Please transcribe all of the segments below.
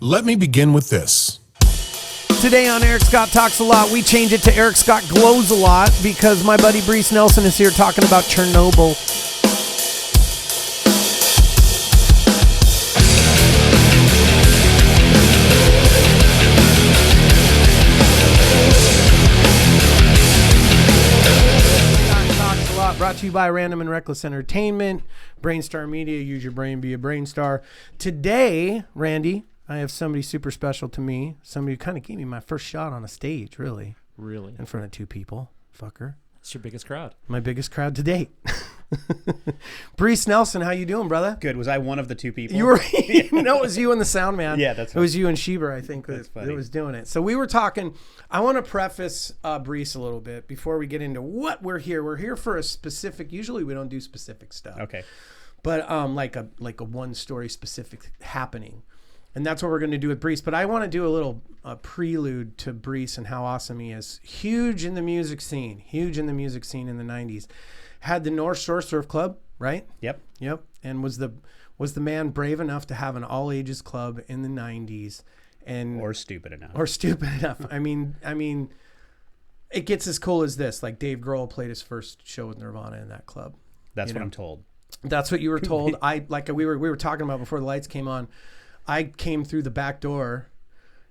Let me begin with this. Today on Eric Scott Talks a Lot, we change it to Eric Scott Glows a Lot because my buddy Baurice Nelson is here talking about Chernobyl. Talks a Lot, brought to you by Random and Reckless Entertainment, Brainstar Media, use your brain, be a brain star. Today, Randy, I have somebody super special to me. Somebody who kind of gave me my first shot on a stage, really. Really? In front of two people. Fucker. It's your biggest crowd. My biggest crowd to date. Baurice Nelson, how you doing, brother? Good. Was I one of the two people? You were. No, it was you and the sound man. Yeah, that's It was you and Sheba, I think, That's that funny. was doing it. So we were talking. I want to preface Baurice a little bit before we get into what we're here. We're here for a specific. Usually we don't do specific stuff. Okay. But like a one story specific happening. And that's what we're going to do with Baurice. But I want to do a little prelude to Baurice and how awesome he is. Huge in the music scene. Huge in the music scene in the 90s. Had the North Shore Surf Club, right? Yep. And was the man brave enough to have an all ages club in the 90s. Or stupid enough. I mean, it gets as cool as this. Like Dave Grohl played his first show with Nirvana in that club. That's what I'm told. That's what you were told. We were talking about before the lights came on. I came through the back door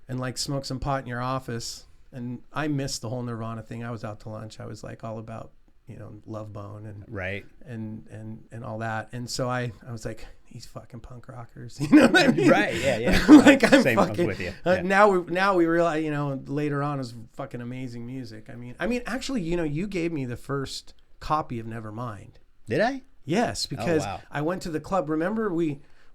and like smoked some pot in your office, and I missed the whole Nirvana thing. I was out to lunch. I was like all about, Love Bone and Right. and all that. And so I was like, these fucking punk rockers. You know what I mean? Right. Yeah. Like I'm Same. fucking I was with you. Yeah. Now we realize, later on, it was fucking amazing music. I mean, actually, you gave me the first copy of Nevermind. Did I? Yes, because wow. I went to the club. Remember,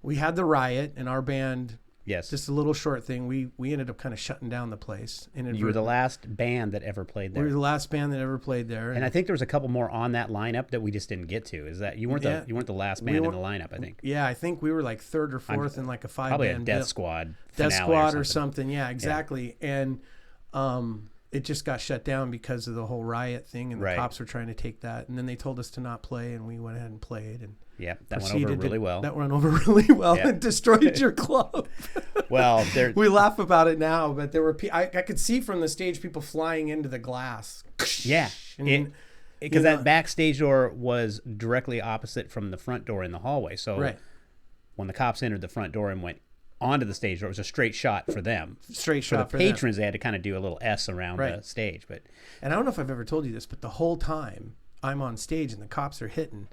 we had the riot in our band. Yes. Just a little short thing. We ended up kind of shutting down the place. You were the last band that ever played there. We were the last band that ever played there. And I think there was a couple more on that lineup that we just didn't get to. Is that you weren't the last band in the lineup? I think. Yeah, I think we were like third or fourth in like a 5-band. Probably a Death Squad. Death finale Squad or something. Yeah, exactly. Yeah. And it just got shut down because of the whole riot thing, and the cops were trying to take that. And then they told us to not play, and we went ahead and played. And yeah, that went over really well. That went over really well and destroyed your club. Well, we laugh about it now, but there were I could see from the stage people flying into the glass. Yeah, because that backstage door was directly opposite from the front door in the hallway. So when the cops entered the front door and went onto the stage door, it was a straight shot for them. Straight shot for the patrons. They had to kind of do a little S around the stage. And I don't know if I've ever told you this, but the whole time I'm on stage and the cops are hitting,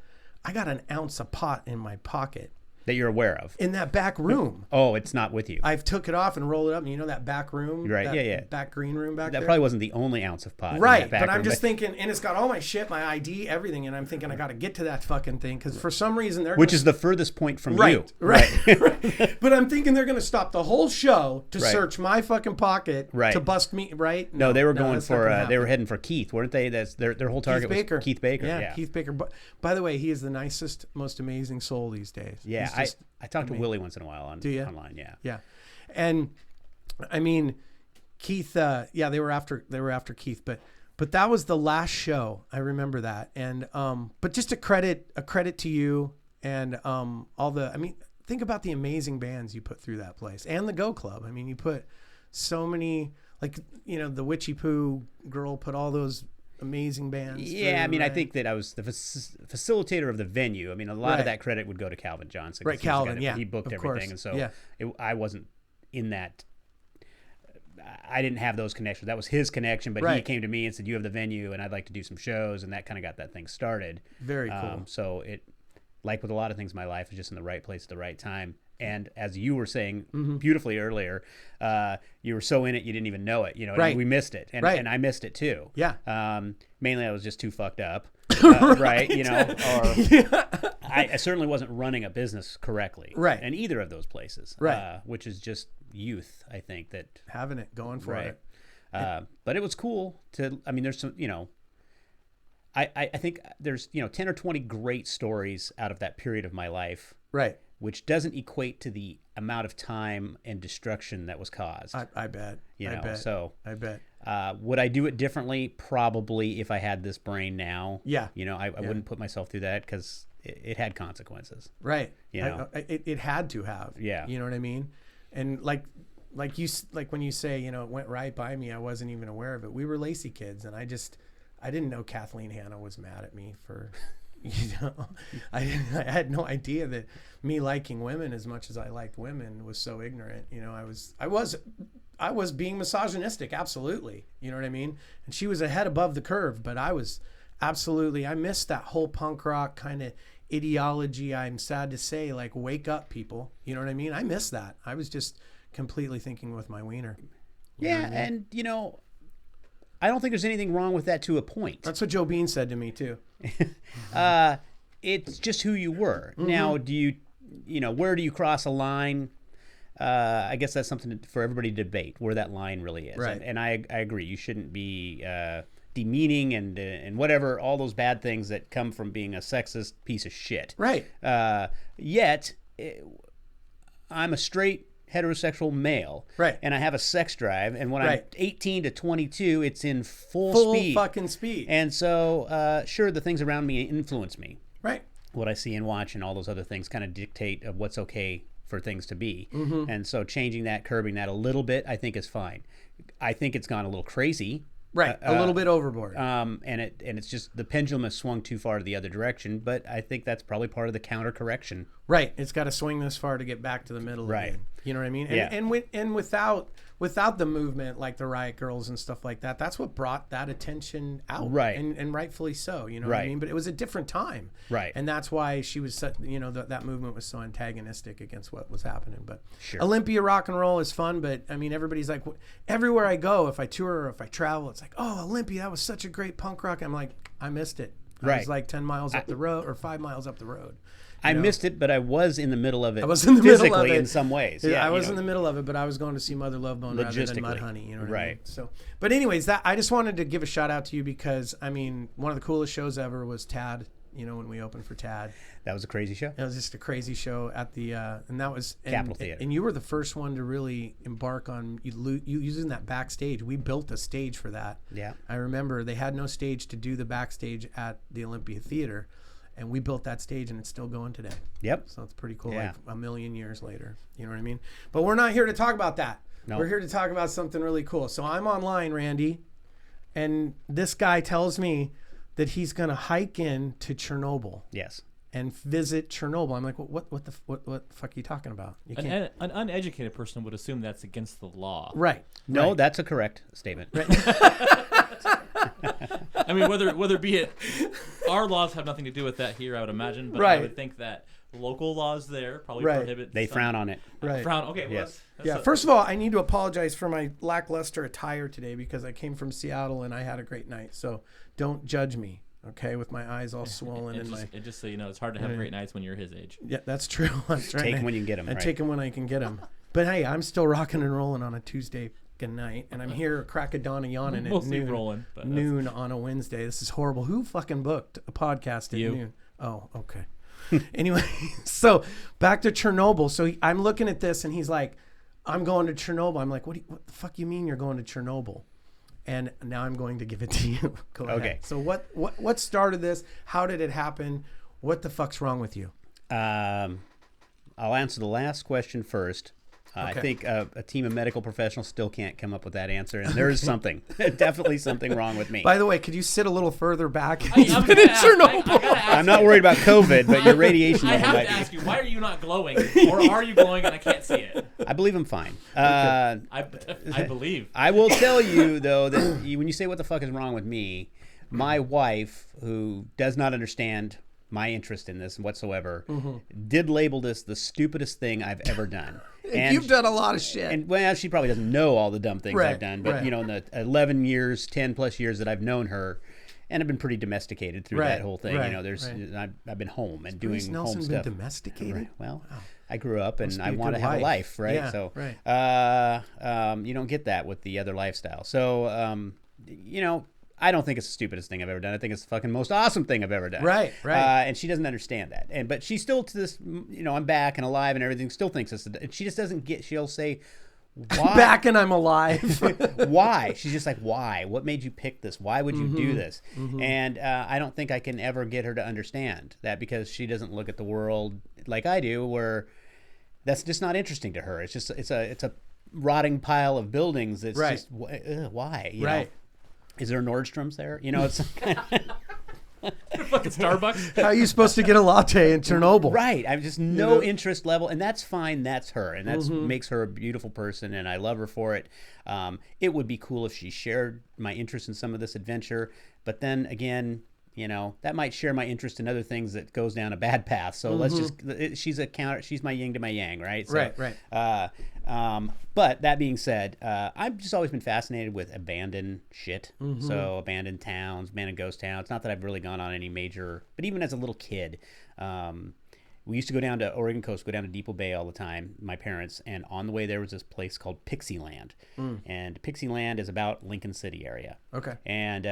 I got an ounce of pot in my pocket. That you're aware of. In that back room. Oh, it's not with you. I've took it off and rolled it up, and that back room? Right, that back green room back there? That probably wasn't the only ounce of pot. Right, in that back but I'm room, just thinking, and it's got all my shit, my ID, everything, and I'm thinking I got to get to that fucking thing, because for some reason they're Which is the furthest point from you. Right. But I'm thinking they're going to stop the whole show to search my fucking pocket to bust me, right? No, they were going for, they were heading for Keith, weren't they? That's their whole target was Keith Baker. Yeah, Keith Baker. But by the way, he is the nicest, most amazing soul these days. Yeah, I talk to Willie once in a while online. Yeah. And I mean, Keith, they were after Keith, but that was the last show. I remember that. And but just a credit to you and think about the amazing bands you put through that place and the Go Club. I mean, you put so many, the Witchy Poo girl put all those amazing bands. Yeah, I mean, I think that I was the facilitator of the venue. I mean, a lot of that credit would go to Calvin Johnson. Right, Calvin, he booked everything. And so I wasn't in that. I didn't have those connections. That was his connection, but he came to me and said, you have the venue, and I'd like to do some shows, and that kind of got that thing started. Very cool. So it, like with a lot of things in my life, is just in the right place at the right time. And as you were saying beautifully earlier, you were so in it you didn't even know it. We missed it, and I missed it too. Yeah. Mainly, I was just too fucked up, right? Or I certainly wasn't running a business correctly, right? In either of those places, right? Which is just youth, I think, that having it going for it. But it was cool to. I mean, there's some, I think there's 10 or 20 great stories out of that period of my life, right? Which doesn't equate to the amount of time and destruction that was caused. I bet. I bet. Would I do it differently? Probably, if I had this brain now. Yeah. I wouldn't put myself through that because it had consequences. Right. It had to have. Yeah. You know what I mean? And like when you say, you know, it went right by me, I wasn't even aware of it. We were Lacey kids, and I didn't know Kathleen Hanna was mad at me for, you know, I had no idea that me liking women as much as I liked women was so ignorant. You know, I was being misogynistic, absolutely. You know what I mean? And she was a head above the curve, but I missed that whole punk rock kind of ideology. I'm sad to say, like, wake up, people. You know what I mean? I missed that. I was just completely thinking with my wiener. Yeah, I mean? And you know, I don't think there's anything wrong with that to a point. That's what Joe Bean said to me too. It's just who you were. Now, do you know, where do you cross a line? I guess that's something for everybody to debate, where that line really is. Right. And I agree. You shouldn't be demeaning and whatever, all those bad things that come from being a sexist piece of shit. Right. Yet, I'm a straight heterosexual male. Right. And I have a sex drive. And when I'm 18 to 22, it's in full speed. Fucking speed. And so, sure, the things around me influence me. Right. What I see and watch and all those other things kind of dictate of what's okay for things to be. And so changing that, curbing that a little bit, I think is fine. I think it's gone a little crazy. Right, a little bit overboard. And it's just the pendulum has swung too far to the other direction, but I think that's probably part of the counter correction. Right, it's got to swing this far to get back to the middle again. You know what I mean? And without the movement, like the Riot Girls and stuff like that, that's what brought that attention out. Right. And rightfully so, you know what I mean? But it was a different time. Right. And that's why she was such, you know, that movement was so antagonistic against what was happening. But sure. Olympia rock and roll is fun, but I mean, everybody's like, everywhere I go, if I tour or if I travel, it's like, oh, Olympia, that was such a great punk rock. I'm like, I missed it. I was like 10 miles up the road or 5 miles up the road. I missed it, but I was in the middle of it. I was in the middle of it in some ways. Yeah, I was in the middle of it, but I was going to see Mother Love Bone rather than Mudhoney. You know what I mean? So, but anyways, that I just wanted to give a shout out to you because I mean, one of the coolest shows ever was Tad. You know, when we opened for Tad, that was a crazy show. It was just a crazy show at the and that was Capitol Theater. And you were the first one to really embark on you using that backstage. We built a stage for that. Yeah, I remember they had no stage to do the backstage at the Olympia Theater. And we built that stage, and it's still going today. Yep. So it's pretty cool, like a million years later. You know what I mean? But we're not here to talk about that. No. We're here to talk about something really cool. So I'm online, Randy, and this guy tells me that he's going to hike in to Chernobyl. Yes. And visit Chernobyl. I'm like, what the fuck are you talking about? You can't. An uneducated person would assume that's against the law. Right. No, that's a correct statement. Right. I mean, whether be it, our laws have nothing to do with that here, I would imagine. But I would think that local laws there probably prohibit. They frown on it. Right. Frown. Okay. Well, yes. Yeah. First of all, I need to apologize for my lackluster attire today because I came from Seattle and I had a great night. So don't judge me. Okay, with my eyes all swollen and just so you know, it's hard to have great nights when you're his age. Yeah, that's true. That's right. Take them when you can get them. I take them when I can get them. But hey, I'm still rocking and rolling on a Tuesday night, and I'm here crack of dawn yawning at noon on a Wednesday. This is horrible. Who fucking booked a podcast at noon? Oh, okay. Anyway, so back to Chernobyl. So I'm looking at this, and he's like, "I'm going to Chernobyl." I'm like, "What the fuck you mean you're going to Chernobyl?" And now I'm going to give it to you. Go ahead. Okay. So what started this? How did it happen? What the fuck's wrong with you? I'll answer the last question first. I think a team of medical professionals still can't come up with that answer, and there is something, definitely something wrong with me. By the way, could you sit a little further back? I'm not worried about COVID, but your radiation. I have to ask you, why are you not glowing, or are you glowing and I can't see it? I believe I'm fine. I believe. I will tell you though that when you say what the fuck is wrong with me, my wife, who does not understand my interest in this whatsoever, did label this the stupidest thing I've ever done. And you've done a lot of shit. And well, she probably doesn't know all the dumb things I've done, but you know, in the 11 years, 10 plus years that I've known her, and I've been pretty domesticated through that whole thing. You know, I've been home and doing home stuff. Been domesticated? Well, I grew up and I want to have a life, right? Yeah, so, you don't get that with the other lifestyle. So, you know, I don't think it's the stupidest thing I've ever done. I think it's the fucking most awesome thing I've ever done. Right. And she doesn't understand that. But she still, to this, you know, I'm back and alive and everything, still thinks it's, and she just doesn't get, she'll say, why? I'm back and I'm alive. Why? She's just like, why? What made you pick this? Why would you do this? And I don't think I can ever get her to understand that because she doesn't look at the world like I do, where that's just not interesting to her. It's just, it's a rotting pile of buildings. It's Right. just why? You Right. know? Is there Nordstrom's there? You know, it's Fucking Starbucks. How are you supposed to get a latte in Chernobyl? right. I'm just no interest level, and that's fine. That's her, and that's makes her a beautiful person, and I love her for it. It would be cool if she shared my interest in some of this adventure, but then again, you know, that might share my interest in other things that goes down a bad path. So let's just, she's a counter, she's my yin to my yang, right? So, Right. But that being said, I've just always been fascinated with abandoned shit. So abandoned towns, abandoned ghost towns. Not that I've really gone on any major, but even as a little kid, we used to go down to Oregon coast, go down to Depot Bay all the time, my parents, and on the way there was this place called Pixie Land. And Pixie Land is about Lincoln City area. Okay. And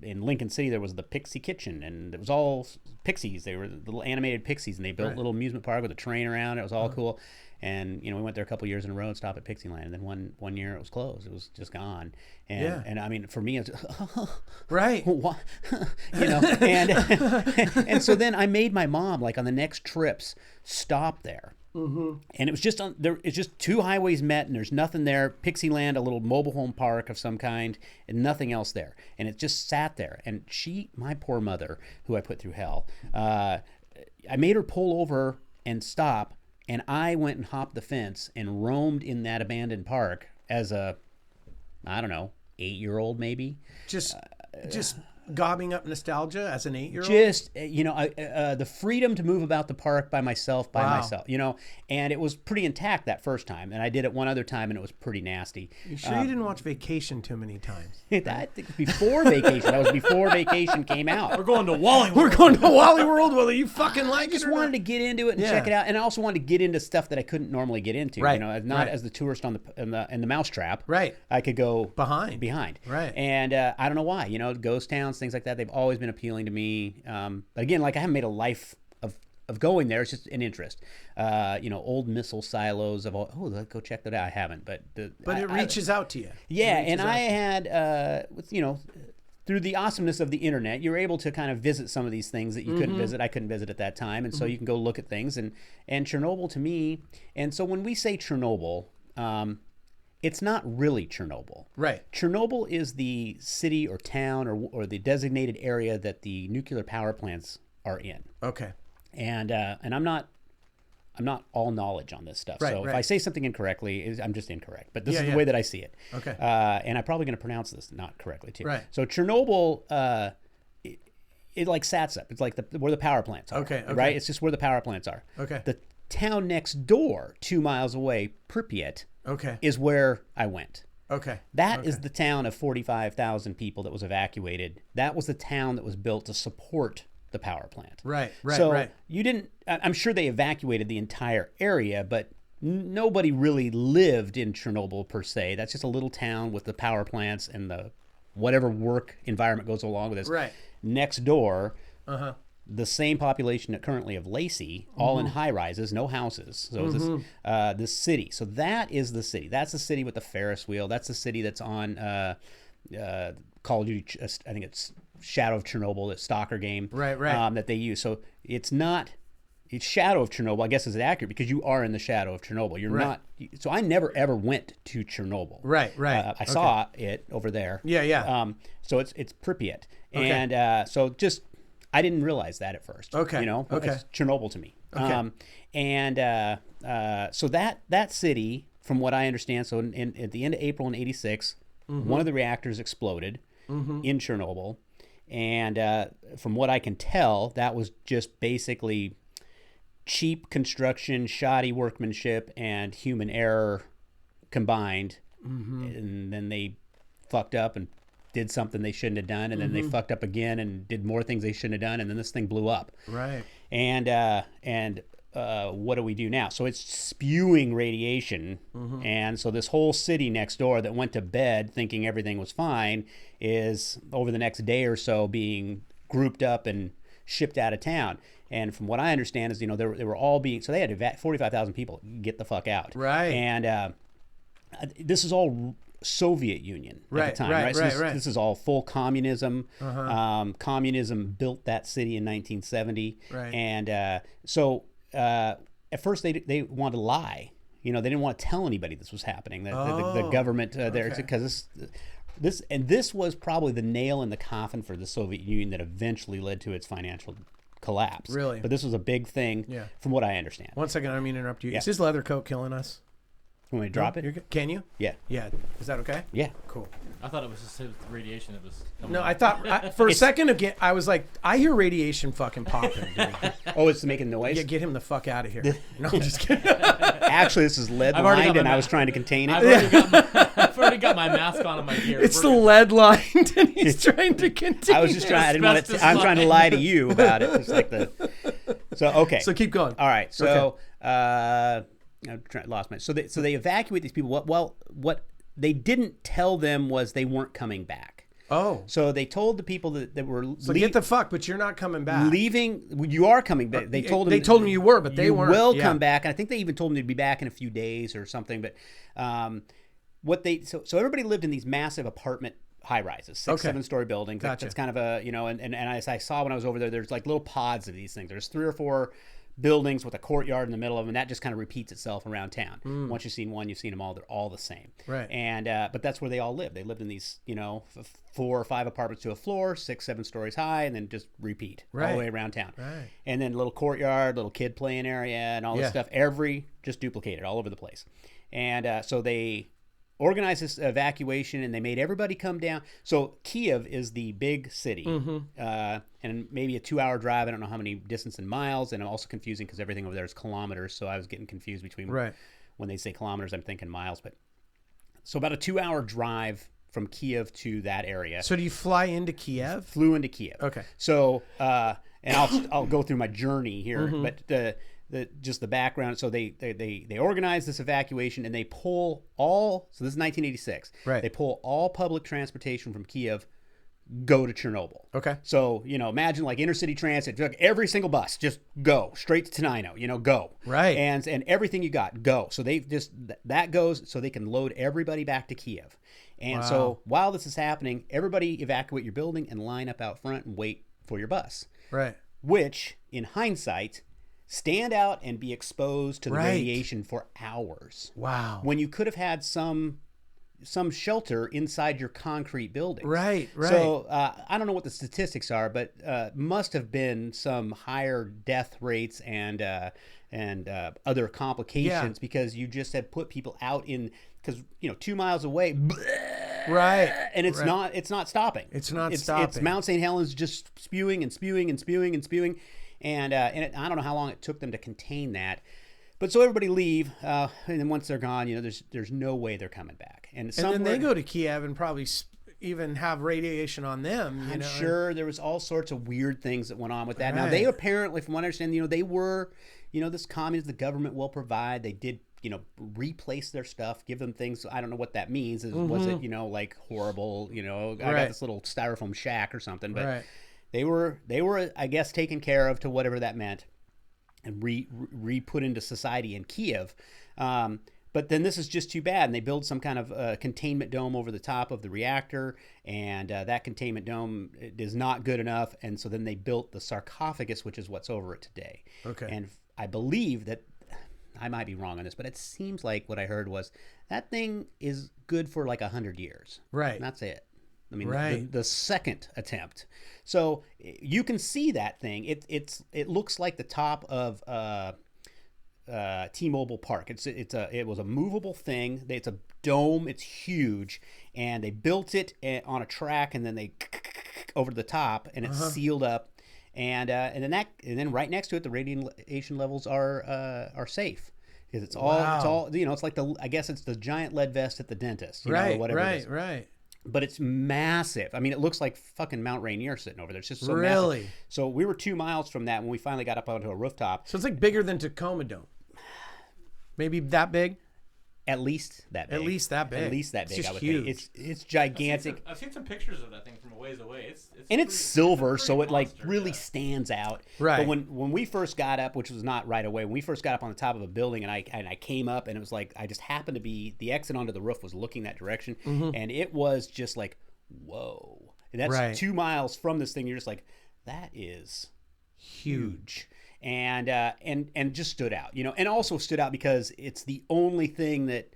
in Lincoln City, there was the Pixie Kitchen, and it was all pixies. They were little animated pixies, and they built a little amusement park with a train around. It was all cool. And, you know, we went there a couple years in a row and stopped at Pixie Land. And then one year it was closed. It was just gone. And, and I mean, for me, it's Right. what? You know, and so then I made my mom, like on the next trips, stop there. And it was just it's just two highways met, and there's nothing there. Pixie Land, a little mobile home park of some kind, and nothing else there. And it just sat there. And my poor mother, who I put through hell, I made her pull over and stop. And I went and hopped the fence and roamed in that abandoned park as a, I don't know, 8-year-old maybe. Just gobbing up nostalgia as an 8-year-old. Just, you know, the freedom to move about the park by myself, you know, and it was pretty intact that first time. And I did it one other time, and it was pretty nasty. You sure you didn't watch Vacation too many times? That before Vacation. That was before Vacation came out. We're going to Wally World. We're going to Wally World, whether you fucking like it I just or wanted not. to get into it and check it out, and I also wanted to get into stuff that I couldn't normally get into. Right, You know, not right. as the tourist in the mousetrap. Right. I could go Behind. Right. And I don't know why. You know, ghost towns, things like that. They've always been appealing to me. But again, like I haven't made a life of going there. It's just an interest. You know, old missile silos of let's go check that out. I haven't, but it reaches out to you. Yeah, and I had, you know, through the awesomeness of the internet, you're able to kind of visit some of these things that you couldn't visit. I couldn't visit at that time, and so you can go look at things. And Chernobyl to me, and so when we say Chernobyl, it's not really Chernobyl. Right. Chernobyl is the city or town or the designated area that the nuclear power plants are in. Okay. And I'm not all knowledge on this stuff. Right, so if right. I say something incorrectly, I'm just incorrect. But this is the yeah. way that I see it. Okay. And I'm probably going to pronounce this not correctly too. Right. So Chernobyl, it like sats up. It's like where the power plants are. Okay. Right. It's just where the power plants are. Okay. The town next door, 2 miles away, Pripyat, Okay. is where I went. Okay. That is the town of 45,000 people that was evacuated. That was the town that was built to support the power plant. Right. So you didn't, I'm sure they evacuated the entire area, but nobody really lived in Chernobyl per se. That's just a little town with the power plants and the whatever work environment goes along with this. Right. Next door, the same population currently of Lacey, all in high rises, no houses. So it's this city. So that is the city. That's the city with the Ferris wheel. That's the city that's on Call of Duty. I think it's Shadow of Chernobyl, the Stalker game. Right. That they use. So it's Shadow of Chernobyl, I guess, is accurate because you are in the shadow of Chernobyl. You're not. So I never ever went to Chernobyl. Right. I saw it over there. Yeah. So it's Pripyat, and so just. I didn't realize that at first. Okay. You know, it's Chernobyl to me. Okay. So that city, from what I understand, so at the end of April in '86, one of the reactors exploded in Chernobyl, and from what I can tell, that was just basically cheap construction, shoddy workmanship, and human error combined, and then they fucked up and did something they shouldn't have done, and then they fucked up again and did more things they shouldn't have done, and then this thing blew up. Right. And what do we do now? So it's spewing radiation, and so this whole city next door that went to bed thinking everything was fine is over the next day or so being grouped up and shipped out of town. And from what I understand is, you know, they were all being, so they had 45,000 people get the fuck out. Right. And this is all Soviet Union at the time, right? So this is all full communism. Communism built that city in 1970, right? And so at first they wanted to lie they didn't want to tell anybody this was happening. The government there, because this was probably the nail in the coffin for the Soviet Union that eventually led to its financial collapse. Really? But this was a big thing, from what I understand. 1 second, I don't mean to interrupt you. Yeah. Is his leather coat killing us? Want me to drop it? You're good. Can you? Yeah. Yeah. Is that okay? Yeah. Cool. I thought it was just the radiation that was coming No, out. I thought for a second again, I was like, I hear radiation fucking popping. Dude. Oh, it's making noise? Yeah, get him the fuck out of here. No, I'm just kidding. Actually, this is lead lined, and I was trying to contain it. I've already got my mask on my gear. It's the lead lined, and he's trying to contain. I was just trying. I didn't want to. I'm trying to lie to you about it. It's like So okay. So keep going. All right. So I lost my. So they evacuate these people. What they didn't tell them was they weren't coming back. Oh. So they told the people that were get the fuck, but you're not coming back. Leaving. You are coming back. They told them you were, but they weren't. You will come back, and I think they even told them they'd be back in a few days or something. But so everybody lived in these massive apartment high rises, 6-7-story buildings. Gotcha. That's kind of a and as I saw when I was over there, there's like little pods of these things. There's 3 or 4 buildings with a courtyard in the middle of them, and that just kind of repeats itself around town. Once you've seen one, you've seen them all. They're all the same. Right. And but that's where they all lived. They lived in these 4 or 5 apartments to a floor, 6-7 stories high, and then just repeat all the way around town. Right. And then little courtyard, little kid playing area, and all this stuff. Just duplicated all over the place. And so they organized this evacuation, and they made everybody come down. So Kiev is the big city, and maybe a 2-hour drive. I don't know how many distance in miles, and I'm also confusing because everything over there is kilometers. So I was getting confused between when they say kilometers, I'm thinking miles. But so about a 2-hour drive from Kiev to that area. So do you fly into Kiev? Flew into Kiev. Okay. So and I'll go through my journey here, but just the background. So they organize this evacuation, and they pull all. So this is 1986. Right. They pull all public transportation from Kiev, go to Chernobyl. Okay. So imagine like intercity transit. Every single bus, just go straight to Tenino. Go. Right. And everything you got, go. So they just that goes so they can load everybody back to Kiev. And so while this is happening, everybody evacuate your building and line up out front and wait for your bus. Right. Which, in hindsight, stand out and be exposed to the radiation for hours. Wow. When you could have had some shelter inside your concrete buildings. Right. So I don't know what the statistics are, but must have been some higher death rates and other complications because you just had put people out in because 2 miles away. Right. And it's not stopping. It's not stopping. It's Mount St. Helens just spewing and spewing and spewing and spewing. And I don't know how long it took them to contain that, but so everybody leave, and then once they're gone, there's no way they're coming back. And then they go to Kiev and probably even have radiation on them. I'm sure there was all sorts of weird things that went on with that. Right. Now they apparently, from what I understand, they were, this communist, the government will provide. They did, replace their stuff, give them things. I don't know what that means. Was it, like horrible? I got this little styrofoam shack or something, but. Right. They were, I guess, taken care of to whatever that meant, and re-put into society in Kiev. But then this is just too bad, and they build some kind of containment dome over the top of the reactor, and that containment dome is not good enough, and so then they built the sarcophagus, which is what's over it today. Okay. And I believe that, I might be wrong on this, but it seems like what I heard was that thing is good for like 100 years. Right. And that's it. I mean, the second attempt. So you can see that thing. It looks like the top of T-Mobile Park. It was a movable thing. It's a dome. It's huge, and they built it on a track, and then they over the top, and it's sealed up, and then right next to it, the radiation levels are safe. Because it's all it's like I guess it's the giant lead vest at the dentist, or whatever it is. Right. But it's massive. I mean, it looks like fucking Mount Rainier sitting over there. It's just so really massive. So we were 2 miles from that when we finally got up onto a rooftop. So it's like bigger than Tacoma Dome. Maybe that big. At least that big. At least that big. I would huge. think. It's gigantic. I've seen some pictures of that thing from a ways away. It's silver, so it really stands out. Right. But when we first got up, which was not right away, when we first got up on the top of a building, and I came up, and it was like I just happened to be the exit onto the roof was looking that direction, and it was just like, whoa. And that's 2 miles from this thing. You're just like, that is huge. and just stood out, and also stood out because it's the only thing that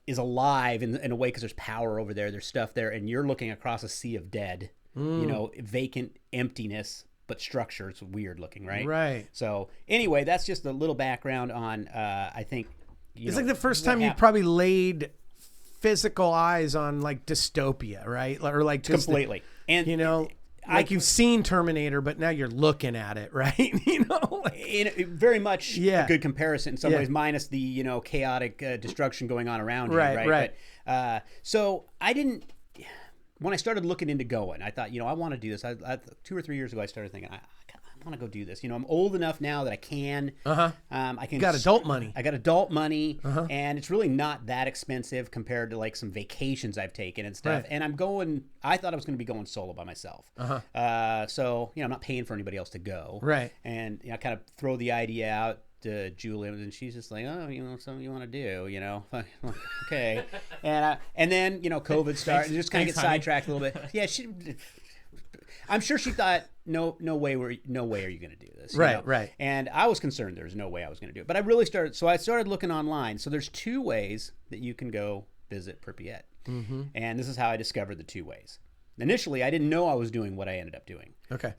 is alive in a way, because there's power over there, there's stuff there, and you're looking across a sea of dead, vacant emptiness, but structure. It's weird looking, right? Right. So anyway, that's just a little background on, I think, it's like the first time you probably laid physical eyes on like dystopia, right? Or like just completely. And like you've seen Terminator, but now you're looking at it, right? Very much a good comparison in some ways, minus the chaotic destruction going on around you, right? But, so I didn't. When I started looking into going, I thought, I want to do this. I 2 or 3 years ago, I started thinking, I want to go do this. I'm old enough now that I can. I can. You got adult money. I got adult money, and it's really not that expensive compared to like some vacations I've taken and stuff. Right. And I'm going. I thought I was going to be going solo by myself. So I'm not paying for anybody else to go. Right. And I kind of throw the idea out to Julie, and she's just like, oh, something you want to do, okay. And then COVID started, and just kind of get sidetracked a little bit. Yeah, I'm sure she thought, no way are you going to do this, right. And I was concerned there was no way I was going to do it, but I really started. So I started looking online. So there's 2 ways that you can go visit Pripyat, and this is how I discovered the 2 ways. Initially, I didn't know I was doing what I ended up doing. Okay.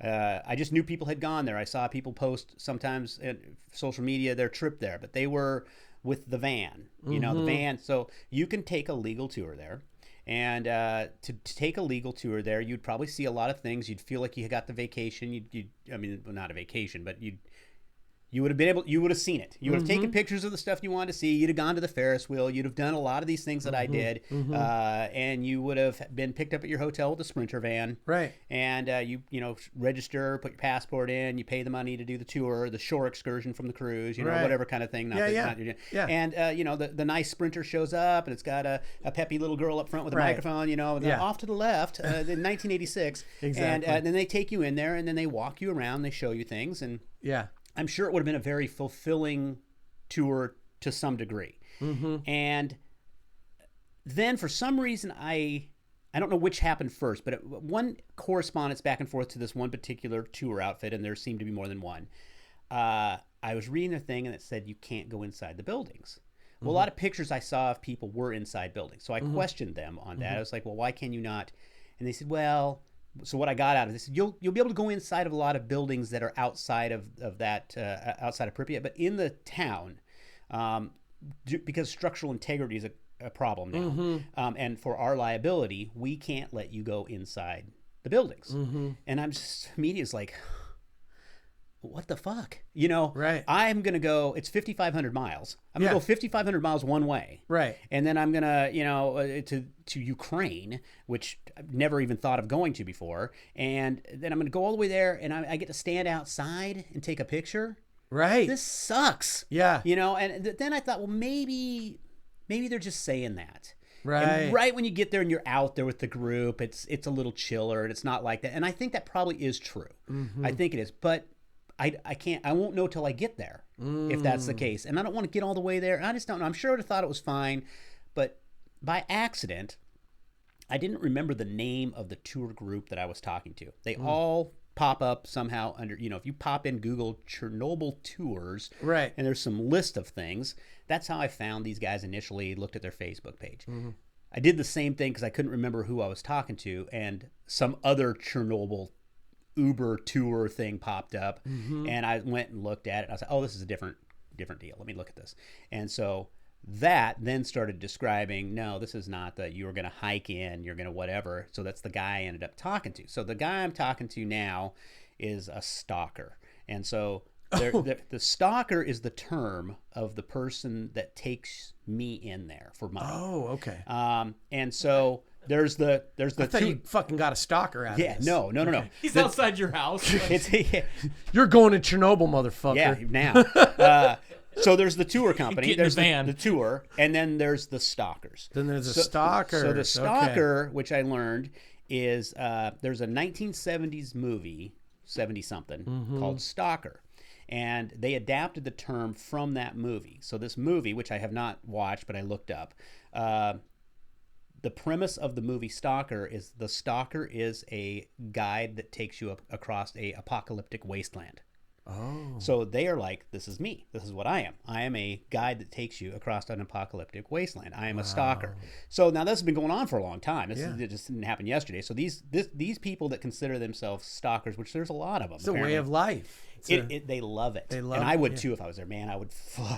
I just knew people had gone there. I saw people post sometimes at social media their trip there, but they were with the van, the van. So you can take a legal tour there. And to take a legal tour there, you'd probably see a lot of things. You'd feel like you got the vacation. Not a vacation, but you would have been able. You would have seen it. You would have taken pictures of the stuff you wanted to see. You'd have gone to the Ferris wheel. You'd have done a lot of these things that I did, and you would have been picked up at your hotel with a Sprinter van. Right. And you register, put your passport in. You pay the money to do the tour, the shore excursion from the cruise. Whatever kind of thing. Yeah. And the nice Sprinter shows up, and it's got a peppy little girl up front with a microphone. Off to the left, in 1986. Exactly. And then they take you in there, and then they walk you around. They show you things, and I'm sure it would have been a very fulfilling tour to some degree. And then for some reason, I don't know which happened first, but one correspondence back and forth to this one particular tour outfit, and there seemed to be more than one. I was reading their thing, and it said you can't go inside the buildings. Well, a lot of pictures I saw of people were inside buildings. So I questioned them on that. I was like, well, why can you not? And they said, well... So what I got out of this, you'll be able to go inside of a lot of buildings that are outside of that, outside of Pripyat, but in the town, because structural integrity is a problem now, and for our liability, we can't let you go inside the buildings. And I'm just, media's like, what the fuck? Right. I'm going to go, it's 5,500 miles. I'm going to go 5,500 miles one way. Right. And then I'm going to, to Ukraine, which I've never even thought of going to before. And then I'm going to go all the way there, and I get to stand outside and take a picture. Right. This sucks. Yeah. And then I thought, well, maybe they're just saying that. Right. And right when you get there and you're out there with the group, it's a little chiller, and it's not like that. And I think that probably is true. I think it is. But I won't know till I get there if that's the case. And I don't want to get all the way there. I just don't know. I'm sure I would have thought it was fine. But by accident, I didn't remember the name of the tour group that I was talking to. They all pop up somehow under, if you pop in Google Chernobyl tours, right, and there's some list of things. That's how I found these guys initially, looked at their Facebook page. I did the same thing because I couldn't remember who I was talking to, and some other Chernobyl Uber tour thing popped up, and I went and looked at it. And I was like, oh, this is a different deal. Let me look at this. And so that then started describing, no, this is not that you were going to hike in, you're going to whatever. So that's the guy I ended up talking to. So the guy I'm talking to now is a stalker. And so the stalker is the term of the person that takes me in there for money. Oh, okay. And so... There's the I thought you fucking got a stalker out of this. No. He's outside your house. You're going to Chernobyl, motherfucker. Yeah, now. So there's the tour company. There's the van. The tour, and then there's the stalkers. Then there's a stalker. So the stalker, which I learned, is there's a 1970s movie, 70-something, called Stalker. And they adapted the term from that movie. So this movie, which I have not watched, but I looked up, the premise of the movie Stalker is a guide that takes you across a apocalyptic wasteland. Oh. So they are like, this is me. This is what I am. I am a guide that takes you across an apocalyptic wasteland. I am a stalker. So now this has been going on for a long time. It just didn't happen yesterday. So these people that consider themselves stalkers, which there's a lot of them. It's a way of life. They love it. And I would too if I was there. Man, I would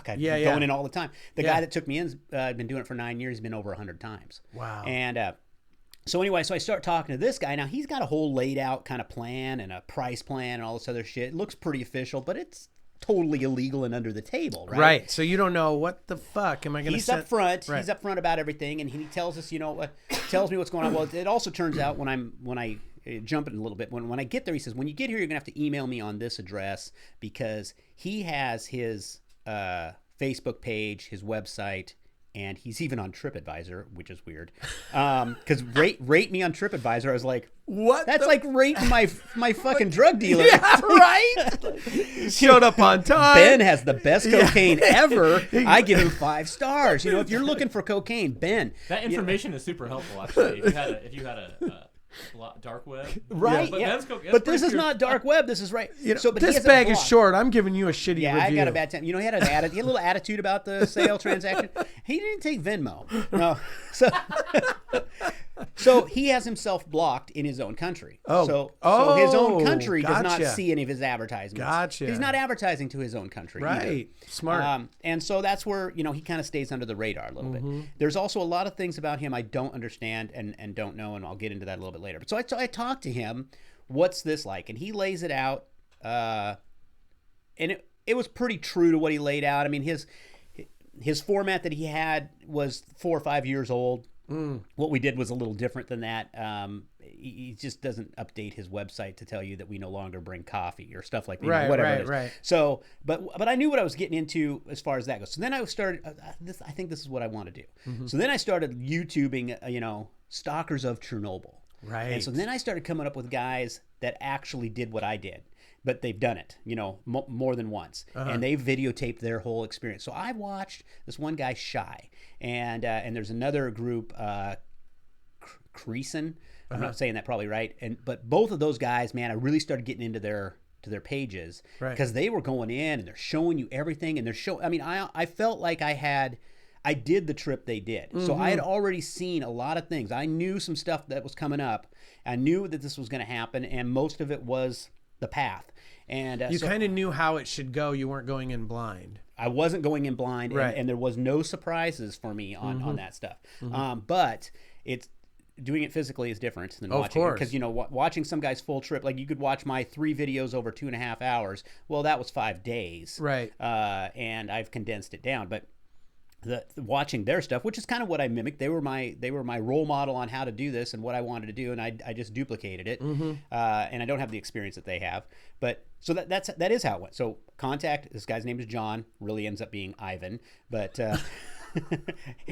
I'd be going in all the time. The guy that took me in had been doing it for 9 years. He's been over 100 times. Wow. And so anyway, so I start talking to this guy. Now, he's got a whole laid out kind of plan and a price plan and all this other shit. It looks pretty official, but it's totally illegal and under the table, right? Right. So you don't know what the fuck am I going to say? He's up front. Right. He's up front about everything, and he tells us, tells me what's going on. Well, it also turns out when I jump it a little bit, when I get there, he says, when you get here, you're going to have to email me on this address because he has his Facebook page, his website, and he's even on TripAdvisor, which is weird. Because rate me on TripAdvisor. I was like, what? That's like rating my fucking drug dealer. Yeah, right? Showed up on time. Ben has the best cocaine ever. I give him 5 stars. If you're looking for cocaine, Ben. That information is super helpful, actually. If you had a dark web, right? Yeah. But this is not dark web. This is right. But this bag is short. I'm giving you a shitty review. I got a bad time. He had a little attitude about the sale transaction. He didn't take Venmo. No. So he has himself blocked in his own country. So his own country does not see any of his advertisements. Gotcha. He's not advertising to his own country. Right. Either. Smart. And so that's where he kind of stays under the radar a little bit. There's also a lot of things about him I don't understand and don't know, and I'll get into that a little bit later. But so I talked to him. What's this like? And he lays it out. And it was pretty true to what he laid out. I mean, his format that he had was 4 or 5 years old. What we did was a little different than that. He just doesn't update his website to tell you that we no longer bring coffee or stuff like that. Whatever it is. Right. So, but I knew what I was getting into as far as that goes. So then I started. I think this is what I want to do. So then I started YouTubing. Stalkers of Chernobyl. Right. And so then I started coming up with guys that actually did what I did. But they've done it, more than once, and they've videotaped their whole experience. So I watched this one guy, Shy, and there's another group, Creason. I'm not saying that probably right. But both of those guys, man, I really started getting into their pages because they were going in and they're showing you everything, and they're I mean, I felt like I did the trip they did. So I had already seen a lot of things. I knew some stuff that was coming up. I knew that this was going to happen, and most of it was the path. And you kind of knew how it should go. You weren't going in blind. I wasn't going in blind, and there was no surprises for me on that stuff. But it's doing it physically is different than watching it, because watching some guy's full trip, like you could watch my 3 videos over 2.5 hours. Well, that was 5 days, right? And I've condensed it down, but. Watching their stuff, which is kind of what I mimicked. They were my role model on how to do this and what I wanted to do, and I just duplicated it. And I don't have the experience that they have, but so that is how it went. So contact this guy's name is John. Really ends up being Ivan, but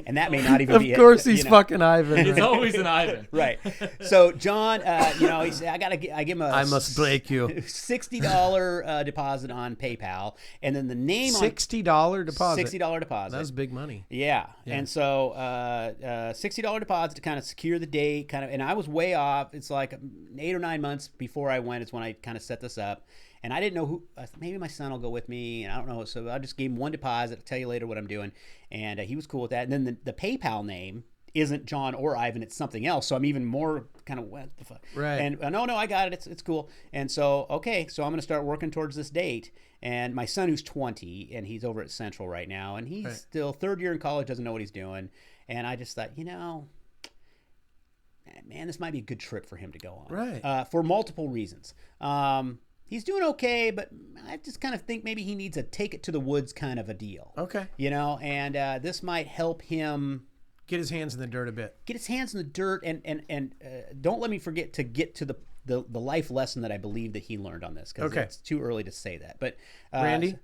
and that may not even be. Of course, he's fucking Ivan. It's always an Ivan, right? So John, he said, I give him a. I must break you. $60 deposit on PayPal, and then the name $60 deposit. $60 deposit. That's big money. Yeah. And so $60 deposit to kind of secure the date, and I was way off. It's like 8 or 9 months before I went. It's when I kind of set this up. And I didn't know who. Maybe my son will go with me, and I don't know. So I just gave him one deposit. I'll tell you later what I'm doing, and he was cool with that. And then the PayPal name isn't John or Ivan; it's something else. So I'm even more kind of what the fuck. Right. And no, I got it. It's cool. And so so I'm gonna start working towards this date. And my son, who's 20, and he's over at Central right now, and he's still 3rd year in college, doesn't know what he's doing. And I just thought, man, this might be a good trip for him to go on. Right. For multiple reasons. He's doing okay, but I just kind of think maybe he needs a take it to the woods kind of a deal. Okay. And this might help him get his hands in the dirt a bit. Get his hands in the dirt, and don't let me forget to get to the life lesson that I believe that he learned on this, because it's too early to say that. But Randy,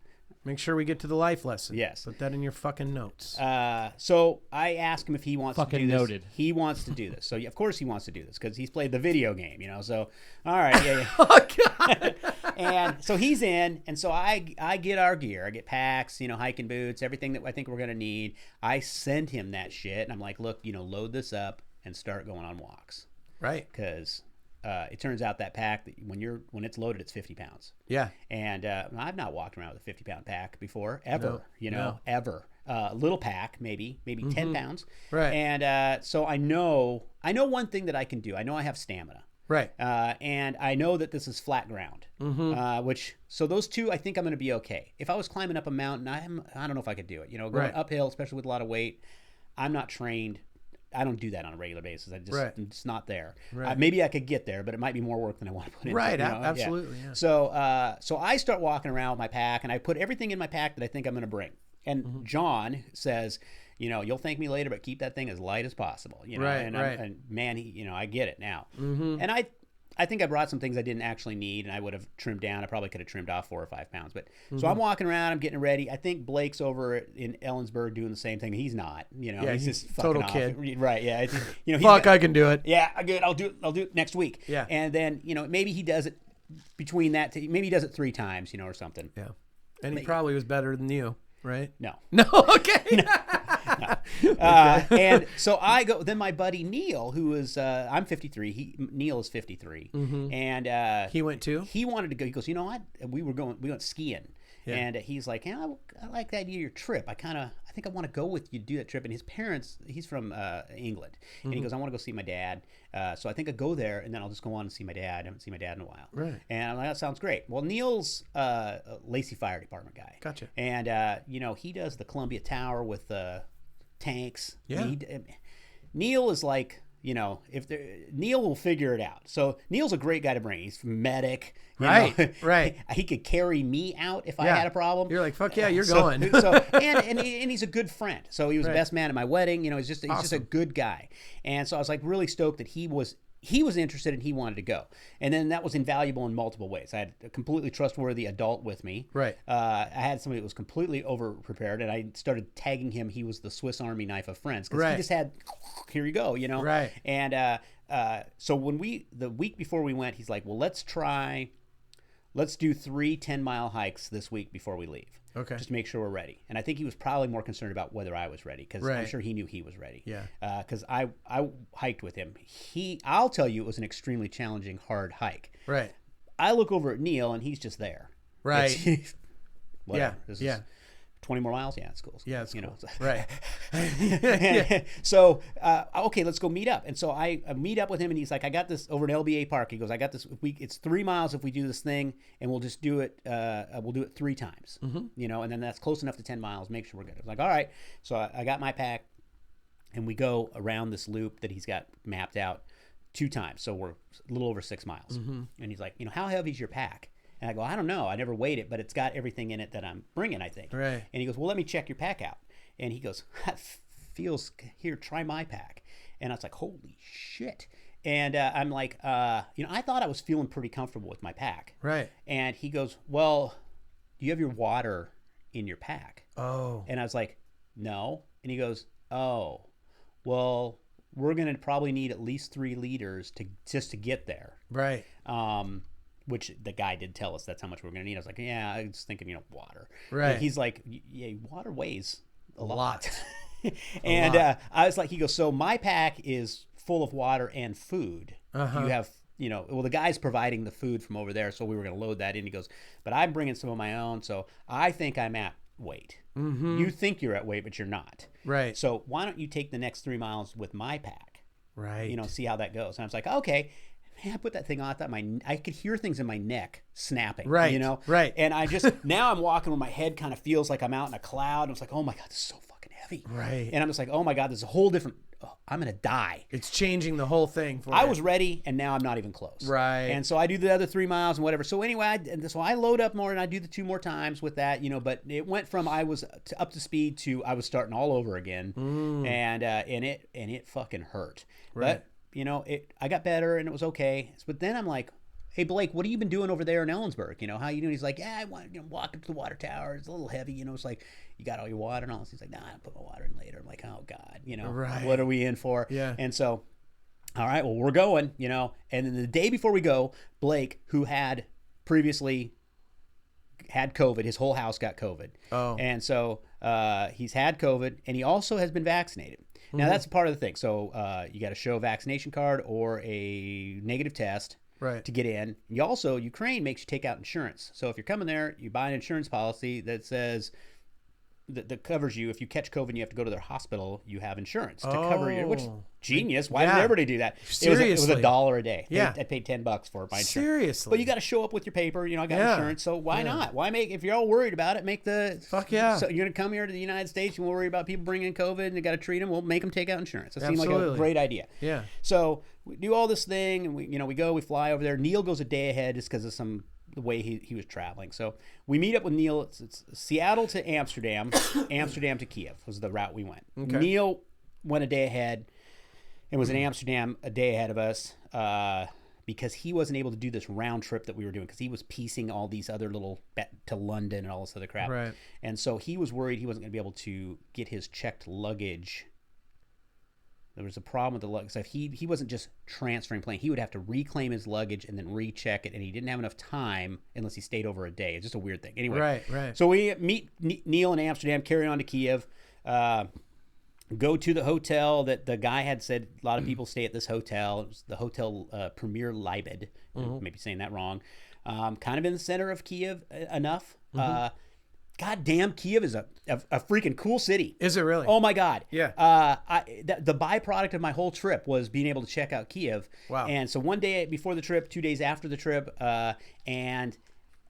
make sure we get to the life lesson. Yes. Put that in your fucking notes. So I asked him if he wants to do this. Noted. He wants to do this. So of course he wants to do this because he's played the video game, So all right, yeah. Oh God. And so he's in, and so I get our gear. I get packs, hiking boots, everything that I think we're gonna need. I send him that shit, and I'm like, look, load this up and start going on walks. Right. Because it turns out that pack that when it's loaded, it's 50 pounds. Yeah. And I've not walked around with a 50-pound pack before ever. No. Ever. Little pack, maybe 10 pounds. Right. And so I know one thing that I can do. I know I have stamina. Right. And I know that this is flat ground, so those two, I think I'm going to be okay. If I was climbing up a mountain, I don't know if I could do it. Going uphill, especially with a lot of weight, I'm not trained. I don't do that on a regular basis. I'm just not there. Right. Maybe I could get there, but it might be more work than I want to put in. Right. Absolutely. Yeah. So I start walking around with my pack, and I put everything in my pack that I think I'm going to bring. And John says, you'll thank me later, but keep that thing as light as possible. And man, I get it now. And I think I brought some things I didn't actually need, and I would have trimmed down. I probably could have trimmed off 4 or 5 pounds. But so I'm walking around, I'm getting ready. I think Blake's over in Ellensburg doing the same thing. He's not. He's just fucking total off. Kid. Right? Yeah. Fuck, I can do it. Yeah, good. I'll do it next week. Yeah. And then maybe he does it between that. Maybe he does it 3 times, or something. Yeah. And he probably was better than you. Right? No. Okay. No. And so I go. Then my buddy Neil, who is I'm 53. Neil is 53, and he went too. He wanted to go. He goes, you know what? We went skiing, and he's like, I like the idea of your trip. I think I want to go with you to do that trip. And his parents, he's from England, and he goes, I want to go see my dad. So I think I'll go there, and then I'll just go on and see my dad. I haven't seen my dad in a while. Right. And I'm like, that sounds great. Well, Neil's a Lacey Fire Department guy. Gotcha. And, he does the Columbia Tower with tanks. Yeah. Neil is like, Neil will figure it out. So Neil's a great guy to bring. He's medic. Right. He could carry me out if I had a problem. You're like, fuck yeah, you're going. And he's a good friend. So he was the best man at my wedding. He's just a good guy. And so I was like really stoked that he was interested and he wanted to go. And then that was invaluable in multiple ways. I had a completely trustworthy adult with me. Right. I had somebody that was completely over prepared, and I started tagging him. He was the Swiss Army knife of friends because he just had, here you go, Right. And so when the week before we went, he's like, well, let's do 3 10-mile hikes this week before we leave. Okay. Just to make sure we're ready. And I think he was probably more concerned about whether I was ready because I'm sure he knew he was ready. Yeah. Because I hiked with him. I'll tell you, it was an extremely challenging, hard hike. Right. I look over at Neil and he's just there. Right. Whatever. Yeah. 20 more miles? Yeah, it's cool. Yeah, it's cool. Right. So, okay, let's go meet up. And so I meet up with him, and he's like, I got this over at LBA Park. He goes, I got this. It's 3 miles if we do this thing, and we'll just do it. We'll do it 3 times, and then that's close enough to 10 miles. Make sure we're good. I was like, all right. So I got my pack, and we go around this loop that he's got mapped out 2 times. So we're a little over 6 miles. And he's like, how heavy is your pack? And I go, I don't know. I never weighed it, but it's got everything in it that I'm bringing, I think. Right. And he goes, well, let me check your pack out. And he goes, that feels, here, try my pack. And I was like, holy shit. And I'm like, I thought I was feeling pretty comfortable with my pack. Right. And he goes, well, do you have your water in your pack? Oh. And I was like, no. And he goes, oh, well, we're going to probably need at least 3 liters just to get there. Right. Which the guy did tell us that's how much we're going to need. I was like, yeah, I was thinking, water. Right. And he's like, yeah, water weighs a lot. And I was like, he goes, so my pack is full of water and food. You have, the guy's providing the food from over there, so we were going to load that in. He goes, but I'm bringing some of my own, so I think I'm at weight. You think you're at weight, but you're not. Right. So why don't you take the next 3 miles with my pack? Right. See how that goes. And I was like, okay. Man, I put that thing on. I could hear things in my neck snapping. Right. Right. And I just now I'm walking where my head kind of feels like I'm out in a cloud. And I was like, oh my God, this is so fucking heavy. Right. And I'm just like, oh my God, this is a whole different. I'm gonna die. It's changing the whole thing. I was ready, and now I'm not even close. Right. And so I do the other 3 miles and whatever. So anyway, I load up more, and I do the 2 more times with that. But it went from I was up to speed to I was starting all over again, and it fucking hurt. Right. But I got better and it was okay. But then I'm like, hey, Blake, what have you been doing over there in Ellensburg? How you doing? He's like, yeah, I want to walk up to the water tower. It's a little heavy. It's like, you got all your water and all this. He's like, nah, I'll put my water in later. I'm like, oh, God, right. What are we in for? Yeah. And so, all right, well, we're going, and then the day before we go, Blake, who had previously had COVID, his whole house got COVID. Oh. And so he's had COVID, and he also has been vaccinated. Now, that's part of the thing. So you got to show a vaccination card or a negative test right. to get in. You also, Ukraine makes you take out insurance. So if you're coming there, you buy an insurance policy that says that covers you. If you catch COVID and you have to go to their hospital, you have insurance to cover you, which genius. Why did everybody do that? Seriously. It was $1 a day. Yeah. I paid $10 for my insurance. Seriously. But you got to show up with your paper. I got insurance. So why not? Why make, if you're all worried about it, make the... Fuck yeah. So you're going to come here to the United States, you won't worry about people bringing in COVID and you got to treat them. We'll make them take out insurance. That seemed like a great idea. Yeah. So we do all this thing and we fly over there. Neil goes a day ahead just because of the way he was traveling. So we meet up with Neil. It's Seattle to Amsterdam, Amsterdam to Kiev was the route we went. Okay. Neil went a day ahead and was in Amsterdam a day ahead of us because he wasn't able to do this round trip that we were doing because he was piecing all these other little to London and all this other crap. Right. And so he was worried he wasn't going to be able to get his checked luggage. There was a problem with the luggage. So he wasn't just transferring plane. He would have to reclaim his luggage and then recheck it, and he didn't have enough time unless he stayed over a day. It's just a weird thing. Anyway, right. So we meet Neil in Amsterdam, carry on to Kiev, go to the hotel that the guy had said a lot of people stay at this hotel. It was the Hotel Premier Libed. Maybe saying that wrong. Kind of in the center of Kiev enough. God damn, Kiev is a freaking cool city. Is it really? Oh my God. Yeah. The byproduct of my whole trip was being able to check out Kiev. Wow. And so one day before the trip, 2 days after the trip, and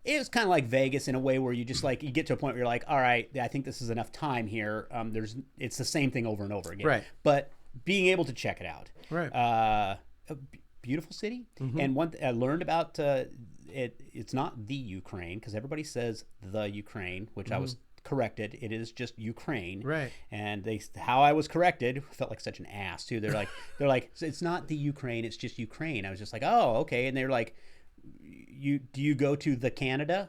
it was kind of like Vegas in a way where you just you get to a point where you're like, all right, I think this is enough time here. It's the same thing over and over again. Right. But being able to check it out. Right. A beautiful city. And one I learned about it's not the Ukraine because everybody says the Ukraine, which I was corrected. It is just Ukraine. Right. And how I was corrected felt like such an ass too. They're like it's not the Ukraine, it's just Ukraine. I was just like, oh, okay. And they're like, do you go to the Canada?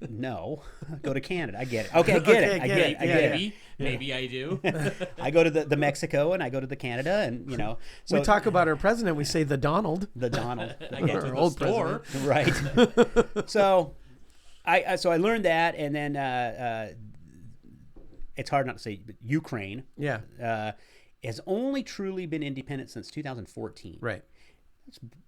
No, go to Canada. I get it. Okay, I get it. I get it. Maybe I do. I go to the Mexico and I go to the the and So we talk about our president. We say the Donald. The Donald. I get to the store. Right. So I learned that, and then it's hard not to say, but Ukraine. Yeah. Has only truly been independent since 2014. Right.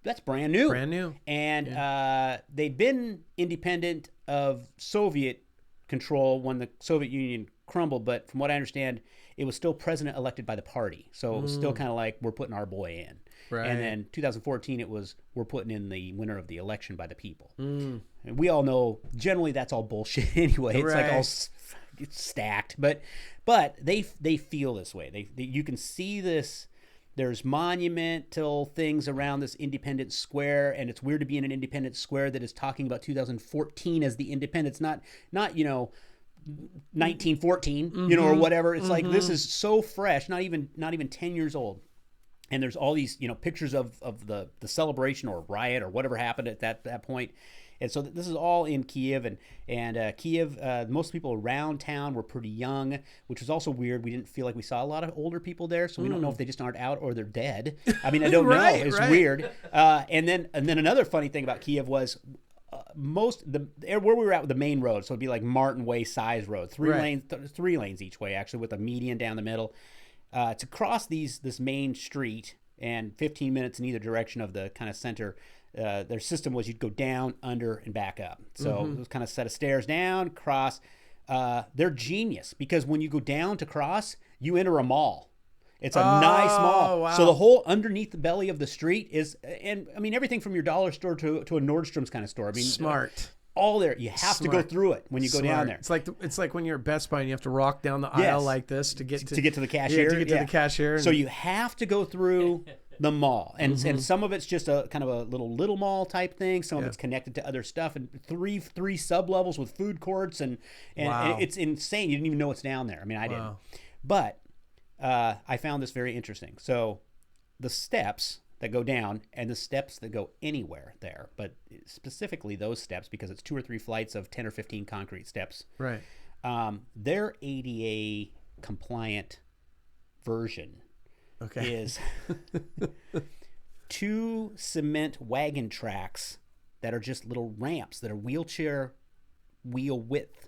That's brand new. Brand new. And they'd been independent of Soviet control when the Soviet Union crumbled, but from what I understand, it was still president elected by the party. So it was still kind of like, we're putting our boy in. Right. And then 2014, it was, we're putting in the winner of the election by the people. And we all know, generally, that's all bullshit anyway. It's like all it's stacked. But they feel this way. You can see this. There's monumental things around this Independence Square, and it's weird to be in an Independence Square that is talking about 2014 as the independence, not 1914, or whatever. It's like, this is so fresh, not even 10 years old. And there's all these, pictures of the celebration or riot or whatever happened at that point. And so this is all in Kiev, and Kiev, most people around town were pretty young, which was also weird. We didn't feel like we saw a lot of older people there, so we don't know if they just aren't out or they're dead. I mean, I don't know. It's weird. And then another funny thing about Kiev was where we were at with the main road, so it'd be like Martin Way size road, three lanes each way, actually, with a median down the middle. To cross this main street and 15 minutes in either direction of the kind of center. Their system was you'd go down, under, and back up. So it was kind of a set of stairs down, cross. They're genius because when you go down to cross, you enter a mall. It's a nice mall. Wow. So the whole underneath the belly of the street is, and I mean, everything from your dollar store to a Nordstrom's kind of store. I mean, smart. All there. You have to go through it when you go down there. It's like when you're at Best Buy and you have to walk down the aisle like this to get to the cashier. Yeah, to get to the cashier. So you have to go through the mall, and some of it's just a kind of a little mall type thing. Some of it's connected to other stuff, and three sub levels with food courts, and it's insane. You didn't even know what's down there. I mean, I didn't, but I found this very interesting. So the steps that go down and the steps that go anywhere there, but specifically those steps because it's 2 or 3 flights of 10 or 15 concrete steps. Right. Their ADA compliant version. Okay. Is 2 cement wagon tracks that are just little ramps that are wheelchair wheel width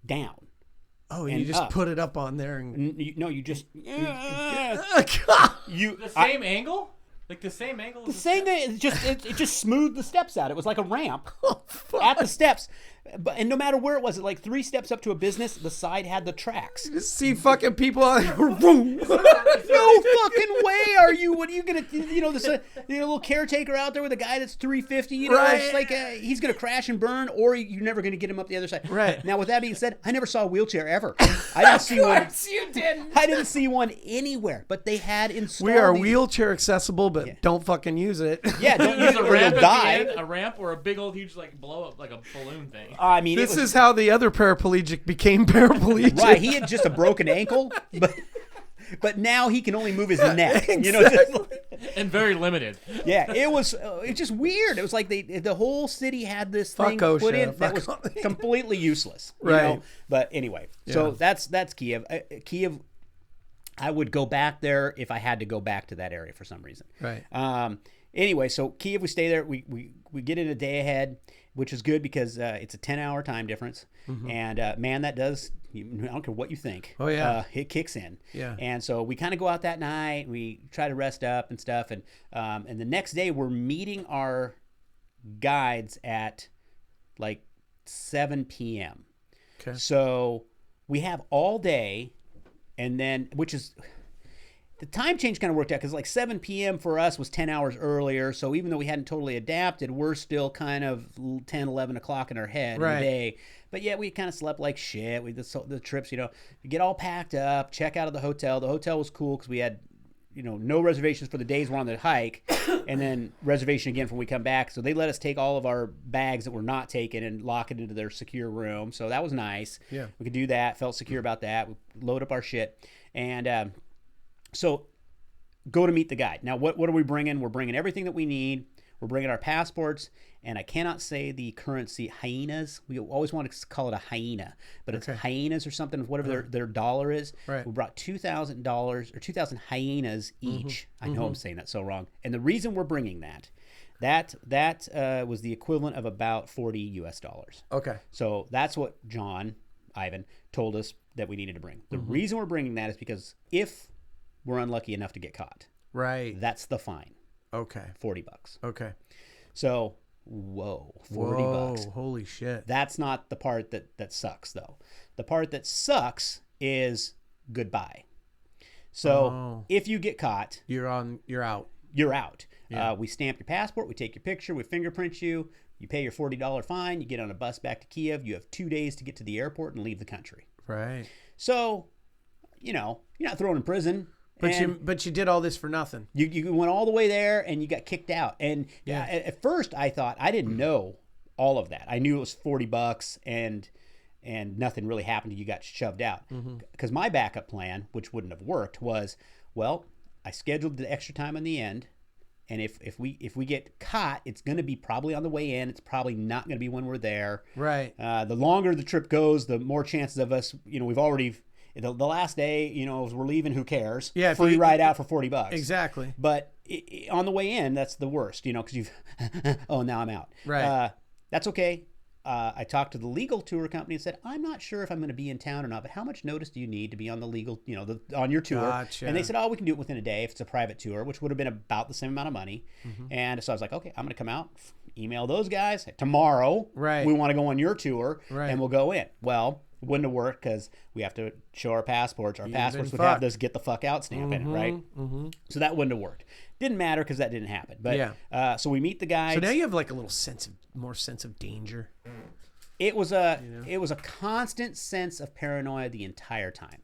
down. Oh, and you just put it up on there and you just the same angle? Like the same angle. The same thing. It just smoothed the steps out. It was like a ramp at the steps. And no matter where it was, like 3 steps up to a business, the side had the tracks. You just see fucking people on No fucking way are you. What are you gonna? This little caretaker out there with a guy that's 350. Right. It's like he's gonna crash and burn, or you're never gonna get him up the other side. Right. Now, with that being said, I never saw a wheelchair ever. I didn't see one. You didn't. I didn't see one anywhere, but they had installed. We are wheelchair accessible, but don't fucking use it. Yeah, don't use it a or ramp you'll at die. the end, a ramp or a big old huge like blow up like a balloon thing. I mean, This is how the other paraplegic became paraplegic. right. He had just a broken ankle, but now he can only move his neck. Exactly. And very limited. Yeah, it was just weird. It was like the whole city had this thing Fuck put OSHA, in that was fuck completely useless. Right. But anyway, so that's Kiev. Kiev, I would go back there if I had to go back to that area for some reason. Right. Anyway, so Kiev, we stay there. We get in a day ahead, which is good because it's a 10-hour time difference. Mm-hmm. And man, that does, I don't care what you think. Oh, yeah. It kicks in. Yeah. And so we kind of go out that night. We try to rest up and stuff. And the next day we're meeting our guides at like 7 p.m. Okay. So we have all day, and then, which is... The time change kind of worked out because like 7 p.m. for us was 10 hours earlier. So even though we hadn't totally adapted, we're still kind of 10, 11 o'clock in our head in the day. But yeah, we kind of slept like shit. The trips, we get all packed up, check out of the hotel. The hotel was cool because we had, no reservations for the days we're on the hike, and then reservation again when we come back. So they let us take all of our bags that were not taken and lock it into their secure room. So that was nice. Yeah. We could do that. Felt secure about that. We load up our shit. And, so go to meet the guide. Now, what are we bringing? We're bringing everything that we need. We're bringing our passports, and I cannot say the currency hyenas. We always want to call it a hyena, but it's hyenas or something, whatever their dollar is. Right. We brought $2,000 or 2,000 hyenas each. I know I'm saying that so wrong. And the reason we're bringing that was the equivalent of about $40 US. Okay. So that's what Ivan, told us that we needed to bring. The reason we're bringing that is because if we're unlucky enough to get caught. Right. That's the fine. Okay. $40. Okay. So, $40. Holy shit. That's not the part that sucks, though. The part that sucks is goodbye. So, if you get caught, you're out. You're out. Yeah. We stamp your passport, we take your picture, we fingerprint you, you pay your $40 fine, you get on a bus back to Kiev, you have 2 days to get to the airport and leave the country. Right. So, you're not thrown in prison. But you did all this for nothing. You went all the way there and you got kicked out. And at first I thought, I didn't know all of that. I knew it was $40 and nothing really happened to you, got shoved out. Because my backup plan, which wouldn't have worked, was, well, I scheduled the extra time on the end. And if we get caught, it's going to be probably on the way in. It's probably not going to be when we're there. Right. The longer the trip goes, the more chances of us, we've already... The last day, as we're leaving, who cares? Yeah, free ride out for $40. Exactly. But on the way in, that's the worst, because you've, oh, now I'm out. Right. That's okay. I talked to the legal tour company and said, I'm not sure if I'm going to be in town or not, but how much notice do you need to be on the legal, on your tour? Gotcha. And they said, we can do it within a day if it's a private tour, which would have been about the same amount of money. And so I was like, okay, I'm going to come out, email those guys tomorrow. Right. We want to go on your tour, right, and we'll go in. Well, it wouldn't have worked because we have to show our passports. Our passports would have this get the fuck out stamp in it, right? So that wouldn't have worked. Didn't matter because that didn't happen. But so we meet the guys. So now you have like a little more sense of danger. It was a constant sense of paranoia the entire time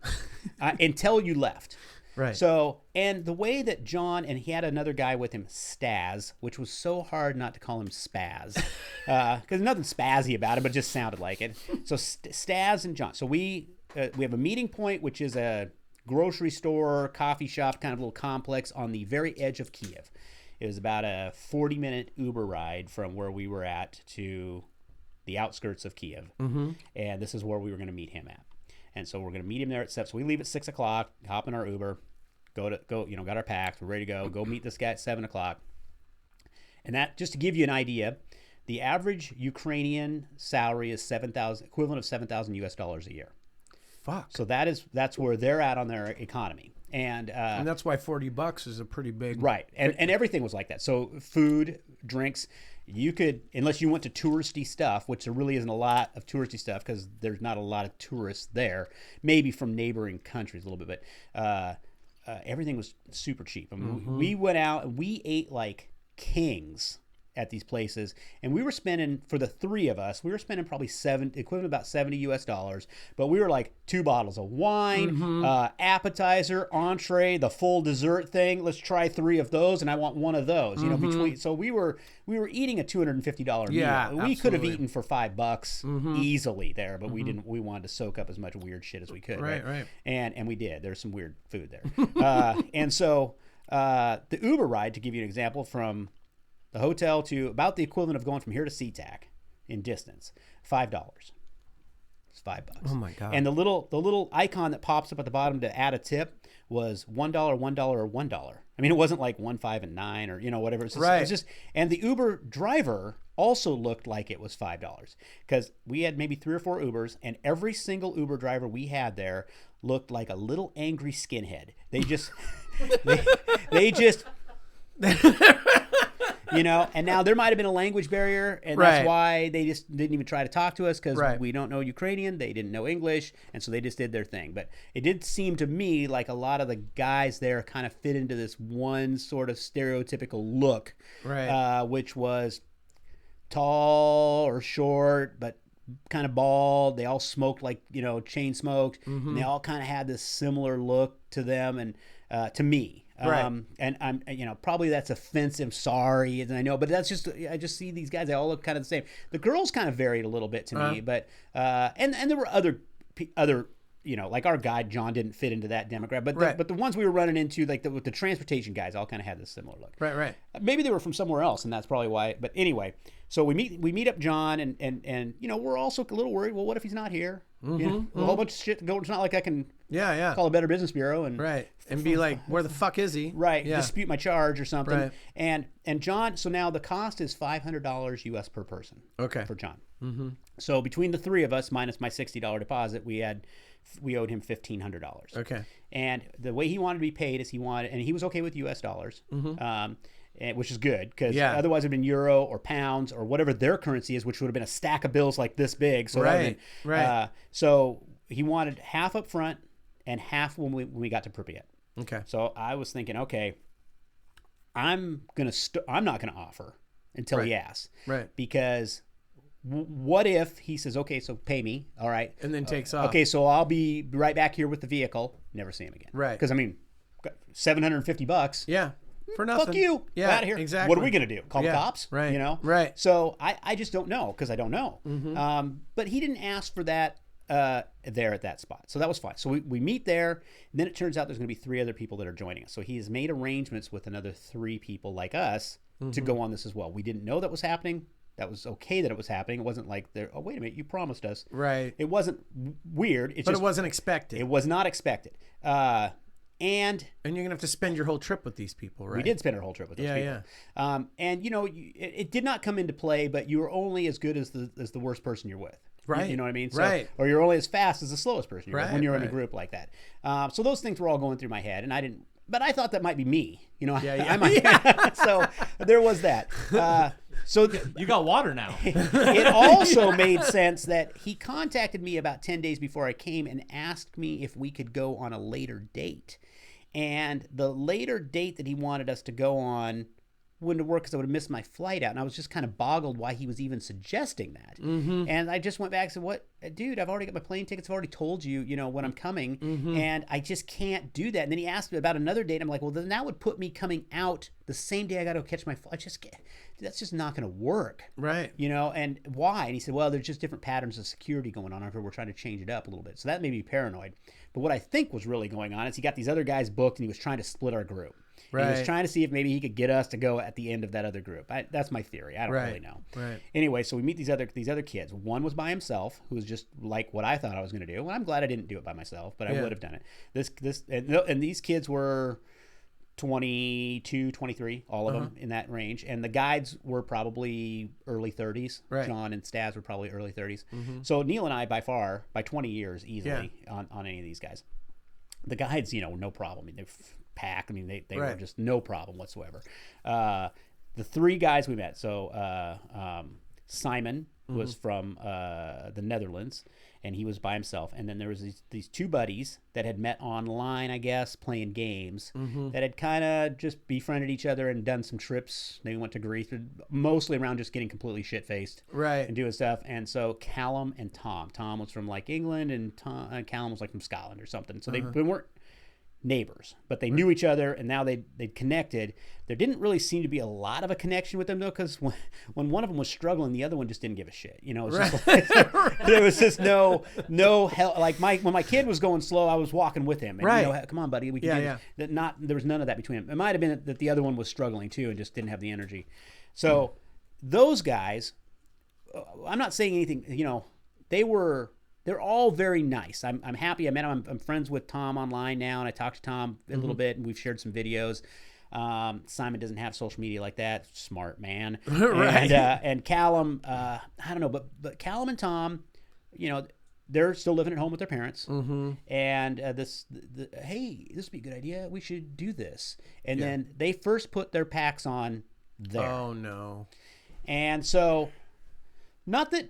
until you left. Right. So, and the way that John, and he had another guy with him, Staz, which was so hard not to call him Spaz, because nothing spazzy about it, but it just sounded like it. So Staz and John. So we have a meeting point, which is a grocery store, coffee shop, kind of little complex on the very edge of Kiev. It was about a 40-minute Uber ride from where we were at to the outskirts of Kiev. And this is where we were going to meet him at. And so we're going to meet him there at 7. So we leave at 6 o'clock, hop in our Uber, go, got our packs, we're ready to go meet this guy at 7 o'clock. And that, just to give you an idea, the average Ukrainian salary is equivalent of $7,000 US a year. Fuck. So that's where they're at on their economy. And that's why $40 is a pretty big right. And everything was like that. So food, drinks, you could, unless you went to touristy stuff, which there really isn't a lot of touristy stuff because there's not a lot of tourists there, maybe from neighboring countries a little bit, but everything was super cheap. I mean, we went out and we ate like kings at these places, and we were spending, for the three of us, we were spending probably equivalent about $70 US, but we were like 2 bottles of wine, appetizer, entree, the full dessert thing. Let's try 3 of those, and I want 1 of those. You know, between. So we were eating a $250 meal. Yeah, we could have eaten for $5 easily there, but we didn't. We wanted to soak up as much weird shit as we could. Right. And we did. There's some weird food there. And so the Uber ride, to give you an example, from the hotel to about the equivalent of going from here to SeaTac in distance, $5. It's $5. Oh my God. And the little icon that pops up at the bottom to add a tip was $1, $1, or $1. I mean, it wasn't like 1, 5, and 9 or, you know, whatever. It's just, and the Uber driver also looked like it was $5 because we had maybe 3 or 4 Ubers, and every single Uber driver we had there looked like a little angry skinhead. They just, they just, you know, and now there might have been a language barrier, and that's why they just didn't even try to talk to us because we don't know Ukrainian, they didn't know English, and so they just did their thing. But it did seem to me like a lot of the guys there kind of fit into this one sort of stereotypical look, which was tall or short, but kind of bald. They all smoked like, you know, chain smoked, and they all kind of had this similar look to them and to me. And I'm, you know, probably that's offensive. Sorry, and I know, but that's just, I just see these guys. They all look kind of the same. The girls kind of varied a little bit to me, but and there were other, you know, like our guide John didn't fit into that demographic, but the ones we were running into, like with the transportation guys, all kind of had this similar look. Right. Maybe they were from somewhere else, and that's probably why. But anyway, so we meet up John, and you know, we're also a little worried. Well, what if he's not here? You know, a whole bunch of shit to go. It's not like I can call a Better Business Bureau and be like, where the fuck is he? Dispute my charge or something. And John, so now the cost is $500 US per person. For John. So between the 3 of us minus my $60 deposit, we owed him $1,500. And the way he wanted to be paid is and he was okay with US dollars. Which is good because otherwise it would have been euro or pounds or whatever their currency is, which would have been a stack of bills like this big. So so he wanted half up front and half when we got to Pripyat. So I was thinking, okay, I'm not gonna offer until he asks, because what if he says, okay, so pay me, all right, and then takes off. Okay, so I'll be right back here with the vehicle. Never see him again. Because I mean, $750. For nothing. Fuck you. Out of here. Exactly. What are we going to do? Call the cops? You know? So I just don't know because I don't know. But he didn't ask for that there at that spot. So that was fine. So we meet there. And then it turns out there's going to be 3 other people that are joining us. So he has made arrangements with another 3 people like us to go on this as well. We didn't know that was happening. That was okay that it was happening. It wasn't like, oh, wait a minute, you promised us. It wasn't weird. But it wasn't expected. It was not expected. And you're going to have to spend your whole trip with these people, right? We did spend our whole trip with those people. And, you know, it did not come into play, but you are only as good as the worst person you're with. You know what I mean? So, or you're only as fast as the slowest person you're with when you're in a group like that. So those things were all going through my head, and I didn't. But I thought that might be me. You know, I might. So there was that. So you got water now. It also made sense that he contacted me about 10 days before I came and asked me if we could go on a later date. And the later date that he wanted us to go on wouldn't have worked because I would have missed my flight out. And I was just kind of boggled why he was even suggesting that. And I just went back and said, what, dude, I've already got my plane tickets. I've already told you, you know, when I'm coming. And I just can't do that. And then he asked me about another date. I'm like, well, then that would put me coming out the same day I got to catch my flight. That's just not going to work. You know, and why? And he said, well, there's just different patterns of security going on. We're trying to change it up a little bit. So that made me paranoid. But what I think was really going on is he got these other guys booked and he was trying to split our group. He was trying to see if maybe he could get us to go at the end of that other group. That's my theory. I don't really know. Anyway, so we meet these other kids. One was by himself, who was just like what I thought I was going to do. Well, I'm glad I didn't do it by myself, but I would have done it. And these kids were 22, 23, all of them in that range. And the guides were probably early 30s. John and Stas were probably early 30s. So Neil and I, by 20 years easily on any of these guys. The guides, no problem. I mean, they pack. I mean, they Right. were just no problem whatsoever. The three guys we met. So Simon was from the Netherlands, and he was by himself. And then there was these two buddies that had met online, I guess, playing games, that had kind of just befriended each other and done some trips. They went to Greece, but mostly around just getting completely shit-faced Right. and doing stuff. And so Callum and Tom. Tom was from like England, and Callum was like from Scotland or something. So they weren't neighbors, but they knew each other, and now they'd connected. There didn't really seem to be a lot of a connection with them, though, because when one of them was struggling, the other one just didn't give a shit. It was just like, there was just no help. Like when my kid was going slow, I was walking with him. And, Right. Come on, buddy, we can do this. There was none of that between them. It might have been that the other one was struggling too and just didn't have the energy. So those guys, I'm not saying anything. They're all very nice. I'm happy. I met him. I'm friends with Tom online now, and I talked to Tom a little bit, and we've shared some videos. Simon doesn't have social media like that. Smart man. Right. And Callum, I don't know, but Callum and Tom, they're still living at home with their parents. And hey, this would be a good idea. We should do this. And then they first put their packs on there. Oh no. And so, not that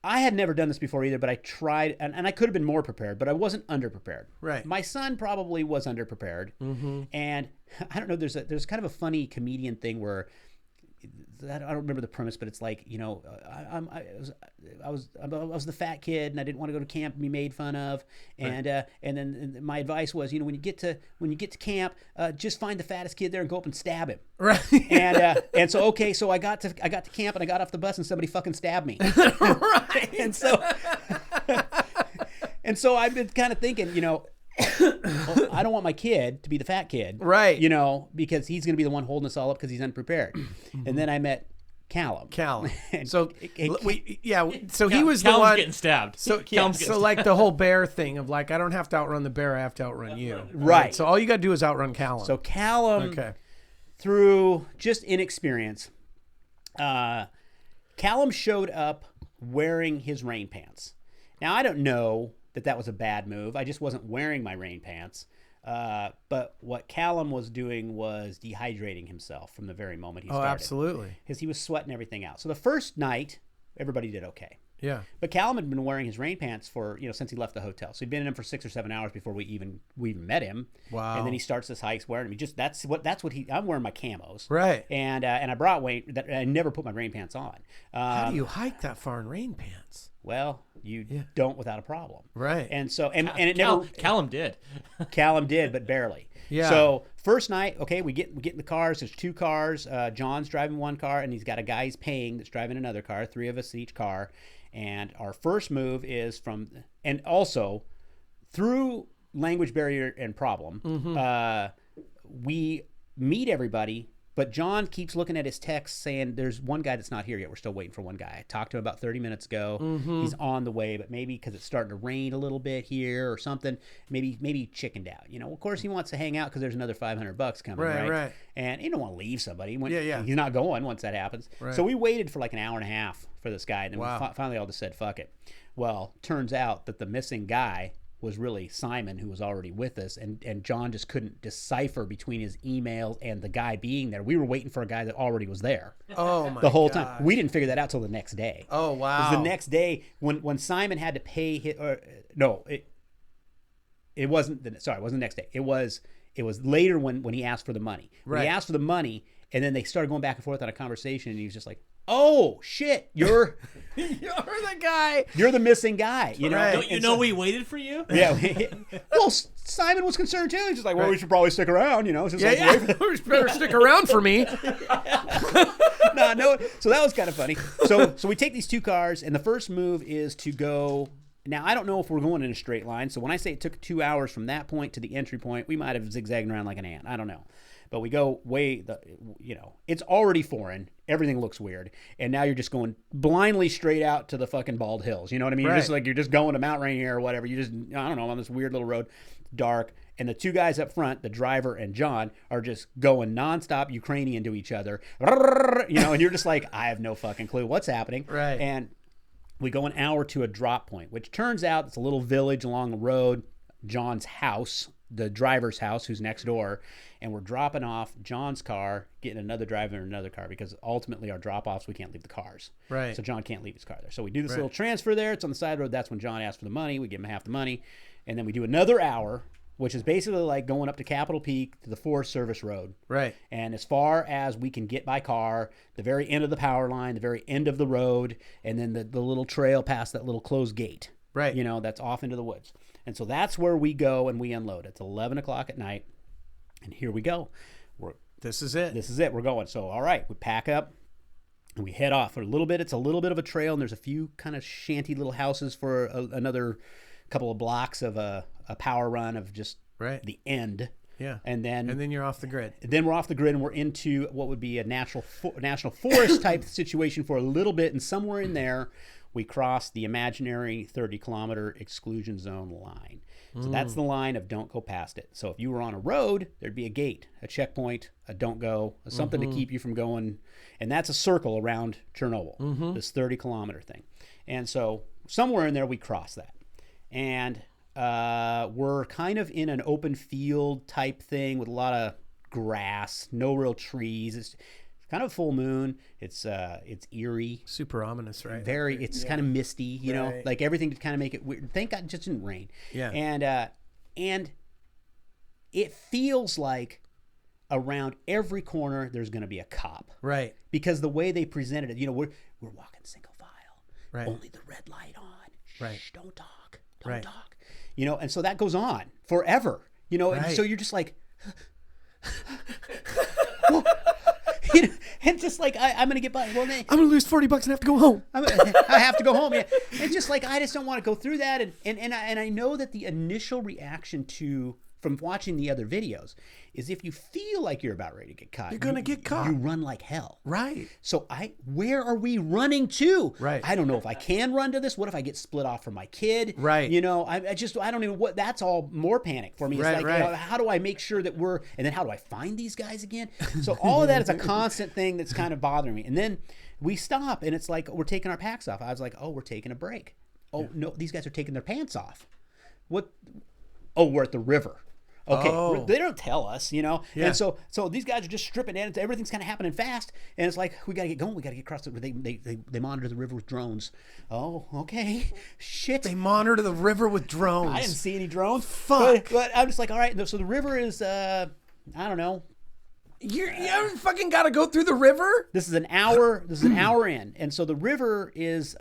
I had never done this before either, but I tried, and I could have been more prepared, but I wasn't underprepared. Right. My son probably was underprepared, and I don't know. There's kind of a funny comedian thing where I don't remember the premise, but it's like I was the fat kid, and I didn't want to go to camp and be made fun of, and then my advice was, when you get to camp, just find the fattest kid there and go up and stab him. Right. And so I got to camp, and I got off the bus, and somebody fucking stabbed me. Right. and so I've been kind of thinking, I don't want my kid to be the fat kid, Right. Because he's going to be the one holding us all up because he's unprepared. And then I met Callum. So he was the Callum's one getting stabbed. So Callum's getting like the whole bear thing of like, I don't have to outrun the bear, I have to outrun you. Right. So all you got to do is outrun Callum. So Callum, through just inexperience, Callum showed up wearing his rain pants. Now, I don't know that was a bad move. I just wasn't wearing my rain pants. But what Callum was doing was dehydrating himself from the very moment he started. Oh, absolutely. Because he was sweating everything out. So the first night, everybody did okay. Yeah. But Callum had been wearing his rain pants for, since he left the hotel. So he'd been in them for 6 or 7 hours before we even met him. Wow. And then he starts this hike wearing them. I'm wearing my camos. Right. And I brought weight that I never put my rain pants on. How do you hike that far in rain pants? Well, you don't without a problem. Right. And so, and it never. Callum did. Callum did, but barely. Yeah. So first night, okay, we get in the cars. There's 2 cars. John's driving one car, and he's got a guy he's paying that's driving another car. 3 of us in each car. And our first move is and also through language barrier and problem, we meet everybody. But John keeps looking at his text saying there's one guy that's not here yet. We're still waiting for one guy. I talked to him about 30 minutes ago. He's on the way, but maybe because it's starting to rain a little bit here or something, maybe he chickened out. Of course he wants to hang out because there's another $500 coming, right? And you don't want to leave somebody. He's not going once that happens. Right. So we waited for like an hour and a half for this guy, and then we finally all just said, fuck it. Well, turns out that the missing guy was really Simon, who was already with us, and John just couldn't decipher between his emails and the guy being there. We were waiting for a guy that already was there. Oh my! The whole time. We didn't figure that out till the next day. Oh wow! It was the next day when Simon had to pay his. It wasn't the next day. It was later when he asked for the money. When he asked for the money, and then they started going back and forth on a conversation, and he was just like, "Oh shit, you're the guy. You're the missing guy." Don't you know we waited for you? Yeah. Well, Simon was concerned too. He's just like, "Well, we should probably stick around." It's just we better stick around for me. No. So that was kind of funny. So we take these 2 cars, and the first move is to go. Now, I don't know if we're going in a straight line. So when I say it took 2 hours from that point to the entry point, we might have zigzagged around like an ant. I don't know. But we go it's already foreign. Everything looks weird. And now you're just going blindly straight out to the fucking bald hills. You know what I mean? Right. You're just going to Mount Rainier or whatever. You just, I don't know, on this weird little road, dark. And the 2 guys up front, the driver and John, are just going nonstop Ukrainian to each other. And you're just like, I have no fucking clue what's happening. Right. And We go an hour to a drop point, which turns out it's a little village along the road. John's house, the driver's house, who's next door, and we're dropping off John's car, getting another driver in another car, because ultimately our drop-offs, we can't leave the cars. Right. So John can't leave his car there. So we do this little transfer there. It's on the side road. That's when John asks for the money. We give him half the money. And then we do another hour, which is basically like going up to Capitol Peak to the Forest Service Road. Right. And as far as we can get by car, the very end of the power line, the very end of the road, and then the little trail past that little closed gate. Right. You know, that's off into the woods. And so that's where we go and we unload. It's 11 o'clock at night. And here we go. This is it. This is it. We're going. So, all right, we pack up and we head off for a little bit. It's a little bit of a trail, and there's a few kind of shanty little houses for another couple of blocks of a power run of just the end. Yeah. And then you're off the grid. Then we're off the grid and we're into what would be a national forest type situation for a little bit. And somewhere in there, we cross the imaginary 30-kilometer exclusion zone line. So that's the line of don't go past it. So if you were on a road, there'd be a gate, a checkpoint, a don't go, something to keep you from going. And that's a circle around Chernobyl, this 30-kilometer thing. And so somewhere in there, we cross that. And we're kind of in an open field type thing with a lot of grass, no real trees. It's kind of full moon. It's eerie, super ominous, right? Very. It's kind of misty, you know, like everything to kind of make it weird. Thank God it just didn't rain. Yeah. And it feels like around every corner there's going to be a cop, right? Because the way they presented it, you know, we're walking single file, right? Only the red light on, right? Shh, don't talk, don't talk, you know. And so that goes on forever, you know. And so you're just like. You know, and just like I'm gonna get by. Well, I'm gonna lose $40 and have to go home. I have to go home. Yeah, it's just like I just don't want to go through that. And I know that the initial reaction from watching the other videos is if you feel like you're about ready to get caught, you're gonna get caught. You run like hell. Right. So where are we running to? Right. I don't know if I can run to this. What if I get split off from my kid? Right. You know, I don't even what. That's all more panic for me. It's like, you know, how do I make sure that and then how do I find these guys again? So all of that is a constant thing that's kind of bothering me. And then we stop and it's like we're taking our packs off. I was like, oh, we're taking a break. Oh no, these guys are taking their pants off. What? Oh, we're at the river. Okay, they don't tell us, you know, and so these guys are just stripping in. Everything's kind of happening fast, and it's like we gotta get going. We gotta get across. They monitor the river with drones. Oh, okay, shit. They monitor the river with drones. I didn't see any drones. Fuck. But I'm just like, all right. So the river is, I don't know. You fucking gotta go through the river. This is an hour. This is an hour in, and so the river is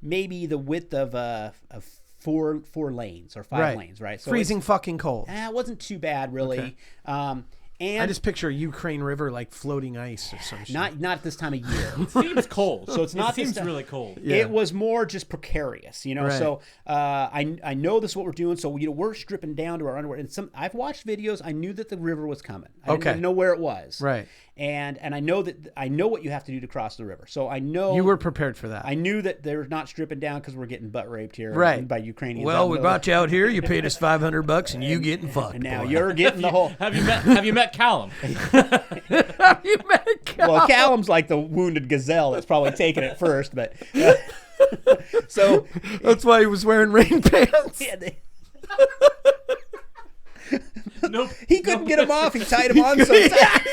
maybe the width of four lanes or five lanes, right? So freezing fucking cold. It wasn't too bad, really. Okay. And I just picture a Ukraine river like floating ice or some shit. Not at this time of year. It seems cold. So it's not. It seems really cold. Yeah. It was more just precarious, you know. Right. So I know this is what we're doing. So we're stripping down to our underwear. And I've watched videos. I knew that the river was coming. I didn't know where it was. Right. And I know what you have to do to cross the river. So I know you were prepared for that. I knew that they're not stripping down because we're getting butt raped here, by Ukrainians. Well, we brought you out here. You paid us $500, and you getting fucked. And now you're getting the whole. Have you met Callum? Have you met Callum? Well, Callum's like the wounded gazelle that's probably taking it first, but so that's why he was wearing rain pants. Yeah, Nope. He couldn't get him off. He tied him on so tight.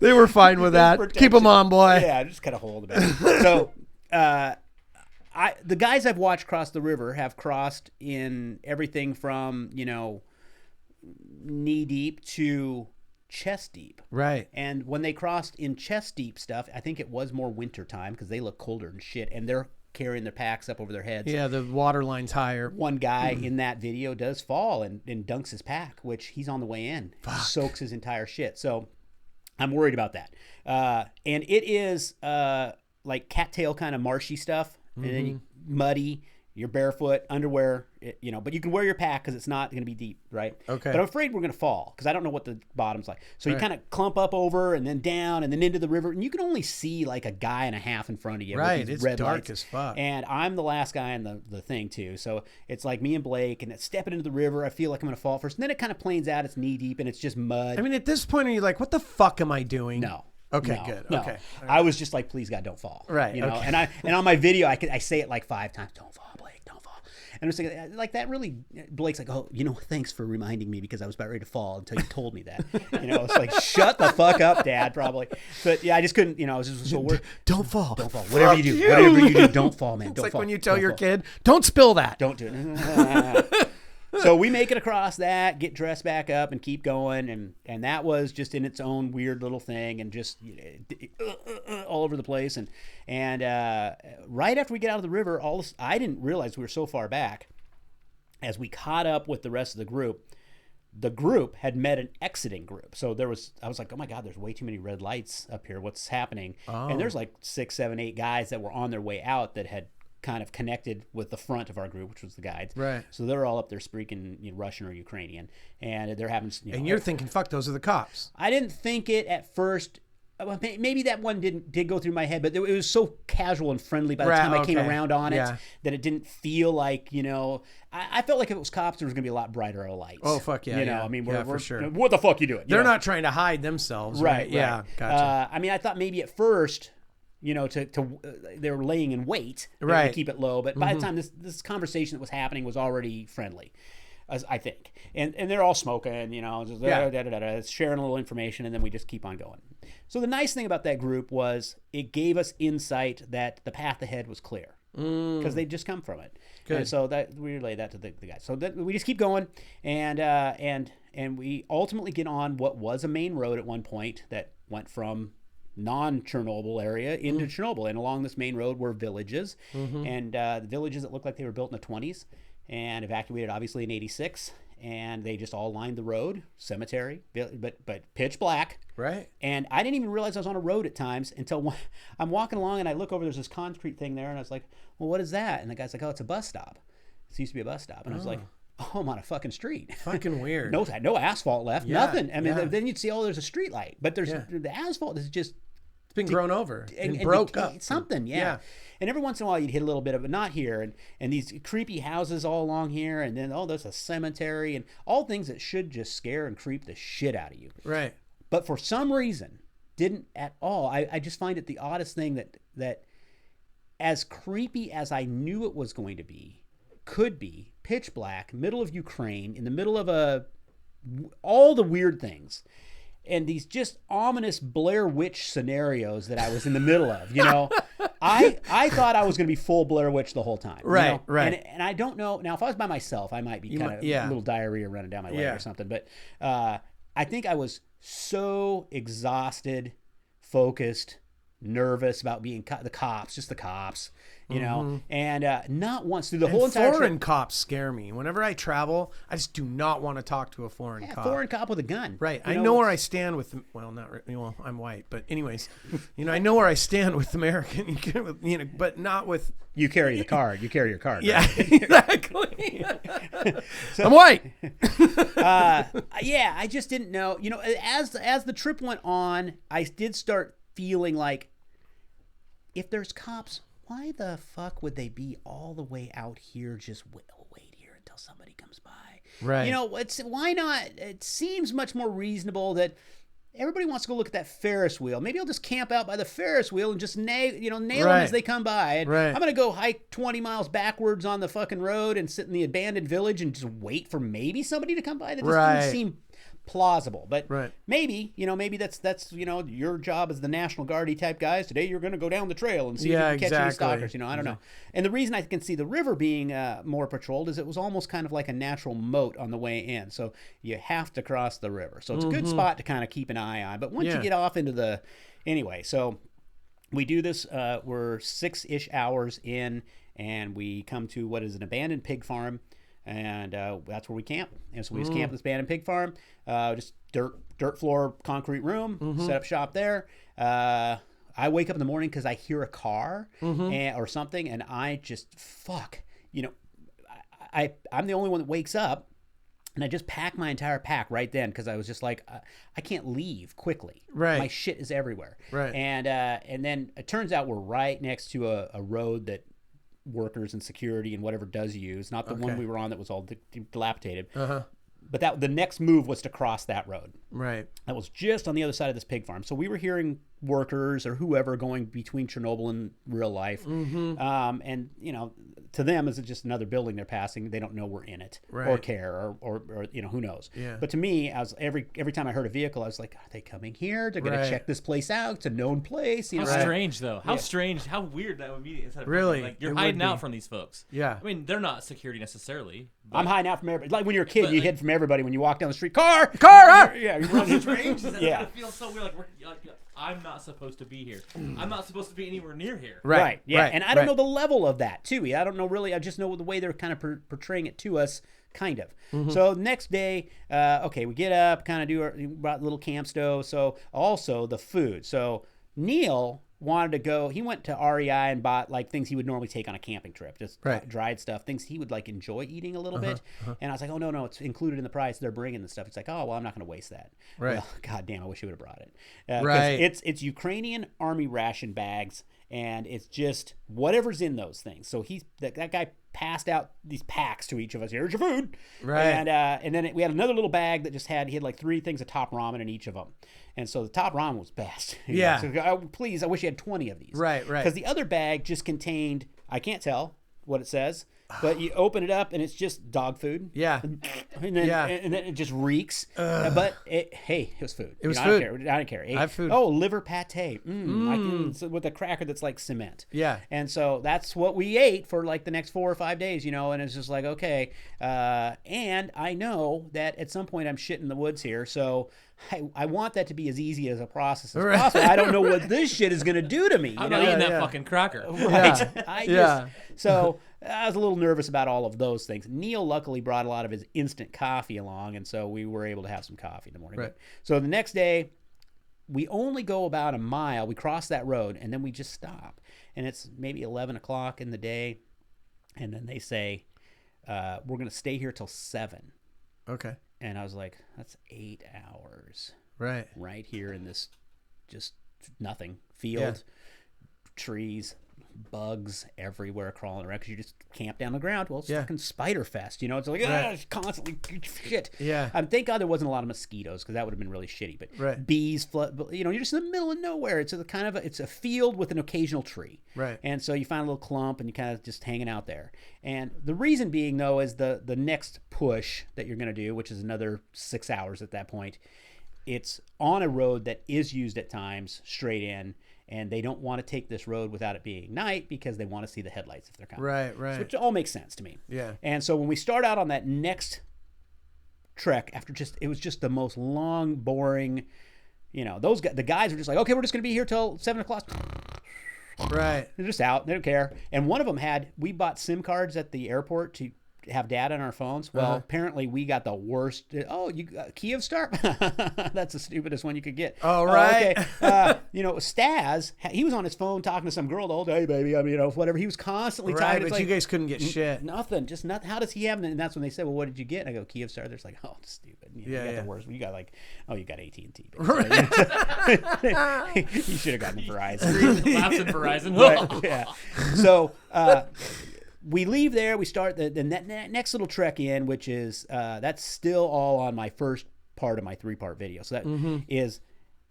They were fine with that. Keep him on, boy. Yeah, just kind of hold him. So, the guys I've watched cross the river have crossed in everything from, you know, knee deep to chest deep. Right. And when they crossed in chest deep stuff, I think it was more winter time because they look colder and shit, and they're carrying their packs up over their heads. Yeah, the water line's higher. One guy in that video does fall and dunks his pack, which he's on the way in. Fuck. Soaks his entire shit. So I'm worried about that. And it is like cattail kind of marshy stuff, and then muddy. You're barefoot, underwear, you know, but you can wear your pack because it's not going to be deep, right? Okay. But I'm afraid we're going to fall because I don't know what the bottom's like. So you kind of clump up over and then down and then into the river, and you can only see like a guy and a half in front of you. Right, with these it's red dark lights. as fuck. And I'm the last guy in the thing too. So it's like me and Blake, and it's stepping into the river. I feel like I'm going to fall first. And then it kind of planes out. It's knee deep and it's just mud. I mean, at this point, are you like, what the fuck am I doing? No. Okay, No, good. No. Okay. I was just like, please God, don't fall. Right, You know, okay. and on my video, I say it like 5 times, don't fall, Blake, don't fall. And it's like that really, Blake's like, oh, you know, thanks for reminding me because I was about ready to fall until you told me that. You know, it's like, shut the fuck up, Dad, probably. But yeah, I just couldn't, you know, I was just so worried. Don't fall. Don't fall. Whatever you do, don't fall, man. It's Don't like fall. when you tell Don't your fall. kid, don't spill that. Don't do it. So we make it across that, get dressed back up, and keep going, and that was just in its own weird little thing, and just all over the place, and right after we get out of the river, I didn't realize we were so far back. As we caught up with the rest of the group had met an exiting group. So I was like, oh my God, there's way too many red lights up here. What's happening? Oh. And there's like 6, 7, 8 guys that were on their way out that had kind of connected with the front of our group, which was the guides. Right. So they're all up there speaking Russian or Ukrainian, and they're having. And you're thinking, fuck, those are the cops. I didn't think it at first. Maybe that one did go through my head, but it was so casual and friendly by the time I came around on it that it didn't feel like, you know, I felt like if it was cops, there was going to be a lot brighter lights. Oh, fuck yeah. You know, yeah. I mean, we're we're for sure. What the fuck you doing? They're not trying to hide themselves. Right. Yeah. Gotcha. I mean, I thought maybe at first, you know, they were laying in wait to keep it low. But by the time this conversation that was happening was already friendly, I think. And they're all smoking, you know, just sharing a little information, and then we just keep on going. So the nice thing about that group was it gave us insight that the path ahead was clear because they'd just come from it. Good. And so that we relayed that to the guys. So we just keep going, and we ultimately get on what was a main road at one point that went from non-Chernobyl area into Chernobyl, and along this main road were villages, and the villages that looked like they were built in the 20s and evacuated obviously in 86, and they just all lined the road, cemetery, but pitch black. Right. And I didn't even realize I was on a road at times until I'm walking along and I look over, there's this concrete thing there, and I was like, well, what is that? And the guy's like, oh, it's a bus stop. It used to be a bus stop. And I was like, oh, I'm on a fucking street. Fucking weird. No asphalt left, nothing. I mean, then you'd see, oh, there's a street light, but the asphalt is just, it's been grown over and and broke up. Something, yeah. And every once in a while you'd hit a little bit of it, not here. And these creepy houses all along here, and then, oh, there's a cemetery, and all things that should just scare and creep the shit out of you. Right. But for some reason, didn't at all. I just find it the oddest thing that as creepy as I knew it was going to be, could be, pitch black, middle of Ukraine, in the middle of all the weird things. And these just ominous Blair Witch scenarios that I was in the middle of, you know, I thought I was going to be full Blair Witch the whole time. Right, you know? right. And I don't know. Now, if I was by myself, I might be kind of a little diarrhea running down my leg or something. But I think I was so exhausted, focused, nervous about being the cops, you know, and not once through the whole entire foreign trip. cops scare me. Whenever I travel, I just do not want to talk to a foreign cop. Foreign cop with a gun. Right. I know where I stand with them. Well, not really. Well, I'm white, but anyways, you know, I know where I stand with American, you know, but not with. You carry the card. You carry your card. Yeah, right? exactly. I'm white. Yeah, I just didn't know. You know, as the trip went on, I did start feeling like, if there's cops, why the fuck would they be all the way out here just wait here until somebody comes by? Right. You know, why not? It seems much more reasonable that everybody wants to go look at that Ferris wheel. Maybe I'll just camp out by the Ferris wheel and just nail them as they come by. And I'm going to go hike 20 miles backwards on the fucking road and sit in the abandoned village and just wait for maybe somebody to come by. That just doesn't seem plausible. But maybe that's your job as the National Guard type guys. Today you're going to go down the trail and see if you can catch any stalkers. You know, I don't know. And the reason I can see the river being more patrolled is it was almost kind of like a natural moat on the way in. So you have to cross the river. So it's a good spot to kind of keep an eye on. But once you get off into anyway, so we do this. We're 6-ish hours in, and we come to what is an abandoned pig farm. And that's where we camp. And so we just camp at this abandoned pig farm, just dirt floor, concrete room, set up shop there. I wake up in the morning because I hear a car or something, and I just, you know, I'm the only one that wakes up, and I just pack my entire pack right then because I was just like, I can't leave quickly. Right. My shit is everywhere. Right. And then it turns out we're right next to a road that workers and security and whatever does use, not the one we were on that was all dilapidated. But the next move was to cross that road. Right. That was just on the other side of this pig farm. So we were hearing workers or whoever going between Chernobyl and real life. And, you know, to them, is it just another building they're passing? They don't know we're in it or care or you know, who knows. Yeah. But to me, I was every time I heard a vehicle, I was like, are they coming here? They're going to check this place out. It's a known place. You know? How strange, though. How strange. How weird that would be. Really? Like, you're hiding out from these folks. Yeah. I mean, they're not security necessarily. I'm hiding out from everybody. Like when you're a kid, you hid from everybody when you walk down the street. Car up! Yeah, you're running. Strange. It feels so weird. Like I'm not supposed to be here. I'm not supposed to be anywhere near here. Right. Yeah. And I don't know the level of that too. I don't know really. I just know the way they're kind of portraying it to us. Kind of. So next day, okay, we get up, kind of brought a little camp stove. So also the food. So Neil wanted to go. He went to REI and bought like things he would normally take on a camping trip, just dried stuff, things he would like enjoy eating a little bit. And I was like, oh no, it's included in the price. They're bringing the stuff. It's like, oh well, I'm not going to waste that. Right. Well, God damn, I wish he would have brought it. It's Ukrainian army ration bags, and it's just whatever's in those things. So that guy passed out these packs to each of us. Here's your food. Right. And then we had another little bag that just he had like 3 things of top ramen in each of them. And so the top ramen was best. Yeah. So, please, I wish you had 20 of these. Right. Because the other bag just contained, I can't tell what it says, but you open it up and it's just dog food. Yeah. And then it just reeks. But hey, it was food. It was food. I don't care. I have food. Oh, liver pate. With a cracker that's like cement. Yeah. And so that's what we ate for like the next 4 or 5 days, you know, and it's just like, okay. And I know that at some point I'm shit in the woods here. So I want that to be as easy as a process as possible. I don't know what this shit is going to do to me. I'm not eating that fucking cracker. Right. So I was a little nervous about all of those things. Neil luckily brought a lot of his instant coffee along, and so we were able to have some coffee in the morning. Right. So the next day, we only go about a mile. We cross that road, and then we just stop. And it's maybe 11 o'clock in the day, and then they say, we're going to stay here till 7. Okay. And I was like, that's 8 hours. Right here in this just nothing field, trees, bugs everywhere crawling around because you just camp down the ground. Well, it's fucking Spider Fest, you know. It's like it's constantly shit. Yeah. Thank God there wasn't a lot of mosquitoes because that would have been really shitty. But bees, you know, you're just in the middle of nowhere. It's it's a field with an occasional tree. Right. And so you find a little clump and you kind of just hanging out there. And the reason being though is the next push that you're going to do, which is another 6 hours at that point. It's on a road that is used at times straight in. And they don't want to take this road without it being night because they want to see the headlights if they're coming. Right. So which all makes sense to me. Yeah. And so when we start out on that next trek, it was just the most long, boring, you know, the guys are just like, okay, we're just going to be here till 7 o'clock. Right. They're just out. They don't care. And one of them we bought SIM cards at the airport to have data on our phones. Well, apparently we got the worst. Oh, you Kyivstar? That's the stupidest one you could get. Oh, right. Okay. You know, Stas, he was on his phone talking to some girl the whole day, baby. I mean, you know, whatever. He was constantly talking. Right, but you guys couldn't get shit. Nothing. Just nothing. How does he have it? And that's when they said, well, what did you get? And I go, Kyivstar. They're like, oh, stupid. You know, you got the worst. You got like, oh, you got AT&T. You should have gotten Verizon. Lapse in Verizon. Right, yeah. So, we leave there. We start the next little trek in, which is that's still all on my first part of my 3-part video. So that is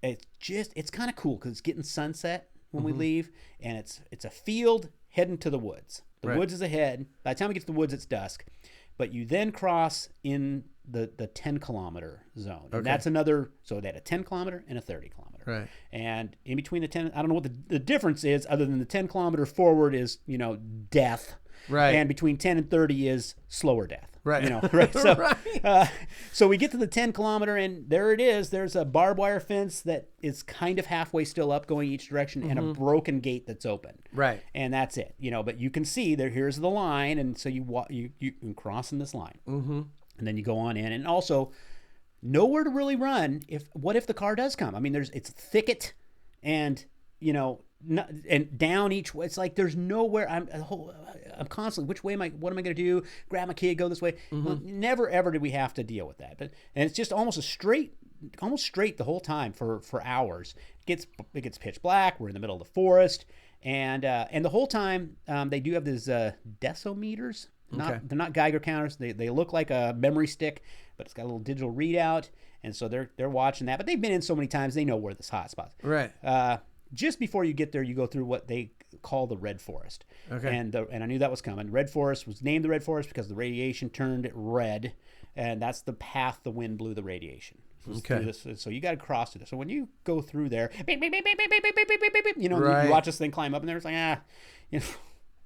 it's kind of cool because it's getting sunset when we leave, and it's a field heading to the woods. The woods is ahead. By the time we get to the woods, it's dusk. But you then cross in the 10-kilometer zone, and that's another. So they had a 10-kilometer and a 30-kilometer. Right. And in between the 10, I don't know what the difference is, other than the 10-kilometer forward is death. Right. And between 10 and 30 is slower death. Right. You know, right. So, so we get to the 10-kilometer, and there it is. There's a barbed wire fence that is kind of halfway still up going each direction, and a broken gate that's open. Right. And that's it. You know, but you can see here's the line, and so you can cross in this line. And then you go on in, and also nowhere to really run. What if the car does come? I mean, it's thicket, and and down each way. It's like there's nowhere. I'm constantly, which way what am I going to do? Grab my kid, go this way. Well, never ever did we have to deal with that. And it's just almost straight the whole time for hours. It gets pitch black. We're in the middle of the forest, and the whole time they do have these decimeters. They're not Geiger counters. They look like a memory stick, but it's got a little digital readout, and so they're watching that. But they've been in so many times, they know where this hot spot is. Right. Just before you get there, you go through what they call the Red Forest. Okay. And I knew that was coming. Red Forest was named the Red Forest because the radiation turned it red, and that's the path the wind blew the radiation. Okay. So you got to cross it. So when you go through there, you know, Right. you watch this thing climb up, and it's like, you know,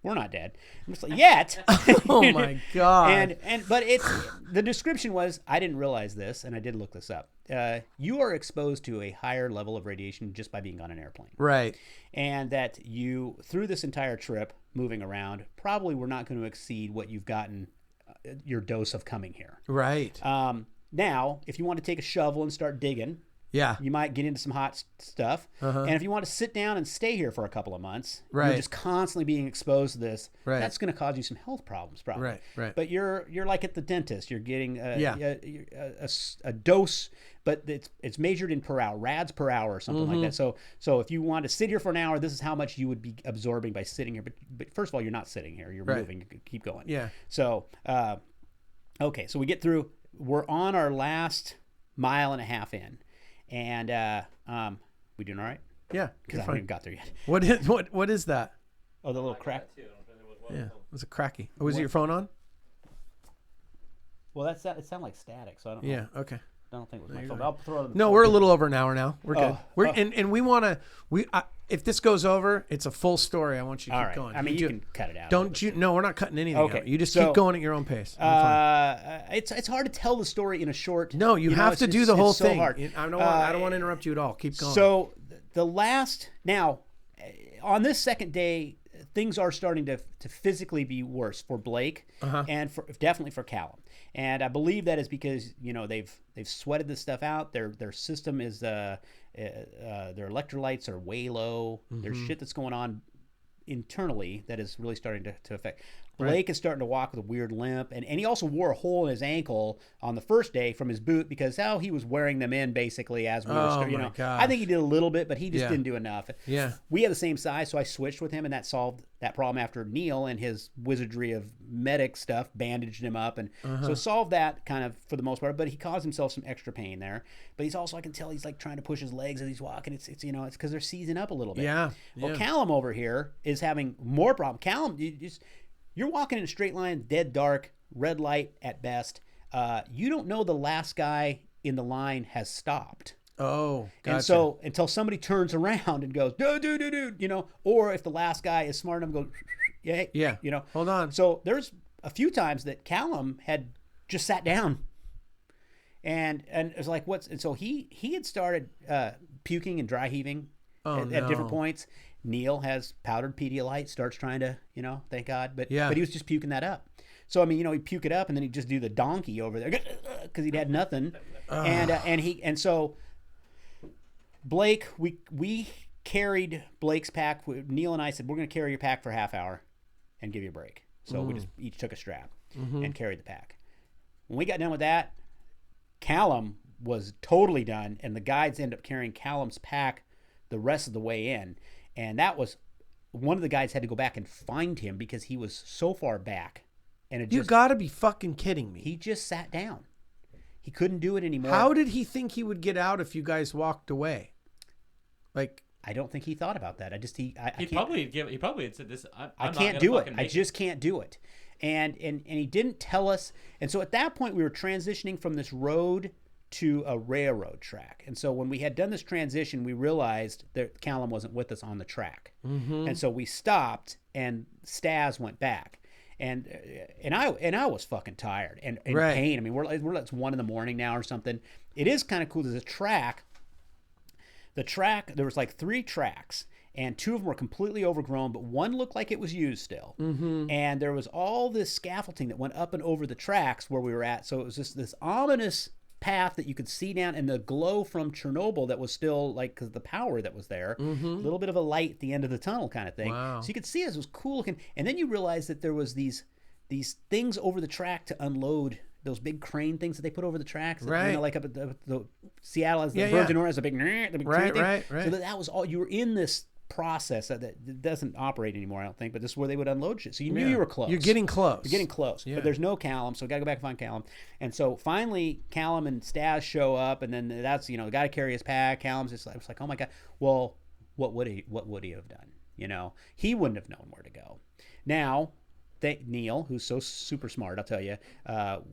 we're not dead. I'm just like, yet. Oh my God. But it's the description was, I didn't realize this, and I did look this up. You are exposed to a higher level of radiation just by being on an airplane. Right. And that you, through this entire trip, moving around, probably were not going to exceed what you've gotten your dose of coming here. Right. Now, if you want to take a shovel and start digging, Yeah. you might get into some hot stuff. And if you want to sit down and stay here for a couple of months, Right. you're just constantly being exposed to this. Right. That's going to cause you some health problems, probably. Right, right. But you're like at the dentist. You're getting Yeah. a dose, but it's measured in per hour, rads per hour or something like that. So if you want to sit here for an hour, this is how much you would be absorbing by sitting here. But first of all, you're not sitting here. You're Right. moving. You keep going. Yeah. So, okay. So we get through. We're on our last mile and a half in. And we doing all right? Yeah. Because I haven't even got there yet. What is that? Oh, the little crack. Yeah. It was a cracky. Oh, was it your phone on? Well, it sounded like static, so I don't know. Yeah. Okay. I don't think it was my phone. I'll throw it in the No, phone. we're a little over an hour now. We're good. Oh. And we want to. If this goes over, it's a full story. I want you to All keep right. going. I mean, you can cut it out. Don't you? No, we're not cutting anything Okay, out. You just so, keep going at your own pace. I'm fine. It's hard to tell the story in a short. No, you have to do the whole thing. So hard. I don't want to interrupt you at all. Keep going. So the last now, on this second day, things are starting to physically be worse for Blake and definitely for Callum. And I believe that is because they've sweated this stuff out. Their system is their electrolytes are way low. There's shit that's going on internally that is really starting to affect. Blake is starting to walk with a weird limp, and he also wore a hole in his ankle on the first day from his boot because he was wearing them in basically as we were starting. I think he did a little bit, but he just didn't do enough. Yeah. We have the same size, so I switched with him, and that solved that problem after Neil and his wizardry of medic stuff bandaged him up, and so solved that kind of for the most part. But he caused himself some extra pain there. But he's also, I can tell he's like trying to push his legs as he's walking. It's because they're seizing up a little bit. Yeah. Well, Callum over here is having more problem. Callum, you're walking in a straight line, dead dark, red light at best. You don't know the last guy in the line has stopped. Oh, gotcha. And so until somebody turns around and goes, dude, or if the last guy is smart enough to go, yeah, Hold on. So there's a few times that Callum had just sat down, and it was like, and so he had started puking and dry heaving at different points. Neil has powdered Pedialyte, starts trying to, thank God, but he was just puking that up. So I mean, he'd puke it up and then he'd just do the donkey over there because he'd had nothing, and so Blake, we carried Blake's pack. Neil and I said, we're going to carry your pack for a half hour and give you a break. So we just each took a strap and carried the pack. When we got done with that, Callum was totally done, and the guides ended up carrying Callum's pack the rest of the way in. And that was one of the guys had to go back and find him because he was so far back. And You got to be fucking kidding me. He just sat down. He couldn't do it anymore. How did he think he would get out if you guys walked away? Like, I don't think he thought about that. He probably had said this. I can't do it. I just can't do it. And he didn't tell us. And so at that point, we were transitioning from this road to a railroad track. And so when we had done this transition, we realized that Callum wasn't with us on the track. And so we stopped, and Stas went back. And I was fucking tired and in pain. I mean, it's 1 a.m. now or something. It is kind of cool. There's a track. The track, there was like 3 tracks, and 2 of them were completely overgrown, but one looked like it was used still. And there was all this scaffolding that went up and over the tracks where we were at. So it was just this ominous path that you could see down, and the glow from Chernobyl that was still like, because the power that was there, a little bit of a light at the end of the tunnel kind of thing. Wow. So you could see it was cool looking. And then you realize that there was these things over the track to unload, those big crane things that they put over the tracks. Right. Like up at the Seattle has the Virgin Ore has a big crane thing. Right. So that was all. You were in this process that doesn't operate anymore, I don't think, but this is where they would unload shit. So you knew you were close. You're getting close. But there's no Callum, so we gotta go back and find Callum. And so finally Callum and Stas show up, and then that's, the guy to carry his pack. Callum's just like, it's like, oh my God. Well, what would he have done? He wouldn't have known where to go. Now, Neil, who's so super smart, I'll tell you,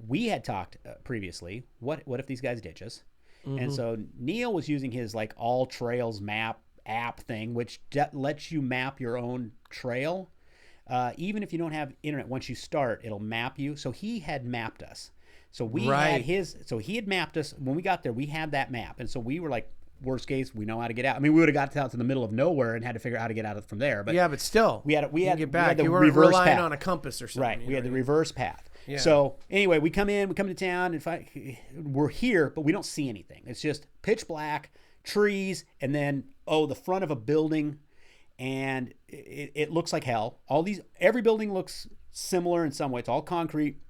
we had talked previously, what if these guys ditch us? And so Neil was using his like all trails map app thing, which lets you map your own trail. Even if you don't have internet, once you start, it'll map you. So he had mapped us. So he had mapped us. When we got there, we had that map. And so we were like, worst case, we know how to get out. I mean, we would have got out to the middle of nowhere and had to figure out how to get out from there. But yeah, but still, we had get back. the You weren't reverse relying path on a compass or something. Right. We had the reverse path. Yeah. So anyway, we come to town, and we're here, but we don't see anything. It's just pitch black, trees, and then the front of a building, and it looks like hell. Every building looks similar in some way. It's all concrete.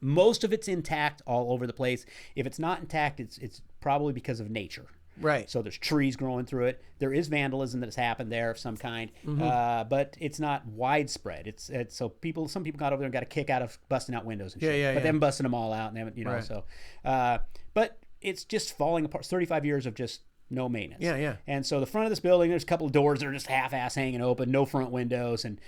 Most of it's intact all over the place. If it's not intact, it's probably because of nature. Right. So there's trees growing through it. There is vandalism that has happened there of some kind, but it's not widespread. It's so some people got over there and got a kick out of busting out windows and shit. But they haven't busted them all out, and they haven't, Right. so. But it's just falling apart. 35 years of just no maintenance. Yeah. And so the front of this building, there's a couple of doors that are just half-ass hanging open, no front windows, and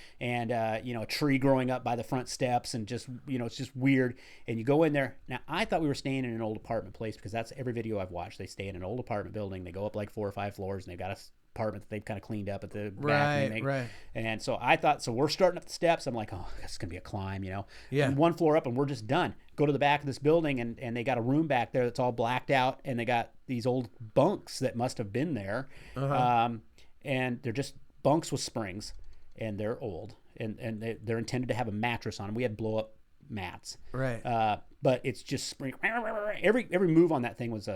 a tree growing up by the front steps, and just, it's just weird. And you go in there. Now, I thought we were staying in an old apartment place, because that's every video I've watched. They stay in an old apartment building. They go up like 4 or 5 floors, and they've got a apartment that they've kind of cleaned up at the back. Right. And so I thought, so we're starting up the steps. I'm like, oh, that's going to be a climb, Yeah. And 1 floor up, and we're just done. Go to the back of this building, and they got a room back there that's all blacked out, and they got these old bunks that must have been there. And they're just bunks with springs, and they're old, and they're intended to have a mattress on them. We had blow-up mats. Right. But it's just spring. Every move on that thing was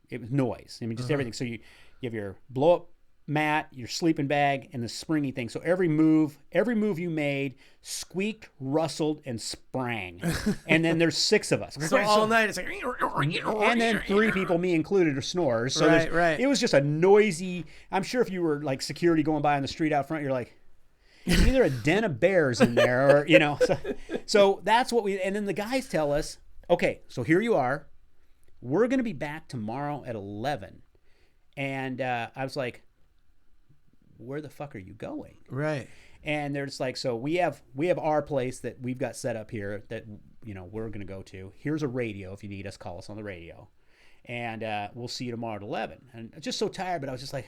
noise. I mean, just everything. So you have your blow-up mat, your sleeping bag, and the springy thing. So every move you made squeaked, rustled, and sprang. And then there's 6 of us. So all night it's like, and then 3 people, me included, are snorers. So right. It was just a noisy. I'm sure if you were like security going by on the street out front, you're like, either a den of bears in there, or So that's what and then the guys tell us, okay, so here you are. We're going to be back tomorrow at 11. And I was like, where the fuck are you going? Right. And they're just like, so we have our place that we've got set up here that, we're going to go to. Here's a radio. If you need us, call us on the radio. And we'll see you tomorrow at 11. And I'm just so tired, but I was just like,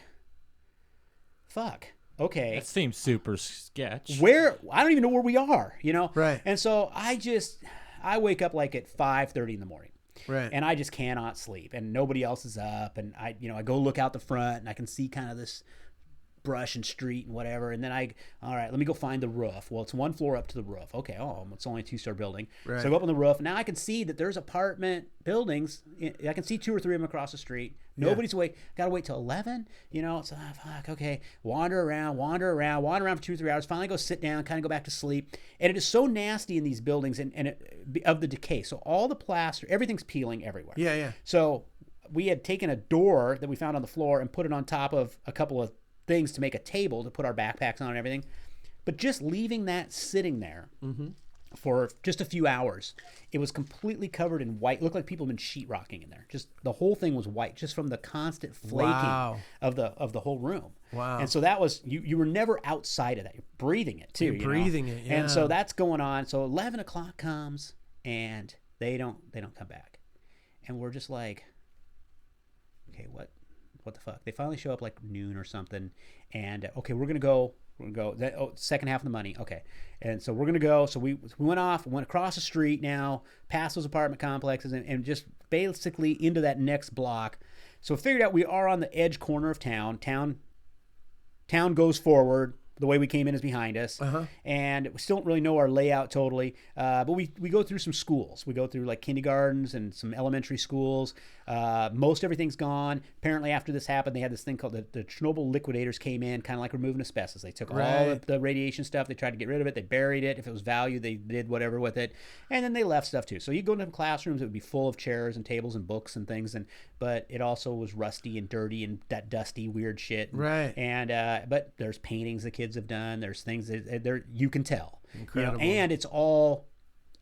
fuck. Okay. That seems super sketch. I don't even know where we are, Right. And so I wake up like at 5:30 in the morning. Right. And I just cannot sleep, and nobody else is up, and I go look out the front, and I can see kind of this brush and street and whatever, and then all right, let me go find the roof. Well, it's 1 floor up to the roof. Okay, it's only a 2-story building. Right. So I go up on the roof. Now I can see that there's apartment buildings. I can see 2 or 3 of them across the street. Nobody's awake. Got to wait till 11. So fuck. Okay, wander around for 2 or 3 hours. Finally, go sit down, kind of go back to sleep. And it is so nasty in these buildings, and of the decay. So all the plaster, everything's peeling everywhere. Yeah. So we had taken a door that we found on the floor and put it on top of a couple of things to make a table to put our backpacks on and everything, but just leaving that sitting there for just a few hours, it was completely covered in white. It looked like people had been sheetrocking in there. Just the whole thing was white, just from the constant flaking of the whole room. Wow. And so that was you were never outside of that. You're breathing it too. You're breathing it. Yeah. And so that's going on. So 11 o'clock comes, and they don't come back, and we're just like, okay, what the fuck? They finally show up like noon or something, and okay, we're gonna go. Second half of the money, okay. And so we're gonna go. So we went across the street now, past those apartment complexes, and just basically into that next block. So we figured out we are on the edge corner of town. Town goes forward. the way we came in is behind us, and we still don't really know our layout totally. But we go through some schools. We go through like kindergartens and some elementary schools. Most everything's gone. Apparently, after this happened, they had this thing called the Chernobyl liquidators came in, kind of like removing asbestos. They took all the radiation stuff. They tried to get rid of it. They buried it. If it was value, they did whatever with it, and then they left stuff too. So you go into classrooms, it would be full of chairs and tables and books and things, but it also was rusty and dirty and that dusty weird shit. Right. And but there's paintings the kids have done. There's things that there you can tell. Incredible. And it's all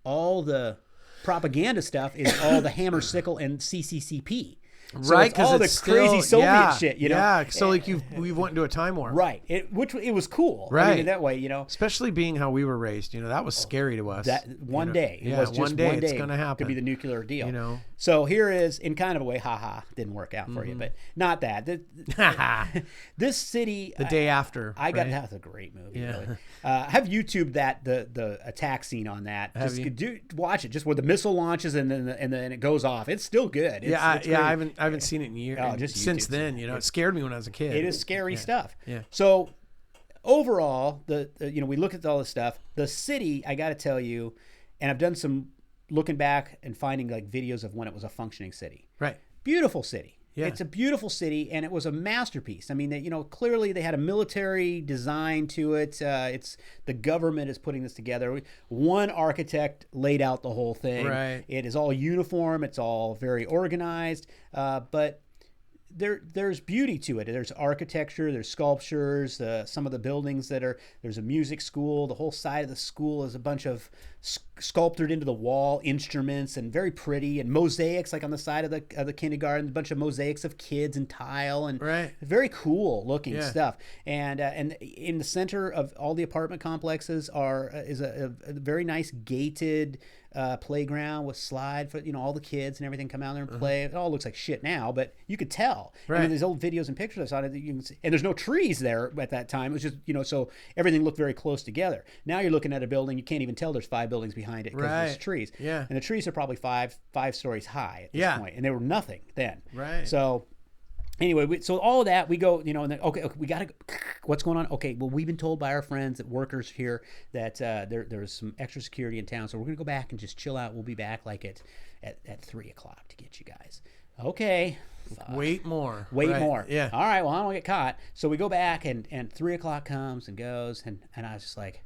the propaganda stuff is all the hammer, sickle, and CCCP. So right, because all the crazy Soviet shit, Yeah, so like we went into a time warp. Right. It was cool. Right. I mean, that way, Especially being how we were raised, that was scary to us. That one day. It was just one day it's going to happen. Could be the nuclear deal. So here is, in kind of a way, didn't work out for you, but not that. This city. The day after. That's a great movie. Yeah. Really. Have YouTubed the attack scene on that. Watch it, just where the missile launches and then it goes off. It's still good. It's I haven't seen it in years. Just since then, it scared me when I was a kid. It is scary stuff. Yeah. So overall, we look at all this stuff. The city, I got to tell you, and I've done some looking back and finding like videos of when it was a functioning city. Right. Beautiful city. Yeah. It's a beautiful city, and it was a masterpiece. I mean, clearly they had a military design to it. It's the government is putting this together. One architect laid out the whole thing. Right. It is all uniform. It's all very organized. But there's beauty to it. There's architecture. There's sculptures. Some of the buildings there's a music school. The whole side of the school is a bunch of sculpted into the wall instruments and very pretty, and mosaics like on the side of the kindergarten, a bunch of mosaics of kids and tile, and very cool looking stuff. And in the center of all the apartment complexes is a very nice gated playground with slide for all the kids and everything come out there and play. It all looks like shit now, but you could tell. Right. And there's old videos and pictures I saw that you can see, and there's no trees there at that time. It was just so everything looked very close together. Now you're looking at a building, you can't even tell there's 5 buildings behind it because there's trees. Yeah. And the trees are probably five stories high at this point, and they were nothing then. Right. So anyway, so all of that, we go, and then, okay, we got to go. What's going on? Okay, well, we've been told by our friends that workers here that there's some extra security in town, so we're going to go back and just chill out. We'll be back like at 3 o'clock to get you guys. Okay. Fuck. Wait more. Yeah. All right, well, I don't get caught. So we go back, and 3 o'clock comes and goes, and I was just like,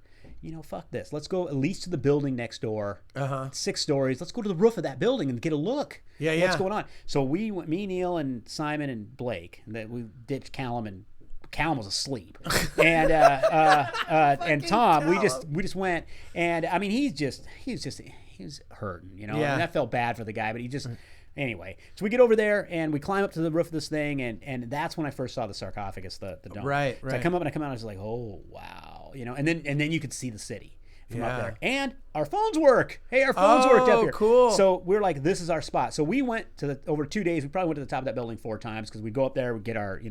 fuck this. Let's go at least to the building next door. 6 stories. Let's go to the roof of that building and get a look. Yeah. What's going on? So me, Neil, and Simon, and Blake, that we ditched Callum, and Callum was asleep. And and Tom, we just went, and I mean, he was hurting, Yeah. And I felt bad for the guy, but he just. Anyway, so we get over there and we climb up to the roof of this thing, and that's when I first saw the sarcophagus, the dome. Right. So I come up and I was like, oh wow, and then you could see the city from up there, and our phones work. Hey, our phones worked up here. Cool. So we're like, this is our spot. So we went over 2 days. We probably went to the top of that building 4 times because we'd go up there, we'd get our,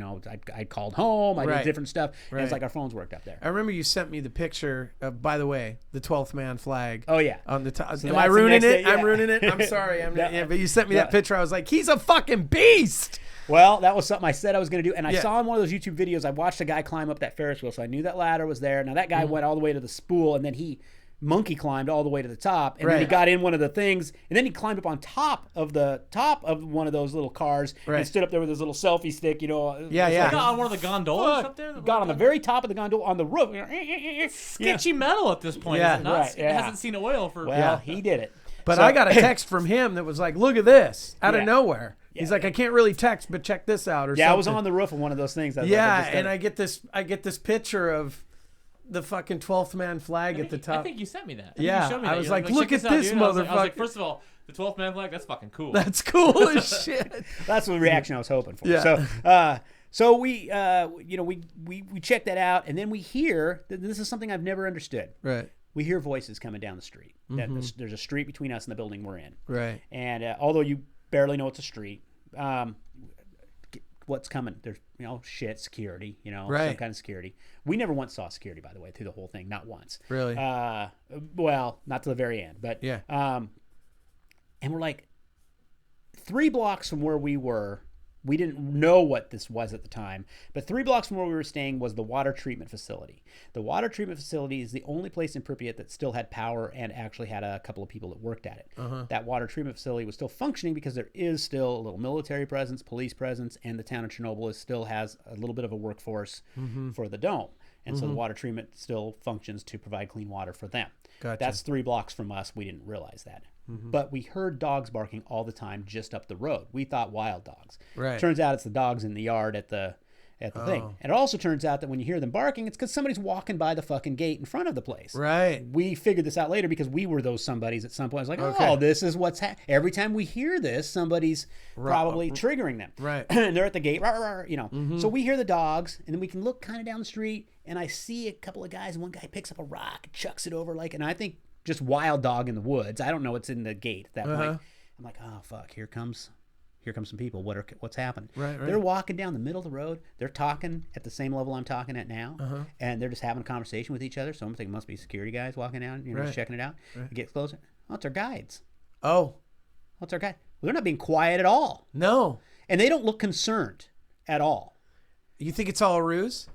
I called home, I did different stuff, and it's like our phones worked up there. I remember you sent me the picture of, by the way, the 12th man flag. Oh yeah. On the top. So am I ruining it? Yeah. I'm ruining it. I'm sorry. But you sent me that picture. I was like, he's a fucking beast. Well, that was something I said I was going to do. And I saw in one of those YouTube videos, I watched a guy climb up that Ferris wheel. So I knew that ladder was there. Now that guy went all the way to the spool, and then he monkey climbed all the way to the top, and then he got in one of the things, and then he climbed up on top of one of those little cars and stood up there with his little selfie stick, He got on one of the gondolas up there. Got on the very top of the gondola on the roof. Sketchy metal at this point. Yeah. Is it not? It hasn't seen oil for. Well, he did it. But I got a text from him that was like, "Look at this!" out of nowhere. He's like, "I can't really text, but check this out." Or something. I was on the roof of one of those things. I get this picture of the fucking 12th man flag at the top. I think you sent me that. You showed me that. I was like, look at this motherfucker. I was like, first of all, the 12th man flag, that's fucking cool. That's cool as shit. That's the reaction I was hoping for. Yeah. So we check that out, and then we hear that this is something I've never understood. Right. We hear voices coming down the street. There's a street between us and the building we're in. Right. And although you barely know it's a street, what's coming? There's security, some kind of security. We never once saw security, by the way, through the whole thing, not once. Really? Well, not to the very end, but yeah. And we're like 3 blocks from where we were. We didn't know what this was at the time. But 3 blocks from where we were staying was the water treatment facility. The water treatment facility is the only place in Pripyat that still had power and actually had a couple of people that worked at it. That water treatment facility was still functioning because there is still a little military presence, police presence, and the town of Chernobyl still has a little bit of a workforce for the dome. And so the water treatment still functions to provide clean water for them. Gotcha. That's 3 blocks from us. We didn't realize that. But we heard dogs barking all the time just up the road. We thought wild dogs. Right. Turns out it's the dogs in the yard at the thing. And it also turns out that when you hear them barking, it's because somebody's walking by the fucking gate in front of the place. Right. We figured this out later because we were those somebodies at some point. I was like, oh, this is what's every time we hear this, somebody's probably triggering them. Right. And they're at the gate, you know. So we hear the dogs, and then we can look kind of down the street, and I see a couple of guys, and one guy picks up a rock and chucks it over, and I think just wild dog in the woods. I don't know what's in the gate at that point. I'm like, oh fuck, here comes some people. What's happened? Right. They're walking down the middle of the road. They're talking at the same level I'm talking at now, and they're just having a conversation with each other. So I'm thinking must be security guys walking down, just checking it out. It gets closer. Oh, it's our guides. Oh, What's our guide? Well, they're not being quiet at all, no. and they don't look concerned at all. You think it's all a ruse?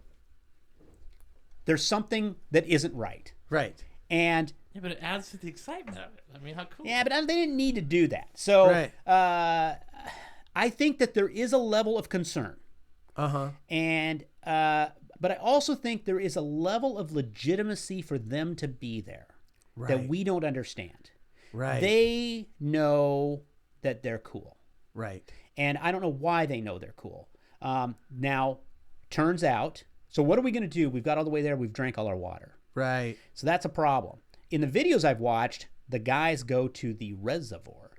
There's something that isn't right, Right. and Yeah, but it adds to the excitement of it. I mean, how cool. yeah, but they didn't need to do that. So Right. I think that there is a level of concern. And but I also think there is a level of legitimacy for them to be there that we don't understand. Right. They know that they're cool. Right. And I don't know why they know they're cool. Now, turns out, so what are we going to do? We've got all the way there. We've drank all our water. Right. So that's a problem. In the videos I've watched, the guys go to the reservoir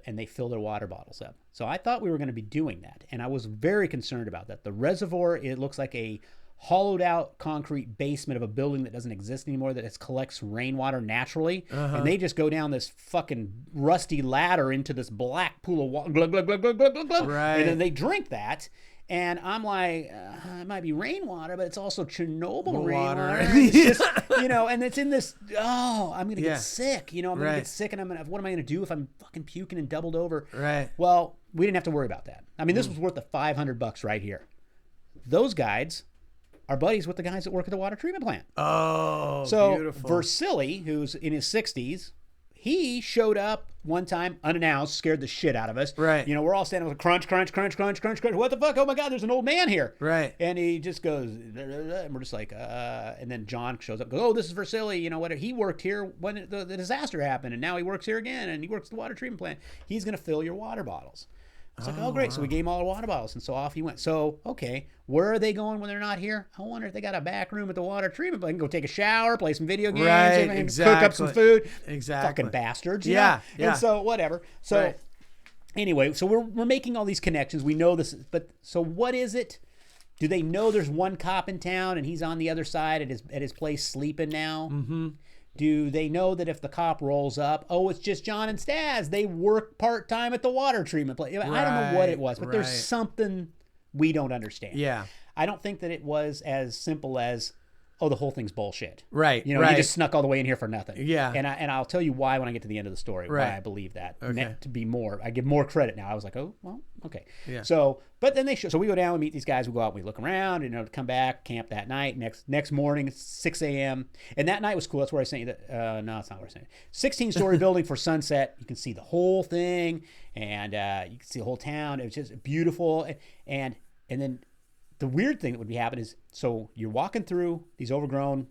and they fill their water bottles up. So I thought we were going to be doing that. And I was very concerned about that. The reservoir, it looks like a hollowed out concrete basement of a building that doesn't exist anymore, that collects rainwater naturally. And they just go down this fucking rusty ladder into this black pool of water. Glug, glug, glug, glug, glug, glug, glug. Right. And then they drink that. And I'm like, it might be rainwater, but it's also Chernobyl rainwater. It's just, and it's in this, I'm going to get sick. I'm going to get sick, and what am I going to do if I'm fucking puking and doubled over? Right. Well, we didn't have to worry about that. I mean, this was worth the $500 right here. Those guides are buddies with the guys that work at the water treatment plant. Oh, so beautiful. Versili, who's in his 60s, he showed up one time unannounced, scared the shit out of us. Right. We're all standing with crunch, crunch, crunch, crunch, crunch, crunch. What the fuck? Oh my God, there's an old man here. Right. And he just goes, and we're just like, and then John shows up, goes, oh, this is Versili. What? He worked here when the disaster happened, and now he works here again, and he works at the water treatment plant. He's going to fill your water bottles. I was like, oh, great. Wow. So we gave him all our water bottles, and so off he went. So, okay, where are they going when they're not here? I wonder if they got a back room at the water treatment plant. Go take a shower, play some video games, right, exactly. Cook up some food. Exactly. Fucking bastards. Yeah. And so, whatever. So, anyway, so we're making all these connections. We know this, but so what is it? Do they know there's one cop in town and he's on the other side at his place sleeping now? Mm-hmm. Do they know that if the cop rolls up, oh, it's just John and Staz? They work part-time at the water treatment plant. I don't know what it was, but there's something we don't understand. Yeah. I don't think that it was as simple as, oh, the whole thing's bullshit. Right. You just snuck all the way in here for nothing. Yeah. And I'll tell you why when I get to the end of the story, why I believe that. Okay. To be more, I give more credit now. I was like, oh, well, okay. Yeah. So, but then so we go down, we meet these guys, we go out, we look around, come back, camp that night. Next morning, it's 6 a.m. And that night was cool. That's where I sent you that. No, it's not where I sent you. 16-story building for sunset. You can see the whole thing, and you can see the whole town. It was just beautiful. And then the weird thing that would be happening is, so you're walking through these overgrown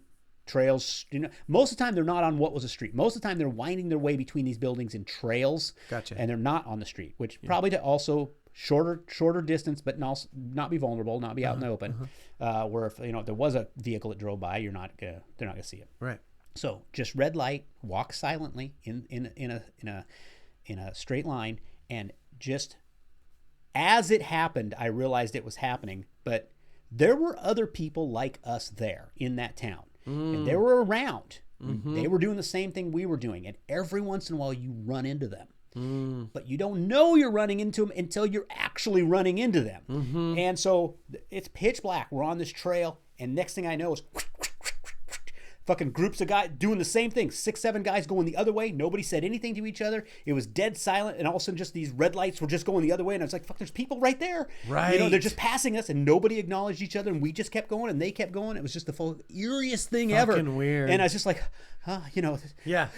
trails. Most of the time they're not on what was a street. Most of the time they're winding their way between these buildings in trails. Gotcha. And they're not on the street, which probably to also shorter distance, but not be vulnerable, not be out in the open. Where if there was a vehicle that drove by, they're not gonna see it. Right. So just red light, walk silently in a straight line, and just as it happened, I realized it was happening, but there were other people like us there in that town. And they were around. Mm-hmm. They were doing the same thing we were doing. And every once in a while you run into them. But you don't know you're running into them until you're actually running into them. Mm-hmm. And so it's pitch black. We're on this trail. And next thing I know is fucking groups of guys doing the same thing. 6, 7 guys going the other way. Nobody said anything to each other. It was dead silent, and all of a sudden just these red lights were just going the other way, and I was like, fuck, there's people right there. Right. You know, they're just passing us, and nobody acknowledged each other, and we just kept going, and they kept going. It was just the eeriest thing ever. Fucking weird. And I was just like, you know. Yeah.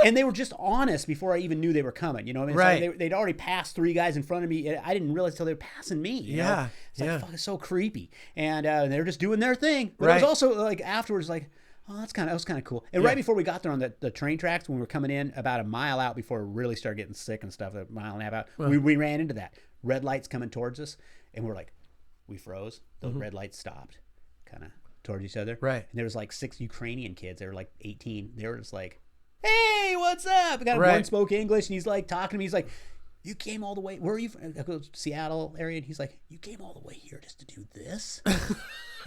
And they were just honest before I even knew they were coming. You know what I mean? Right. Like they'd already passed 3 guys in front of me. I didn't realize until they were passing me. You know? It's like, fuck, it's so creepy. And they were just doing their thing. But it was also like afterwards, like, oh, that was kind of cool. And right before we got there on the train tracks, when we were coming in about a mile out before we really started getting sick and stuff, a mile and a half out, we ran into that. Red lights coming towards us. And we're like, we froze. Those red lights stopped kind of towards each other. Right. And there was like 6 Ukrainian kids. They were like 18. They were just like, hey, what's up? I got one spoke English, and he's like talking to me. He's like, you came all the way. Where are you from? I go, Seattle area. And he's like, you came all the way here just to do this?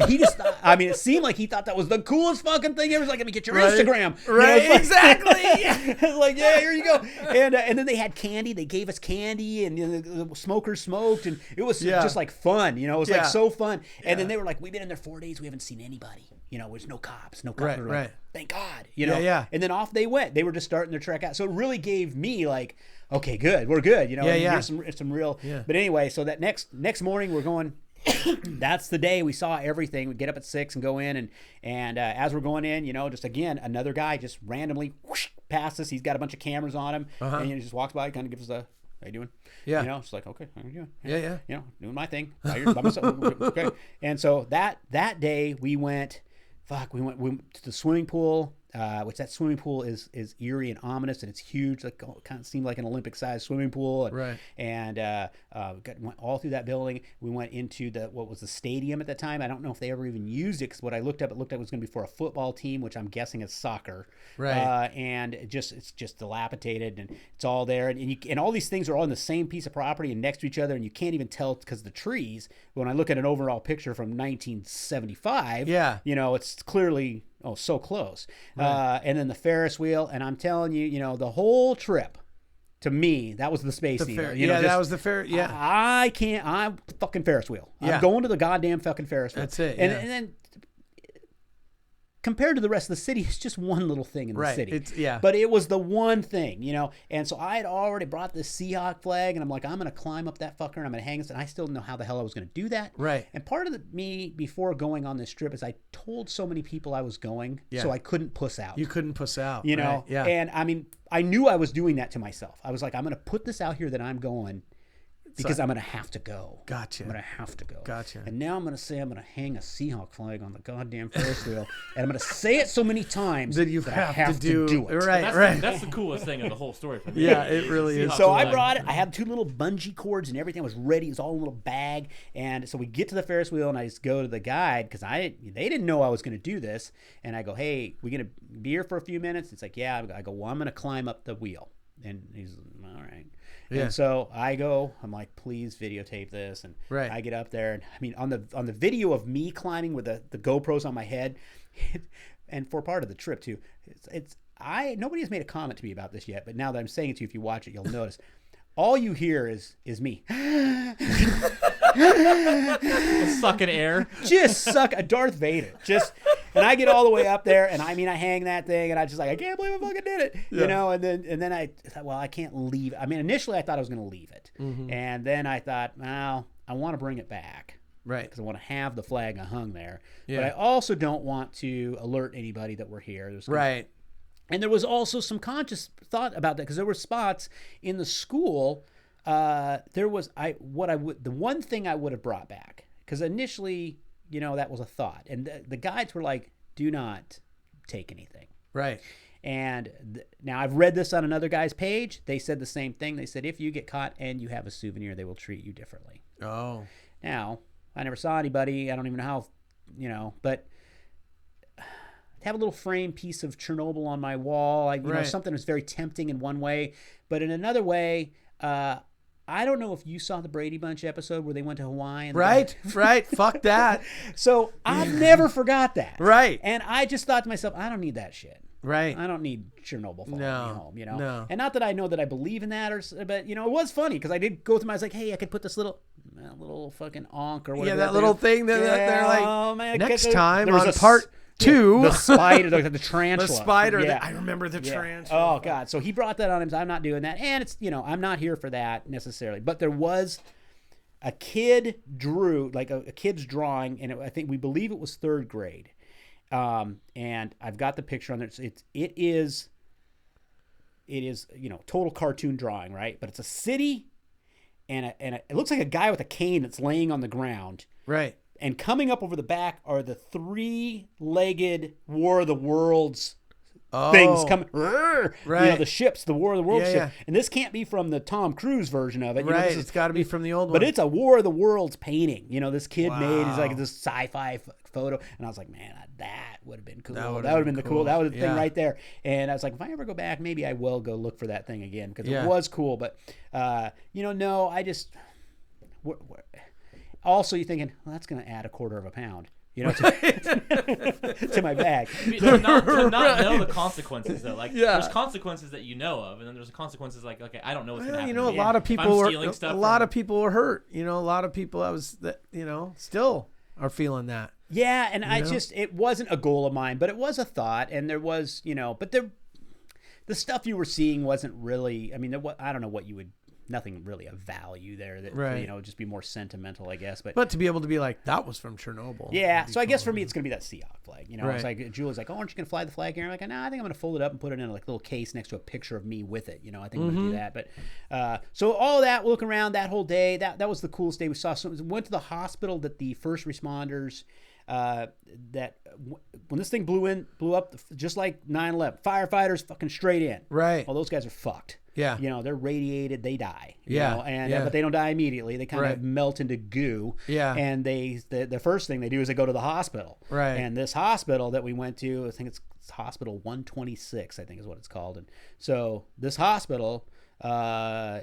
He just thought, I mean, it seemed like he thought that was the coolest fucking thing ever. He's like, let me get your Instagram. Right, you know, exactly. I was like, yeah, here you go. And then they had candy. They gave us candy, and you know, the smokers smoked, and it was just like fun. You know, it was like so fun. And then they were like, we've been in there 4 days. We haven't seen anybody. You know, there's no cops. Right. Like, thank God. You know. And then off they went. They were just starting their trek out. So it really gave me like, okay, good. We're good. You know. Here's some real. Yeah. But anyway, so that next morning we're going. That's the day we saw everything. We get up at 6 and go in, and as we're going in, you know, just again another guy just randomly whoosh, past us. He's got a bunch of cameras on him, and he just walks by, kind of gives us a, how you doing? Yeah, you know, it's like, okay, how you doing? Yeah. You know, doing my thing. By myself. Okay. And so that day we went to the swimming pool. Which that swimming pool is eerie and ominous, and it's huge. Like kind of seemed like an Olympic-sized swimming pool. And went all through that building. We went into what was the stadium at that time. I don't know if they ever even used it, because what I looked up, it looked like it was going to be for a football team, which I'm guessing is soccer. Right. And it's just dilapidated, and it's all there, and all these things are all in the same piece of property and next to each other, and you can't even tell because of the trees. When I look at an overall picture from 1975, you know, it's clearly. Oh, so close. Right. And then the Ferris wheel. And I'm telling you, you know, the whole trip, to me, that was the Space Needle. You know, that was the Ferris. Yeah. I'm fucking Ferris wheel. I'm going to the goddamn fucking Ferris wheel. That's it. And then compared to the rest of the city, it's just one little thing in the city. But it was the one thing, you know. And so I had already brought this Seahawk flag, and I'm like, I'm going to climb up that fucker, and I'm going to hang it. And I still didn't know how the hell I was going to do that. Right. And part of me before going on this trip is I told so many people I was going, so I couldn't puss out. You couldn't puss out. You know? Yeah. And I mean, I knew I was doing that to myself. I was like, I'm going to put this out here that I'm going. Because I'm going to have to go. Gotcha. I'm going to have to go. Gotcha. And now I'm going to say I'm going to hang a Seahawk flag on the goddamn Ferris wheel. And I'm going to say it so many times that I have to do it. Right. That's the coolest thing of the whole story for me. Yeah, it really is. So I brought it. I had 2 little bungee cords and everything. I was ready. It was all in a little bag. And so we get to the Ferris wheel, and I just go to the guide, because they didn't know I was going to do this. And I go, hey, we going to be here for a few minutes? It's like, yeah. I go, well, I'm going to climb up the wheel. And he's all right. Yeah. And so I go, I'm like, please videotape this. And I get up there, and I mean, on the video of me climbing with the GoPros on my head, and for part of the trip too, nobody has made a comment to me about this yet, but now that I'm saying it to you, if you watch it, you'll notice. All you hear is me. Sucking air. Just suck a Darth Vader. And I get all the way up there, and I mean, I hang that thing, and I just like, I can't believe I fucking did it. You know, and then I thought, well, I can't leave. I mean, initially I thought I was going to leave it. Mm-hmm. And then I thought, well, I want to bring it back. Right. Because I want to have the flag hung there. Yeah. But I also don't want to alert anybody that we're here. Right. And there was also some conscious thought about that, because there were spots in the school. The one thing I would have brought back, because initially, you know, that was a thought, and the guides were like, do not take anything. Right. And now I've read this on another guy's page. They said the same thing. They said, if you get caught and you have a souvenir, they will treat you differently. Oh. Now, I never saw anybody. I don't even know how, you know, but have a little frame piece of Chernobyl on my wall. You know, something that's very tempting in one way, but in another way, I don't know if you saw the Brady Bunch episode where they went to Hawaii. And right. Fuck that. So I've never forgot that. Right. And I just thought to myself, I don't need that shit. Right. I don't need Chernobyl following me home, you know. No. And not that I know that I believe in that, but you know, it was funny because I did go through. I was like, hey, I could put this little fucking onk or whatever. Yeah, that little thing that they're like. Oh, man, next time on part 2. The spider, the tarantula. The spider. Yeah. I remember the tarantula. Oh, God. So he brought that on him. So I'm not doing that. And it's, I'm not here for that necessarily. But there was a kid drew, like a kid's drawing, and I think we believe it was 3rd grade. And I've got the picture on there. It is, total cartoon drawing, right? But it's a city, and it looks like a guy with a cane that's laying on the ground. Right. And coming up over the back are the 3-legged War of the Worlds things coming. Right. The ships, the War of the Worlds ship. Yeah. And this can't be from the Tom Cruise version of it. Right. It's got to be from the old one. But it's a War of the Worlds painting. This kid made is like this sci-fi photo. And I was like, man, that would have been cool. That would have been the cool. That was the thing right there. And I was like, if I ever go back, maybe I will go look for that thing again because it was cool. But, no, I just... Also, you're thinking, well, that's going to add a quarter of a pound, to my bag. To not know the consequences, though. Like, there's consequences that you know of, and then there's consequences like, okay, I don't know what's going to happen. A lot of people were hurt. A lot of people still are feeling that. Yeah, and it wasn't a goal of mine, but it was a thought, and there was, but the stuff you were seeing wasn't really, I don't know what you would. Nothing really of value there that just be more sentimental, I guess. But to be able to be like, that was from Chernobyl. Yeah. So I guess for me, it's going to be that Seahawk flag. It's like Julie's like, oh, aren't you going to fly the flag here? I'm like, no, I think I'm going to fold it up and put it in a little case next to a picture of me with it. I think I'm going to do that. But so all that, looking around that whole day, that was the coolest day we saw. So we went to the hospital that the first responders. That when this thing blew up, just like 9/11, firefighters fucking straight in. Right. Well, those guys are fucked. Yeah. They're radiated, they die. Yeah. But they don't die immediately. They kind of melt into goo. Yeah. And the first thing they do is they go to the hospital. Right. And this hospital that we went to, I think it's Hospital 126, I think is what it's called. And so this hospital,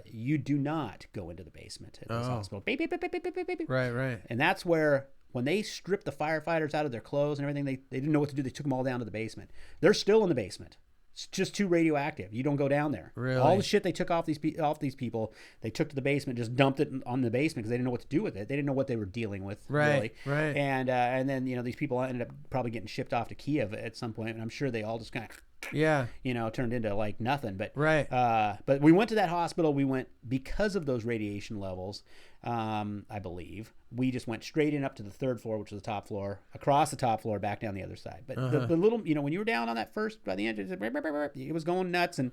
you do not go into the basement at this hospital. Beep, beep, beep, beep, beep, beep, beep. Right. And that's where, when they stripped the firefighters out of their clothes and everything, they didn't know what to do. They took them all down to the basement. They're still in the basement. It's just too radioactive. You don't go down there. Really? All the shit they took off these people, they took to the basement, just dumped it on the basement because they didn't know what to do with it. They didn't know what they were dealing with. Right. Really. Right. And then these people ended up probably getting shipped off to Kiev at some point, and I'm sure they all just kind of turned into like nothing. But but we went to that hospital. We went because of those radiation levels. I believe we just went straight in up to the 3rd floor, which was the top floor, across the top floor, back down the other side. But the little, when you were down on that first by the end, it was going nuts, and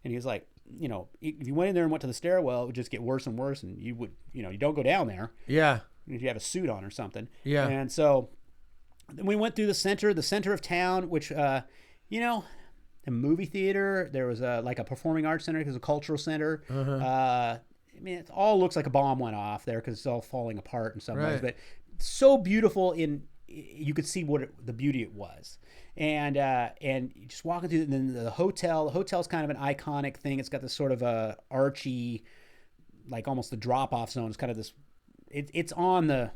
he was like, if you went in there and went to the stairwell, it would just get worse and worse, and you would, you don't go down there. Yeah. If you have a suit on or something. Yeah. And so then we went through the center of town, which, a movie theater. There was like a performing arts center. There's a cultural center. It all looks like a bomb went off there because it's all falling apart in some ways. But so beautiful you could see the beauty it was. And just walking through, and then the hotel's kind of an iconic thing. It's got this sort of a archy, like almost the drop-off zone. It's kind of this, it's on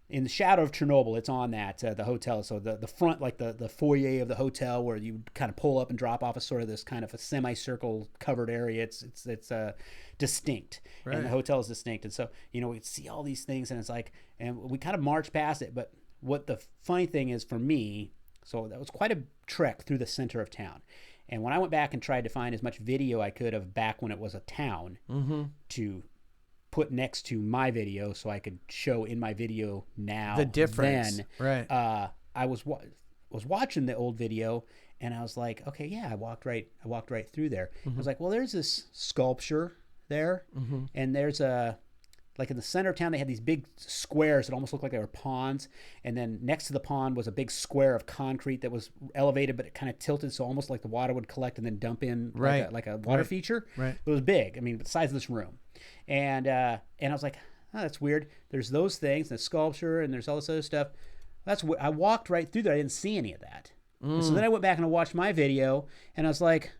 in the shadow of Chernobyl, it's on that, the hotel. So the front, like the foyer of the hotel where you kind of pull up and drop off is sort of this kind of a semicircle covered area. It's distinct. Right. And the hotel is distinct. And so, we see all these things, and it's like, and we kind of march past it. But what the funny thing is for me, so that was quite a trek through the center of town. And when I went back and tried to find as much video I could of back when it was a town to put next to my video so I could show in my video now the difference. Then, right. I was watching the old video, and I was like, okay, yeah, I walked right through there. I was like, well, there's this sculpture there, and there's like in the center of town, they had these big squares that almost looked like they were ponds. And then next to the pond was a big square of concrete that was elevated, but it kind of tilted. So almost like the water would collect and then dump in like a water feature. Right. It was big. The size of this room. And I was like, oh, that's weird. There's those things, and the sculpture, and there's all this other stuff. I walked right through there. I didn't see any of that. And so then I went back and I watched my video, and I was like,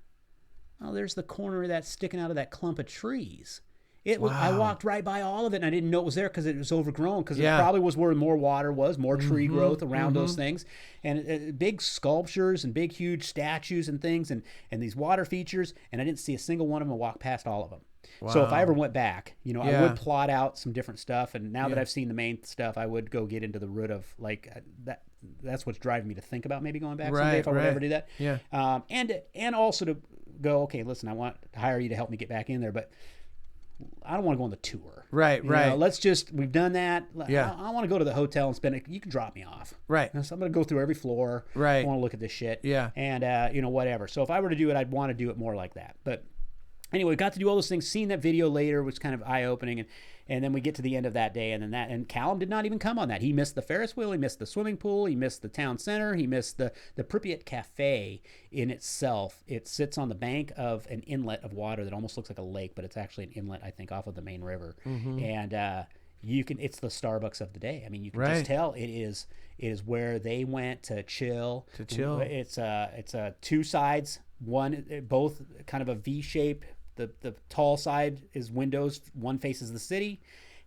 oh, there's the corner that's sticking out of that clump of trees. I walked right by all of it, and I didn't know it was there because it was overgrown, because it probably was where more water was, more tree growth around those things, and big sculptures and big huge statues and things, and these water features, and I didn't see a single one of them. I walked past all of them. So if I ever went back, you know, I Yeah. would plot out some different stuff. And now that I've seen the main stuff, I would go get into the root of like that. That's what's driving me to think about maybe going back someday if I would ever do that. Yeah. And also to go, okay, listen, I want to hire you to help me get back in there, but I don't want to go on the tour. Right. You know, we've done that. Yeah. I want to go to the hotel and spend it. You can drop me off. Right. So I'm going to go through every floor. Right. I want to look at this shit. Yeah. And, you know, whatever. So if I were to do it, I'd want to do it more like that. But anyway, we got to do all those things. Seeing that video later was kind of eye-opening. And then we get to the end of that day, and Callum did not even come on that. He missed the Ferris wheel, he missed the swimming pool, he missed the town center, he missed the Pripyat Cafe in itself. It sits on the bank of an inlet of water that almost looks like a lake, but it's actually an inlet, I think, off of the main river. And it's the Starbucks of the day. I mean, you can just tell it is where they went to chill. It's two sides, both kind of a V shape. The tall side is windows. One faces the city.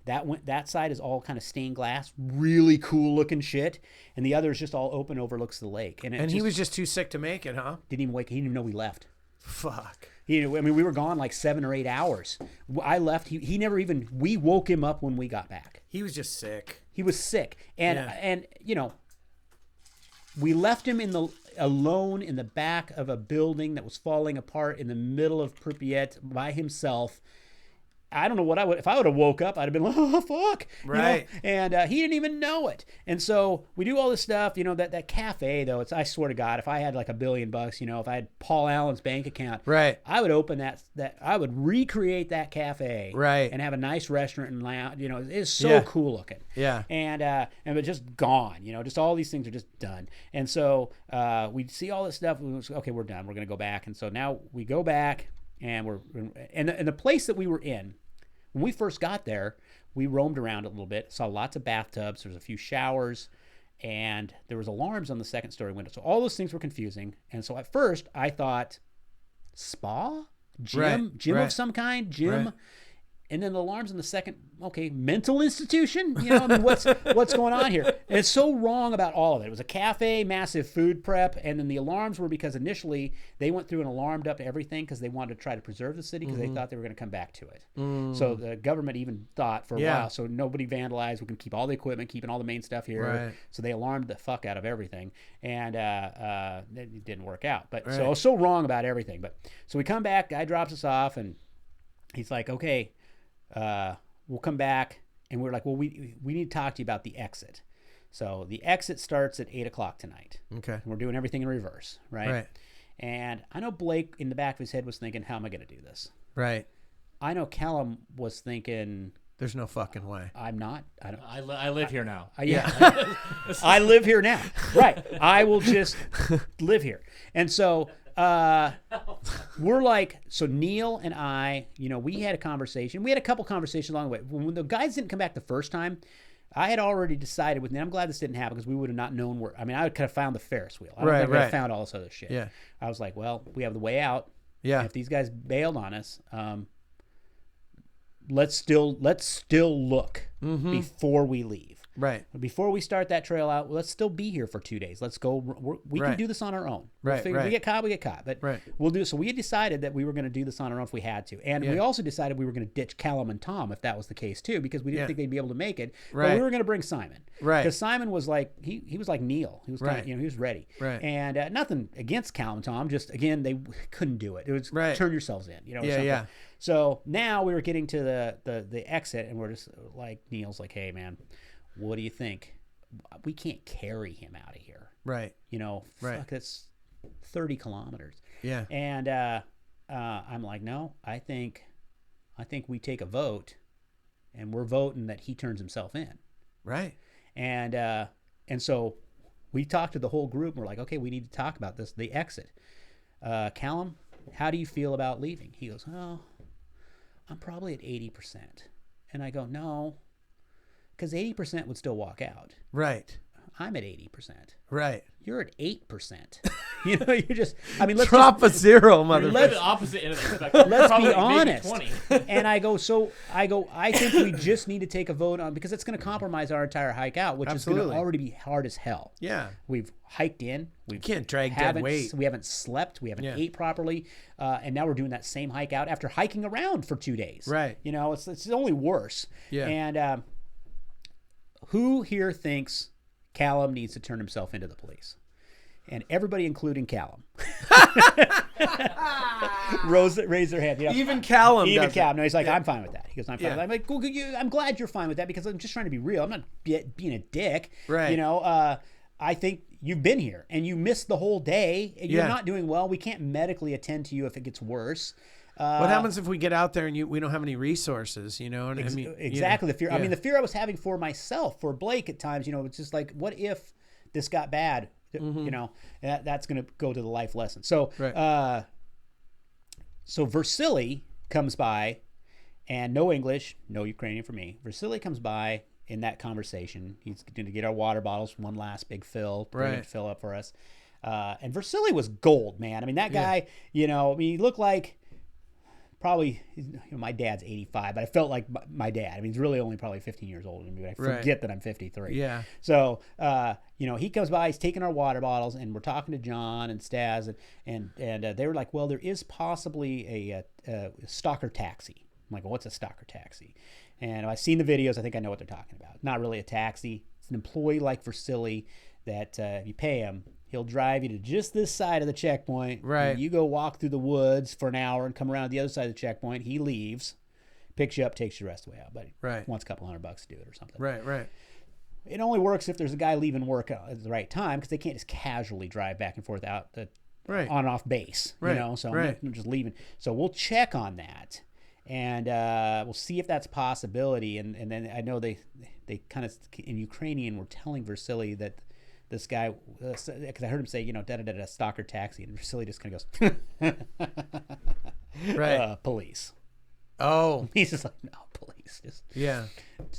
That side is all kind of stained glass, really cool looking shit, and the other is just all open, overlooks the lake. And he was just too sick to make it, huh? Didn't even wake. He didn't even know we left. Fuck. I mean, we were gone like 7 or 8 hours. I left. He never even. We woke him up when we got back. He was just sick. He was sick, and you know, we left him alone in the back of a building that was falling apart in the middle of Pripyat by himself. I don't know what if I would have woke up, I'd have been like, oh, fuck. Right. You know? And he didn't even know it. And so we do all this stuff, you know, that cafe though, I swear to God, if I had like $1 billion, you know, if I had Paul Allen's bank account, right, I would open that I would recreate that cafe, right, and have a nice restaurant and lounge. You know, it's so cool looking. Yeah. And but just gone, you know, just all these things are just done. And so we see all this stuff. Okay, we're done. We're going to go back. And so now we go back. And the place that we were in, when we first got there, we roamed around a little bit, saw lots of bathtubs, there was a few showers, and there was alarms on the second story window. So all those things were confusing. And so at first I thought, spa? Gym of some kind? Gym? Right. And then the alarms in the second, okay, mental institution? You know, I mean, what's going on here? And it's so wrong about all of it. It was a cafe, massive food prep, and then the alarms were because initially they went through and alarmed up everything because they wanted to try to preserve the city because they thought they were going to come back to it. So the government even thought for a while, so nobody vandalized, we can keep all the equipment, keeping all the main stuff here. Right. So they alarmed the fuck out of everything, and it didn't work out. But so I was so wrong about everything. But so we come back, guy drops us off, and he's like, okay, we'll come back. And we're like, well, we need to talk to you about the exit. So the exit starts at 8:00 tonight. Okay. And we're doing everything in reverse, right? Right. And I know Blake in the back of his head was thinking, how am I going to do this? Right. I know Callum was thinking, there's no fucking way. I'm not. I live here now. I live here now. Right. I will just live here. And so we're like, so Neil and I, you know, we had a conversation. We had a couple conversations along the way. When the guys didn't come back the first time, I had already decided with, and I'm glad this didn't happen because we would have not known where. I mean, I could have found the Ferris wheel. I don't think I would have found all this other shit. Yeah. I was like, well, we have the way out. Yeah. And if these guys bailed on us, let's still look before we leave. Right. Before we start that trail out, let's still be here for 2 days. Let's go. We can do this on our own. Right. If we get caught, we get caught. But we'll do it. So we had decided that we were going to do this on our own if we had to. And we also decided we were going to ditch Callum and Tom if that was the case too, because we didn't think they'd be able to make it. Right. But we were going to bring Simon. Right. Because Simon was like, he was like Neil. He was kind of, you know, he was ready. Right. And nothing against Callum and Tom. Just, again, they couldn't do it. It was turn yourselves in, you know, or something. Yeah. So now we were getting to the exit, and we're just like, Neil's like, hey, man, what do you think? We can't carry him out of here. Right. You know, fuck, that's 30 kilometers. Yeah. And I'm like, no, I think we take a vote, and we're voting that he turns himself in. Right. And so we talked to the whole group, and we're like, okay, we need to talk about this, the exit. Callum, how do you feel about leaving? He goes, oh, I'm probably at 80%. And I go, no, because 80% would still walk out. Right. I'm at 80%. Right. You're at 8%. You know, you're just, I mean, let's drop a zero, motherfucker. You're the opposite end of the spectrum. Let's Probably be honest. 20. And I think we just need to take a vote on, because it's going to compromise our entire hike out, which is going to already be hard as hell. Yeah. We've hiked in. We can't drag dead weight. We haven't slept. We haven't ate properly. And now we're doing that same hike out after hiking around for 2 days. Right. You know, it's only worse. Yeah. And who here thinks Callum needs to turn himself into the police? And everybody, including Callum, raise their hand. You know, even Callum. Even Callum. No, he's like, I'm fine with that. He goes, I'm fine with that. I'm like, well, I'm glad you're fine with that, because I'm just trying to be real. I'm not being a dick. Right. You know, I think you've been here and you missed the whole day. You're not doing well. We can't medically attend to you if it gets worse. What happens if we get out there and we don't have any resources, you know? And I mean, exactly. The fear. I mean, the fear I was having for myself, for Blake at times, you know, it's just like, what if this got bad? You know, that's going to go to the life lesson. So, so Vasily comes by, and no English, no Ukrainian for me. Vasily comes by in that conversation. He's going to get our water bottles, one last big fill, fill up for us. And Vasily was gold, man. I mean, that guy, you know, I mean, he looked like, probably, you know, my dad's 85, but I felt like my dad. I mean, he's really only probably 15 years older than me, but I forget that I'm 53. Yeah. So, you know, he comes by, he's taking our water bottles, and we're talking to John and Staz, and they were like, well, there is possibly a stalker taxi. I'm like, well, what's a stalker taxi? And I've seen the videos. I think I know what they're talking about. Not really a taxi. It's an employee like Vasily that if you pay him, he'll drive you to just this side of the checkpoint. Right. You go walk through the woods for an hour and come around the other side of the checkpoint. He leaves, picks you up, takes you the rest of the way out. But wants a couple $100 to do it or something. Right. It only works if there's a guy leaving work at the right time, because they can't just casually drive back and forth out the on and off base. You know, so I'm just leaving. So we'll check on that, and we'll see if that's a possibility. And then I know they kind of, in Ukrainian, were telling Vasily that this guy, because I heard him say, you know, stalker taxi, and Vasily just kind of goes, police. Oh. He's just like, no, police. Just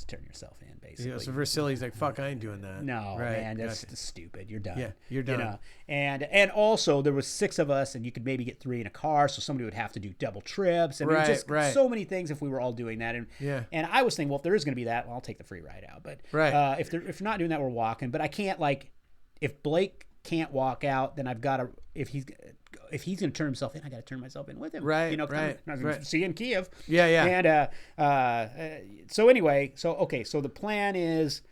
turn yourself in, basically. Yeah, so Vasily's like, fuck, I ain't doing that. No, man, that's stupid. You're done. Yeah, you're done. You know? And also, there was 6 of us, and you could maybe get 3 in a car, so somebody would have to do double trips. I mean, just so many things if we were all doing that. And I was thinking, well, if there is going to be that, well, I'll take the free ride out. But if you're not doing that, we're walking. But I can't, like, if Blake can't walk out, then I've got to, if he's going to turn himself in, I got to turn myself in with him. Right. You know, see you in Kiev. Yeah. And so anyway, so the plan is,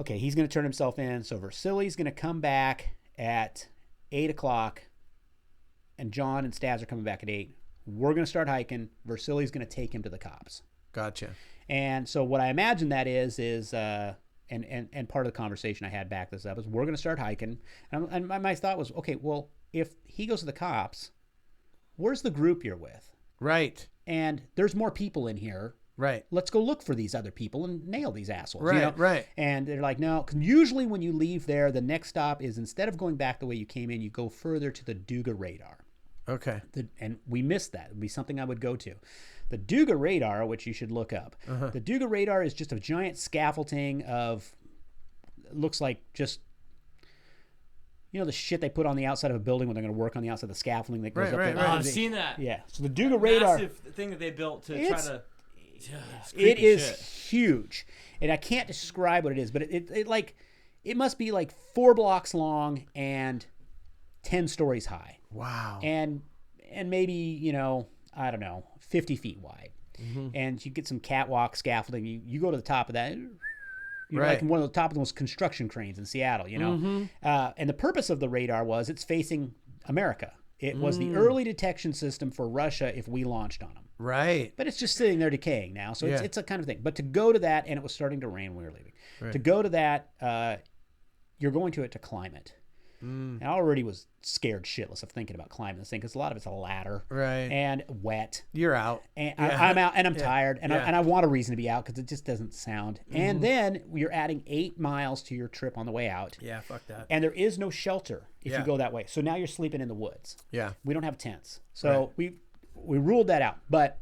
he's going to turn himself in. So Vasily's going to come back at 8:00, and John and Staz are coming back at 8. We're going to start hiking. Vasily's going to take him to the cops. Gotcha. And so what I imagine that is and part of the conversation I had back this up is we're going to start hiking. And my thought was, okay, well, if he goes to the cops, where's the group you're with? Right. And there's more people in here. Right. Let's go look for these other people and nail these assholes. Right, you know? right. And they're like, no, because usually when you leave there, the next stop is, instead of going back the way you came in, you go further to the Duga radar. Okay. And we missed that. It would be something I would go to. The Duga radar, which you should look up. The Duga radar is just a giant scaffolding of, looks like just, you know, the shit they put on the outside of a building when they're going to work on the outside of the scaffolding that goes up there. Oh, I've seen that. Yeah. So the Duga radar, massive thing that they built to try to. It is huge, and I can't describe what it is, but it must be like 4 blocks long and 10 stories high. Wow. And maybe, you know, I don't know, 50 feet wide. And you get some catwalk scaffolding. You go to the top of that. You're like one of the top of those construction cranes in Seattle, you know. And the purpose of the radar was it's facing America. It was the early detection system for Russia if we launched on them. Right. But it's just sitting there decaying now. So it's a kind of thing. But to go to that, and it was starting to rain when we were leaving. Right. To go to that, you're going to it to climb it. And I already was scared shitless of thinking about climbing this thing, because a lot of it's a ladder, and wet. You're out, and I'm out, and I'm tired, and I want a reason to be out, because it just doesn't sound. And then you're adding 8 miles to your trip on the way out. Yeah, fuck that. And there is no shelter if you go that way. So now you're sleeping in the woods. Yeah, we don't have tents, so we ruled that out. But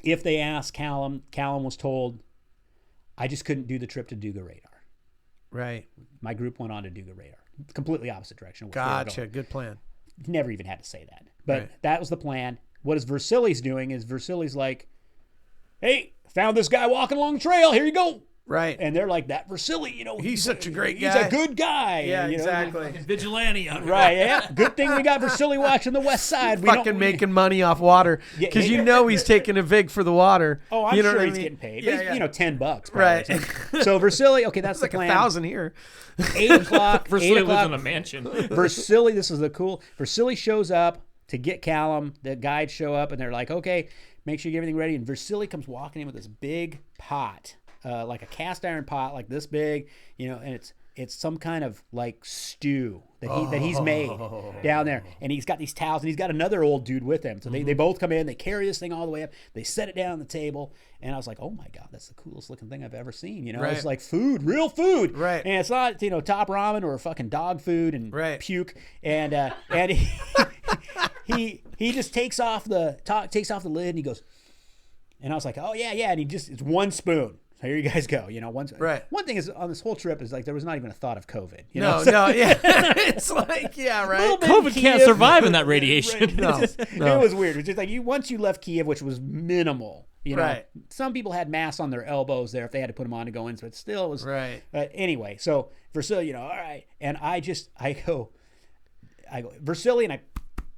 if they ask Callum was told, I just couldn't do the trip to Duga radar. Right. My group went on to do the radar. Completely opposite direction. Gotcha. Good plan. Never even had to say that. But that was the plan. What is Versili's doing is Versili's like, hey, found this guy walking along the trail. Here you go. Right. And they're like, that Versili, he's such a great guy. He's a good guy. Yeah, and, exactly. Vigilante. Right, yeah. Good thing we got Versili watching the west side. Making money off water. Because he's taking a vig for the water. Oh, I'm sure he's getting paid. Yeah, $10 probably. Right. So Versili, okay, that's like the plan. 1,000 here. 8 o'clock. Versili lives in a mansion. Versili, this is the cool. Versili shows up to get Callum. The guides show up and they're like, okay, make sure you get everything ready. And Versili comes walking in with this big pot. Like a cast iron pot, like this big, and it's some kind of like stew that he's made down there, and he's got these towels, and he's got another old dude with him. So they both come in, they carry this thing all the way up, they set it down on the table, and I was like, oh my god, that's the coolest looking thing I've ever seen. It's like food, real food, right? And it's not top ramen or fucking dog food and puke, and he just takes off the lid and he goes, and I was like, oh yeah, and it's one spoon. So here you guys go. One thing is on this whole trip is like there was not even a thought of COVID. No, it's like right. COVID can't survive in that radiation. Right. It was weird. It was just like once you left Kiev, which was minimal. Right. Some people had masks on their elbows there if they had to put them on to go in, so it still was right. But anyway, so Versili, all right, and I go Versili, and I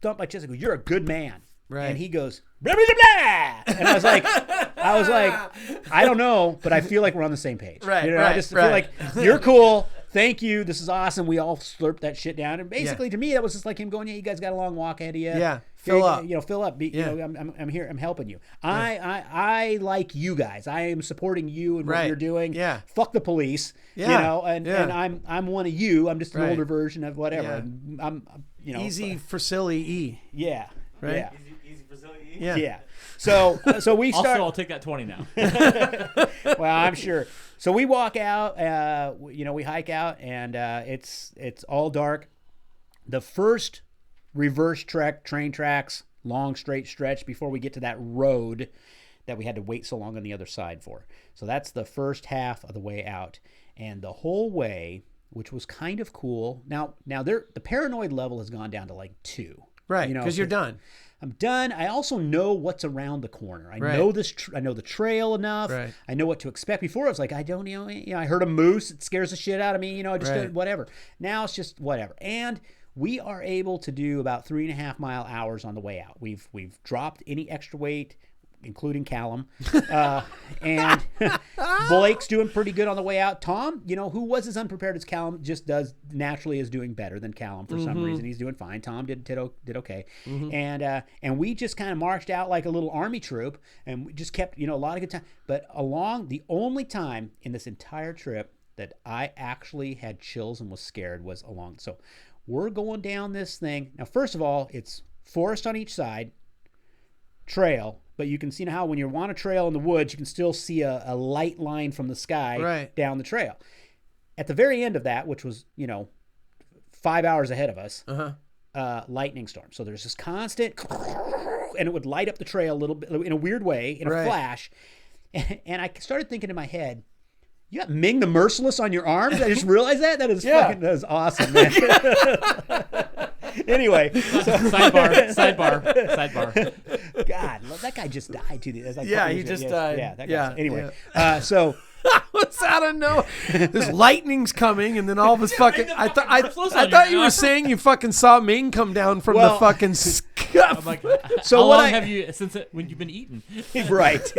thump my chest. I go, you're a good man. Right. And he goes, blah, blah, blah. And I was like, I don't know, but I feel like we're on the same page. Right. I just feel like you're cool. Thank you. This is awesome. We all slurped that shit down. And basically, to me, that was just like him going, yeah, you guys got a long walk ahead of you. Yeah. Fill up. Fill up. I'm here. I'm helping you. I like you guys. I am supporting you and what you're doing. Yeah. Fuck the police. Yeah. And I'm one of you. I'm just an older version of whatever. Yeah. I'm easy for silly E. Yeah. Right. Yeah. Easy facility. Yeah. So we start. Also, I'll take that 20 now. Well, I'm sure. So we walk out. We hike out, and it's all dark. The first reverse train tracks, long straight stretch before we get to that road that we had to wait so long on the other side for. So that's the first half of the way out, and the whole way, which was kind of cool. Now the paranoid level has gone down to like 2. Right, because you're done. I'm done. I also know what's around the corner. I know this. I know the trail enough. Right. I know what to expect. Before I was like, I don't know. I heard a moose. It scares the shit out of me. I just whatever. Now it's just whatever. And we are able to do about 3.5 mile hours on the way out. We've dropped any extra weight, including Callum, and Blake's doing pretty good on the way out. Tom, who was as unprepared as Callum, just naturally is doing better than Callum for some reason. He's doing fine. Tom did okay, and we just kind of marched out like a little army troop, and we just kept a lot of good time. But the only time in this entire trip that I actually had chills and was scared was along. So we're going down this thing now. First of all, it's forest on each side, trail. But you can see how when you're on a trail in the woods, you can still see a light line from the sky down the trail. At the very end of that, which was, 5 hours ahead of us, lightning storm. So there's this constant, and it would light up the trail a little bit in a weird way, in a flash. And I started thinking in my head, you got Ming the Merciless on your arm? I just realized that? That is awesome, man. Anyway. Sidebar. God, that guy just died too. He just died. Yeah, that guy. Anyway, so. What's out of no? This lightning's coming, and then all of his fucking. I thought you were saying you fucking saw Ming come down from the fucking scuff. Like, so how long have you when you've been eating? Right.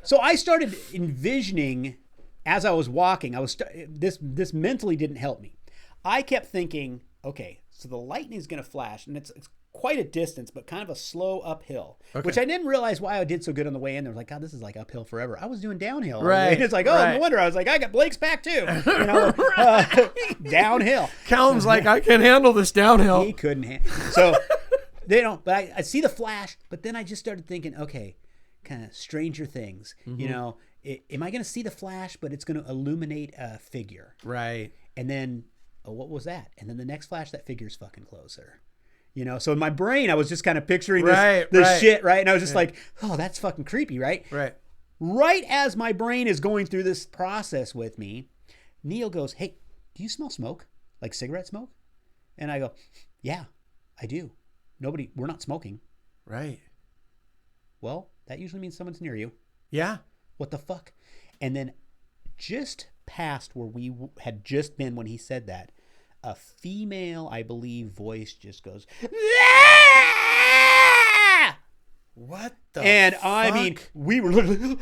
So I started envisioning as I was walking. This mentally didn't help me. I kept thinking, okay, so the lightning's going to flash, and it's quite a distance, but kind of a slow uphill, which I didn't realize why I did so good on the way in. I was like, God, this is like uphill forever. I was doing downhill. Right. It's like, no wonder. I was like, I got Blake's back too. Downhill. Callum's like, I can't handle this downhill. He couldn't handle. So, but I see the flash, but then I just started thinking, okay, kind of Stranger Things, am I going to see the flash, but it's going to illuminate a figure. Right. And then, what was that? And then the next flash, that figure's fucking closer. So in my brain, I was just kind of picturing this shit, right? And I was just like, oh, that's fucking creepy, right? Right as my brain is going through this process with me, Neil goes, hey, do you smell smoke? Like cigarette smoke? And I go, yeah, I do. We're not smoking. Right. Well, that usually means someone's near you. Yeah. What the fuck? And then just past where we had just been when he said that, a female, I believe, voice just goes, "Ah!" What the And fuck? I mean, we were literally,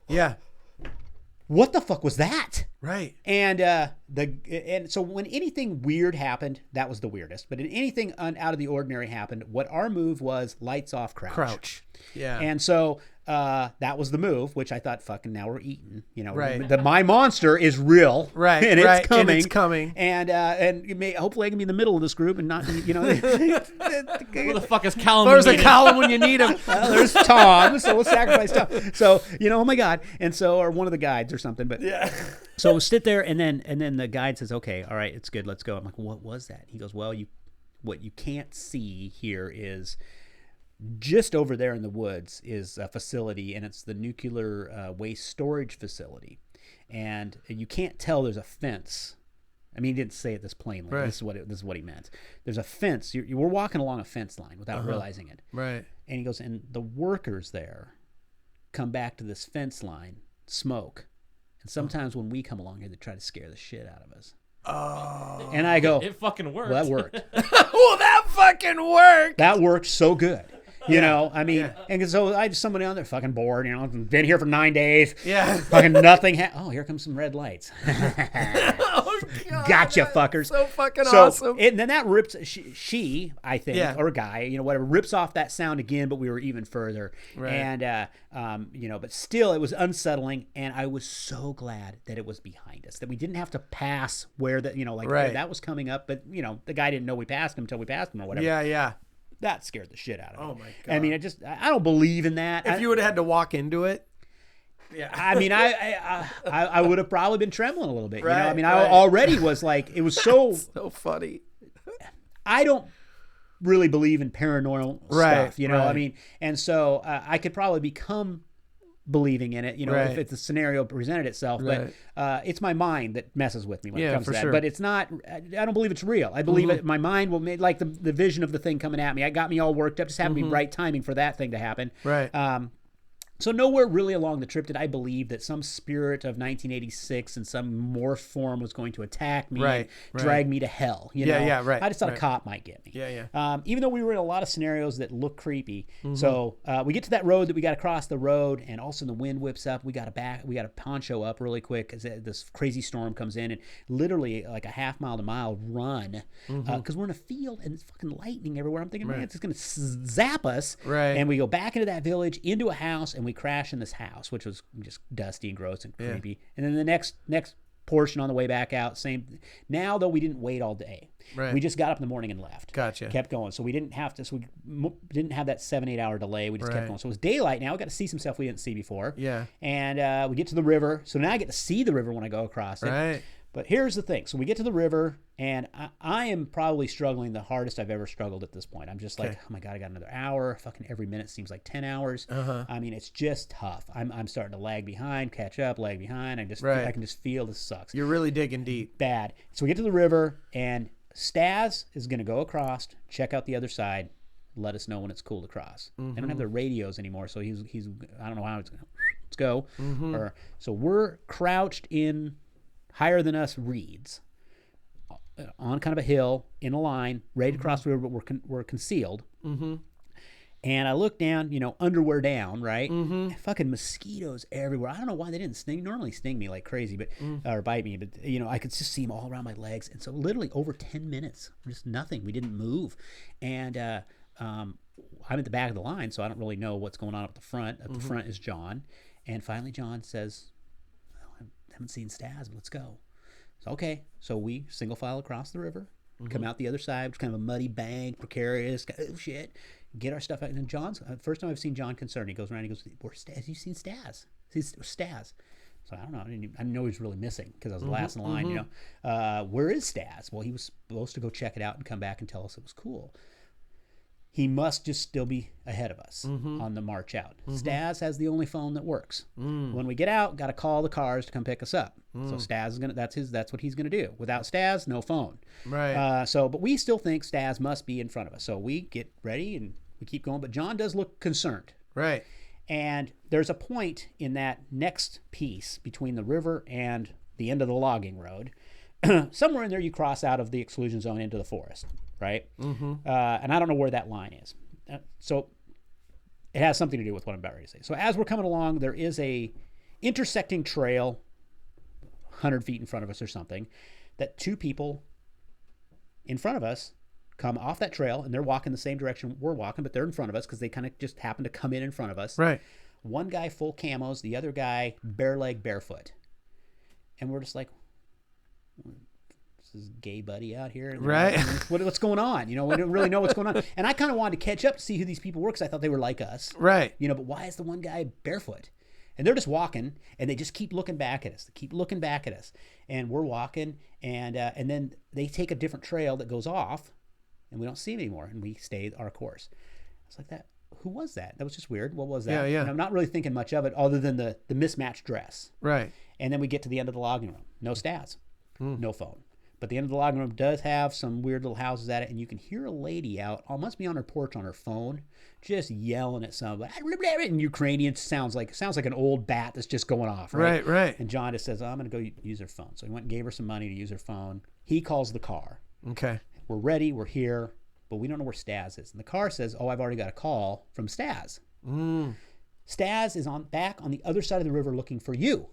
yeah. what the fuck was that? Right. And so when anything weird happened, that was the weirdest. But in anything out of the ordinary happened, what our move was lights off, crouch. Yeah. And so that was the move, which I thought, fucking, now we're eating. You know, Right. my monster is real. Right. And right. it's coming. And it's coming. And hopefully I can be in the middle of this group and not be, you know. Where the fuck is Callum? There's a Callum when you need him. Well, there's Tom, so we'll sacrifice Tom. So, you know, oh my God. And so, or one of the guides or something. But Yeah. so we'll sit there, and then the guide says, okay, all right, it's good, let's go. I'm like, what was that? He goes, well, what you can't see here is just over there in the woods is a facility, and it's the nuclear waste storage facility. And you can't tell there's a fence. I mean, he didn't say it this plainly. Right. This is what he meant. There's a fence. We're walking along a fence line without realizing it. Right. And he goes, and the workers there come back to this fence line, smoke. And sometimes when we come along here, they try to scare the shit out of us. Oh. And I go, It fucking worked. well, that worked. Well, that fucking worked. That worked so good. You know, I mean, and so I just somebody on there fucking bored, you know, been here for 9 days. Yeah. Fucking nothing. Oh, here comes some red lights. Oh, God, Gotcha, that's fuckers. So fucking awesome. And then that rips, she I think, Yeah. or a guy, you know, whatever, rips off that sound again, but we were even further. Right. And, you know, but still it was unsettling. And I was so glad that it was behind us, that we didn't have to pass where that, you know, like Right. that was coming up. But, you know, the guy didn't know we passed him until we passed him or whatever. Yeah, yeah. That scared the shit out of me. Oh, my God. I mean, I don't believe in that. If you would have had to walk into it. Yeah. I mean, I would have probably been trembling a little bit. Right, you know, I mean, right. I already was like, it was so. So funny. I don't really believe in paranormal Right, stuff, you know. right. I mean, and so I could probably become believing in it, you know, Right. if it's a scenario presented itself. Right. But it's my mind that messes with me when it Yeah, comes for to that. sure. But it's not. I don't believe it's real. I believe it. My mind will make like the vision of the thing coming at me. It got me all worked up. Just happened to be right timing for that thing to happen. Right. So nowhere really along the trip did I believe that some spirit of 1986 in some morph form was going to attack me Right, and drag me to hell. You Yeah, know? yeah, right, I just thought right. a cop might get me. Yeah, yeah. Even though we were in a lot of scenarios that look creepy. So we get to that road that we got to cross the road, and all of a sudden the wind whips up. We got a poncho up really quick as this crazy storm comes in, and literally like a half-mile to mile run because we're in a field and it's fucking lightning everywhere. I'm thinking, man, it's just going to zap us. Right. And we go back into that village, into a house, and we crash in this house, which was just dusty and gross and creepy. And then the next portion on the way back out, same. Now though, we didn't wait all day. Right. We just got up in the morning and left. Gotcha. Kept going. So we didn't have to. So we didn't have that 7-8 hour delay. We just kept Right. going. So it was daylight now. We got to see some stuff we didn't see before. Yeah. And we get to the river. So now I get to see the river when I go across it. Right. But here's the thing. So we get to the river, and I am probably struggling the hardest I've ever struggled at this point. I'm just like, Okay. oh my God, I got another hour. Fucking every minute seems like 10 hours. I mean, it's just tough. I'm starting to lag behind, catch up, lag behind. I can just feel this sucks. You're really digging deep. Bad. So we get to the river, and Stas is going to go across, check out the other side, let us know when it's cool to cross. They don't have their radios anymore, so he's I don't know how it's going to, let's go. So we're crouched in higher than us reeds on kind of a hill in a line, ready to cross the river, but we're concealed. And I look down, you know, underwear down, right? And fucking mosquitoes everywhere. I don't know why they didn't sting. Normally sting me like crazy, but or bite me, but you know, I could just see them all around my legs. And so literally over 10 minutes, just nothing. We didn't move. And I'm at the back of the line, so I don't really know what's going on up the front. At the front is John. And finally John says, well, I haven't seen Stas, but let's go. So, okay. So we single file across the river, come out the other side, which is kind of a muddy bank, precarious, oh shit, get our stuff out. And then John's, first time I've seen John concerned, he goes around, he goes, where's Stas? Have you seen Stas? Stas. So I don't know. I didn't know he was really missing because I was last in line, you know. Where is Stas? Well, he was supposed to go check it out and come back and tell us it was cool. he must just still be ahead of us on the march out. Stas has the only phone that works. When we get out, got to call the cars to come pick us up. So Stas is gonna. That's what he's gonna do. Without Stas, no phone. Right. But we still think Stas must be in front of us. So we get ready and we keep going. But John does look concerned. Right. And there's a point in that next piece between the river and the end of the logging road. Somewhere in there, you cross out of the exclusion zone into the forest. Right? And I don't know where that line is. So it has something to do with what I'm about ready to say. So as we're coming along, there is a intersecting trail 100 feet in front of us or something that two people in front of us come off that trail, and they're walking the same direction we're walking, but they're in front of us because they kind of just happen to come in front of us. Right. One guy full camos, the other guy bare leg, barefoot. And we're just like, this gay buddy out here. Right. What's going on? We don't really know what's going on. And I kind of wanted to catch up to see who these people were because I thought they were like us. Right. But why is the one guy barefoot? And they're just walking, and they just keep looking back at us. They keep looking back at us. And we're walking, and then they take a different trail that goes off, and we don't see them anymore, and we stay our course. It's like that. Who was that? That was just weird. What was that? Yeah, yeah. And I'm not really thinking much of it other than the mismatched dress. Right. And then we get to the end of the logging room. No Stas. No phone. But the end of the logging room does have some weird little houses at it, and you can hear a lady out, must be on her porch on her phone, just yelling at somebody. In Ukrainian, sounds like an old bat that's just going off, right? Right. And John just says, I'm going to go use her phone. So he went and gave her some money to use her phone. He calls the car. Okay. We're ready. We're here, but we don't know where Stas is. And the car says, I've already got a call from Stas. Stas is back on the other side of the river looking for you.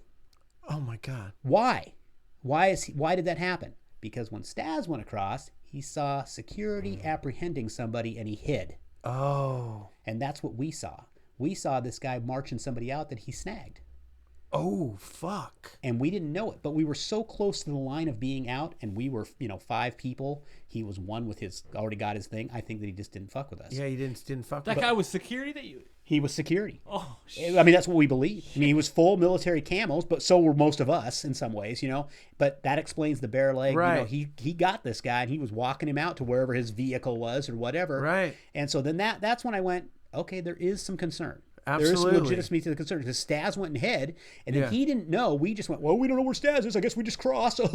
Oh my God. Why? Why did that happen? Because when Stas went across, he saw security apprehending somebody and he hid. Oh. And that's what we saw. We saw this guy marching somebody out that he snagged. Oh, fuck. And we didn't know it, but we were so close to the line of being out, and we were, 5 people. He was one with already got his thing. I think that he just didn't fuck with us. Yeah, he didn't fuck That with guy was security He was security. Oh, I mean, that's what we believe. I mean, he was full military camos, but so were most of us in some ways, But that explains the bare leg. Right. He got this guy, and he was walking him out to wherever his vehicle was or whatever. Right. And so then that's when I went, okay, there is some concern. Absolutely. There is some legitimacy to the concern because Stas went and hid, and then he didn't know. We just went, well, we don't know where Stas is. I guess we just crossed, and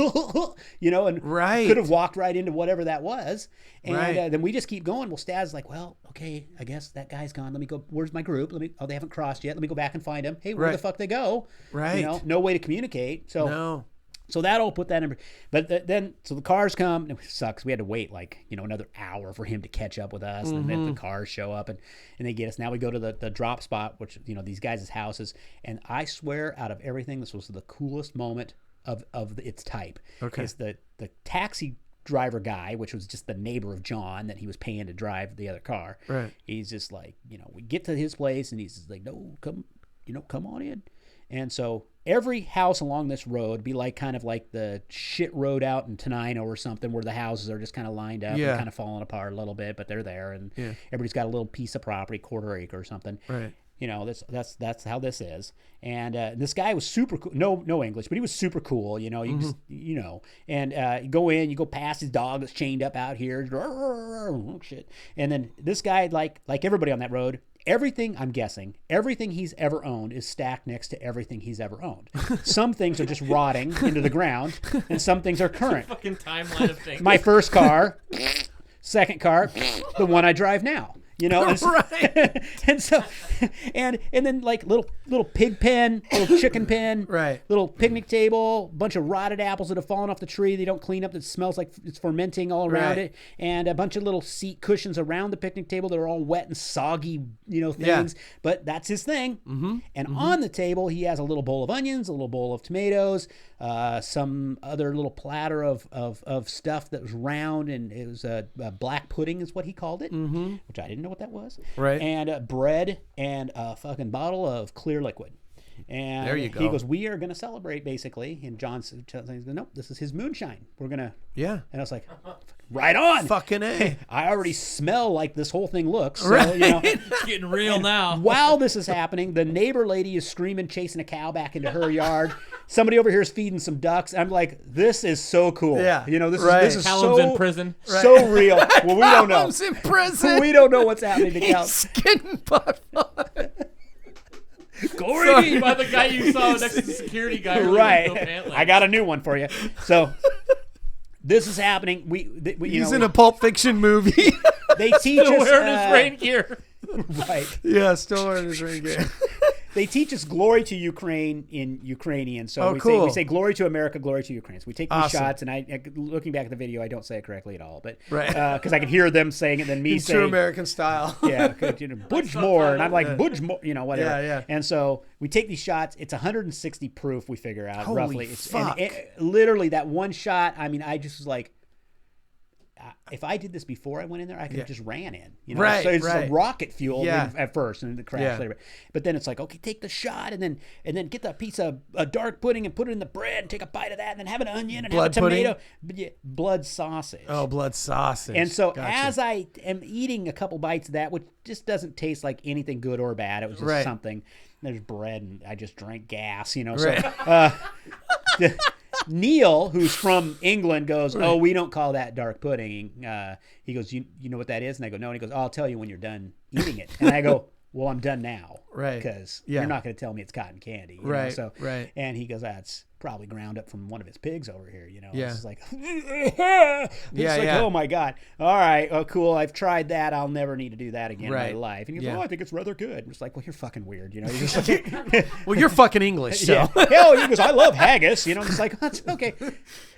Right. could have walked right into whatever that was. And Right. Then we just keep going. Well, Stas is like, well, okay, I guess that guy's gone. Let me go. Where's my group? They haven't crossed yet. Let me go back and find him. Hey, where the fuck they go? Right. No way to communicate. So No. So that'll put that in. But then, so the cars come, and it sucks. We had to wait another hour for him to catch up with us. And then the cars show up and they get us. Now we go to the drop spot, which, these guys' houses. And I swear out of everything, this was the coolest moment of its type. Okay. Is the taxi driver guy, which was just the neighbor of John that he was paying to drive the other car. Right. He's just like, we get to his place and he's just like, no, come on in. And so every house along this road be kind of like the shit road out in Tenino or something where the houses are just kind of lined up and kind of falling apart a little bit, but they're there, and everybody's got a little piece of property, quarter acre or something. Right. That's how this is. And this guy was super cool. No English, but he was super cool. You just, and you go in, you go past his dog that's chained up out here. Oh, shit. And then this guy, like everybody on that road, everything he's ever owned is stacked next to everything he's ever owned. Some things are just rotting into the ground, and some things are current. fucking timeline of things. My first car, second car, the one I drive now. And so, Right. and then little pig pen, little chicken pen, Right. little picnic table, bunch of rotted apples that have fallen off the tree they don't clean up, that smells like it's fermenting all around it, and a bunch of little seat cushions around the picnic table that are all wet and soggy, things. Yeah. But that's his thing. And on the table he has a little bowl of onions, a little bowl of tomatoes, some other little platter of stuff that was round, and it was a black pudding is what he called it, which I didn't know what that was. Right. And bread and a fucking bottle of clear liquid. And there you go. He goes, we are going to celebrate, basically. And John says, nope, this is his moonshine. We're going to. Yeah. And I was like, right on. Fucking A. I already smell like this whole thing looks. So, Right. It's getting real now. While this is happening, the neighbor lady is screaming, chasing a cow back into her yard. Somebody over here is feeding some ducks. I'm like, this is so cool. Yeah. This is Callum's so in prison. so real. Well, we don't know. Callum's in prison. We don't know what's happening to Cal. He's getting butt fucked. Glory by the guy you saw next to the security guy. Right. I got a new one for you. So this is happening. He's in a Pulp Fiction movie. They teach us. Wearing his rain gear. Right. Yeah, still wearing his rain gear. They teach us glory to Ukraine in Ukrainian. So we say glory to America, glory to Ukraine. So we take these shots, and I looking back at the video, I don't say it correctly at all, but because I can hear them saying it, then me saying true American style. Yeah, Budge more, and I'm like Budge more, whatever. Yeah. And so we take these shots. It's 160 proof. We figure out Holy roughly. fuck. Literally that one shot. I mean, I just was like, if I did this before I went in there, I could have just ran in. Right, So it's right. rocket fuel Yeah. at first, and then the crash later. But then it's like, okay, take the shot, and then get that piece of dark pudding and put it in the bread, and take a bite of that, and then have an onion and Blood have a tomato. pudding? But yeah, blood sausage. Oh, blood sausage. And so Gotcha. as I am eating a couple bites of that, which just doesn't taste like anything good or bad, it was just something. There's bread, and I just drank gas, Right. So Neil, who's from England, goes, "Oh, we don't call that dark pudding." He goes, "You know what that is?" And I go, "No." And he goes, "I'll tell you when you're done eating it." And I go, "Well, I'm done now, Right. Because Yeah. you're not going to tell me it's cotton candy, you know? Right, So, right. And he goes, "That's probably ground up from one of his pigs over here, Yeah. It's like, Yeah. oh my god, all right, oh cool, I've tried that. I'll never need to do that again in Right. my life. And he goes, Yeah. "Oh, I think it's rather good." I'm just like, "Well, you're fucking weird, You're just like, Well, you're fucking English, so. yeah. Hell, he goes, "I love haggis," It's like, that's okay.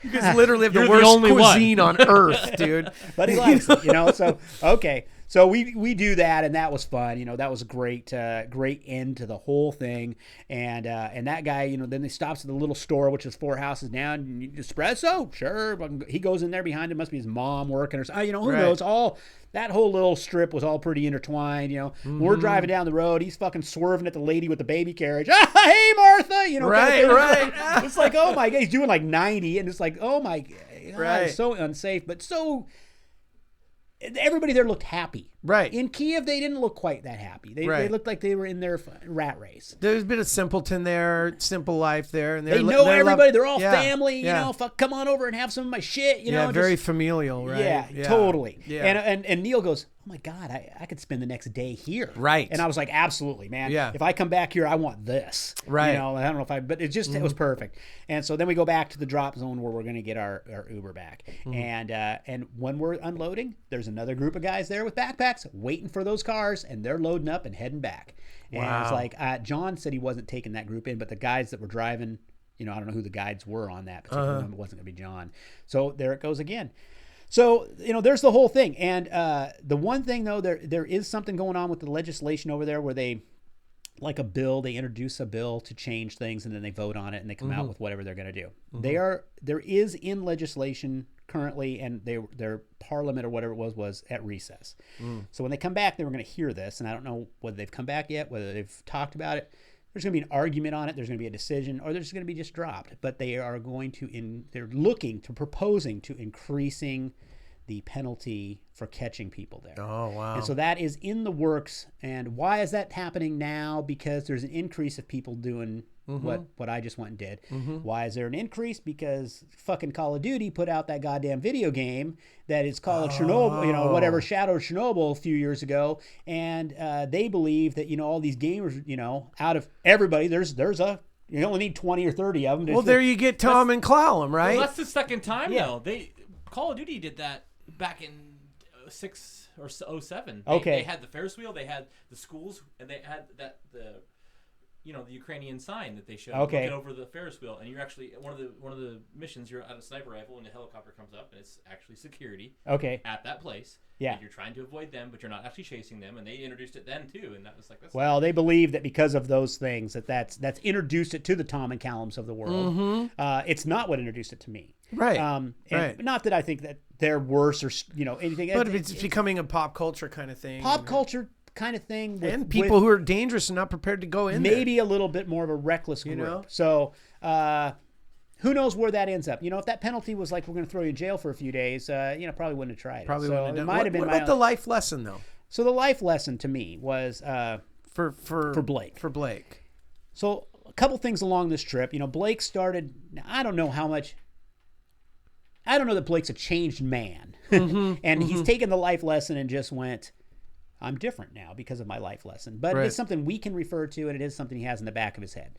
You guys literally have the You're the worst only one. cuisine on earth, dude. But he likes it, So okay, so we do that, and that was fun. That was a great end to the whole thing. And that guy, then he stops at the little store, which is 4 houses down. Espresso, sure. He goes in there behind him. Must be his mom working or something. Who knows? All that whole little strip was all pretty intertwined. When we're driving down the road, he's fucking swerving at the lady with the baby carriage. Hey, Martha, Right. It's like, oh my god, he's doing like 90, and it's like, oh my god, Right. it's so unsafe, but so. Everybody there looked happy. Right. In Kiev, they didn't look quite that happy. They looked like they were in their rat race. There's a bit of simpleton there, simple life there, and They know everybody. They're all yeah, family. yeah. Fuck, come on over and have some of my shit. Yeah, very familial, right? Yeah, totally. Yeah. And Neil goes, "Oh my god, I could spend the next day here." Right. And I was like, "Absolutely, man. Yeah. If I come back here, I want this." Right. I don't know if but it was perfect. And so then we go back to the drop zone where we're going to get our Uber back. And when we're unloading, there's another group of guys there with backpacks waiting for those cars, and they're loading up and heading back. And it's like John said he wasn't taking that group in, but the guys that were driving, I don't know who the guides were on that particular one. It wasn't going to be John. So there it goes again. So, there's the whole thing. And the one thing, though, there is something going on with the legislation over there where they, like a bill, they introduce a bill to change things, and then they vote on it, and they come out with whatever they're going to do. There is in legislation currently, and their parliament or whatever it was at recess. So when they come back, they were going to hear this, and I don't know whether they've come back yet, whether they've talked about it. There's going to be an argument on it. There's going to be a decision, or there's going to be just dropped. But they are going to they're proposing to increasing the penalty for catching people there. Oh, wow. And so that is in the works. And why is that happening now? Because there's an increase of people doing what I just went and did. Why is there an increase? Because fucking Call of Duty put out that goddamn video game that is called Chernobyl, whatever, Shadow of Chernobyl a few years ago. And they believe that, all these gamers, out of everybody, there's you only need 20 or 30 of them. Well, there you get Tom and Clallam, right? Well, that's the second time, though. Call of Duty did that back in 06 or 07. They had the Ferris wheel, they had the schools, and they had the Ukrainian sign that they showed looking over the Ferris wheel, and you're actually one of the missions. You're on a sniper rifle, and the helicopter comes up, and it's actually security. At that place. Yeah. And you're trying to avoid them, but you're not actually chasing them, and they introduced it then too, and that was like that's. Well, they believe that because of those things that's introduced it to the Tom and Callums of the world. It's not what introduced it to me. Right. And not that I think that they're worse or anything. But it's becoming a pop culture kind of thing. Pop culture kind of thing. And people who are dangerous and not prepared to go in maybe a little bit more of a reckless group. You know? So who knows where that ends up? You know, if that penalty was like, we're going to throw you in jail for a few days, you know, probably wouldn't have tried it. Probably so wouldn't have done. Might have been what about the life lesson, though? So the life lesson to me was for Blake. For Blake. So a couple things along this trip. You know, Blake started, I don't know that Blake's a changed man. And he's taken the life lesson and just went, I'm different now because of my life lesson. But it's something we can refer to, and it is something he has in the back of his head.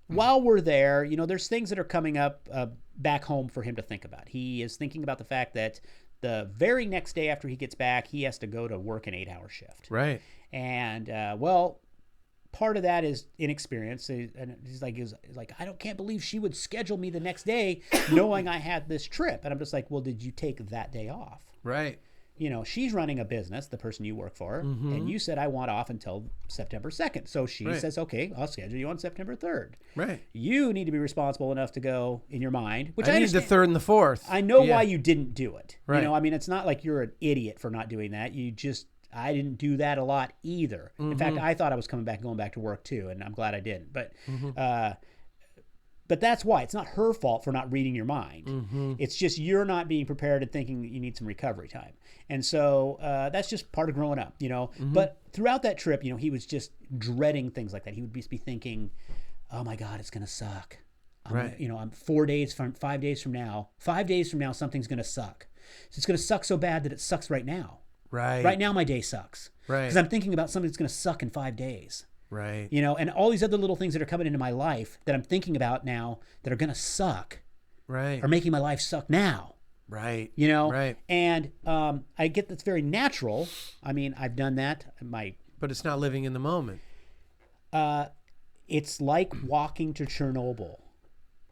While we're there, you know, there's things that are coming up back home for him to think about. He is thinking about the fact that the very next day after he gets back, he has to go to work an 8-hour shift. Right. And, well, part of that is inexperience. And he's like, can't believe she would schedule me the next day knowing I had this trip. And I'm just like, well, did you take that day off? Right. You know, she's running a business, the person you work for, and you said, I want off until September 2nd. So she says, okay, I'll schedule you on September 3rd. Right. You need to be responsible enough to go in your mind, which I need the 3rd and the 4th. I know why you didn't do it. Right. You know, I mean, it's not like you're an idiot for not doing that. I didn't do that a lot either. In fact, I thought I was going back to work too, and I'm glad I didn't. But that's why. It's not her fault for not reading your mind. It's just you're not being prepared and thinking you need some recovery time. And so that's just part of growing up, you know. But throughout that trip, you know, he was just dreading things like that. He would just be thinking, oh my God, it's going to suck. You know, I'm 5 days from now, something's going to suck. So it's going to suck so bad that it sucks right now. Right. Right now, my day sucks. Right. Because I'm thinking about something that's going to suck in 5 days. Right. You know, and all these other little things that are coming into my life that I'm thinking about now that are going to suck. Right. Are making my life suck now. Right. You know? Right. And I get that's very natural. I mean, I've done that. But it's not living in the moment. It's like walking to Chernobyl.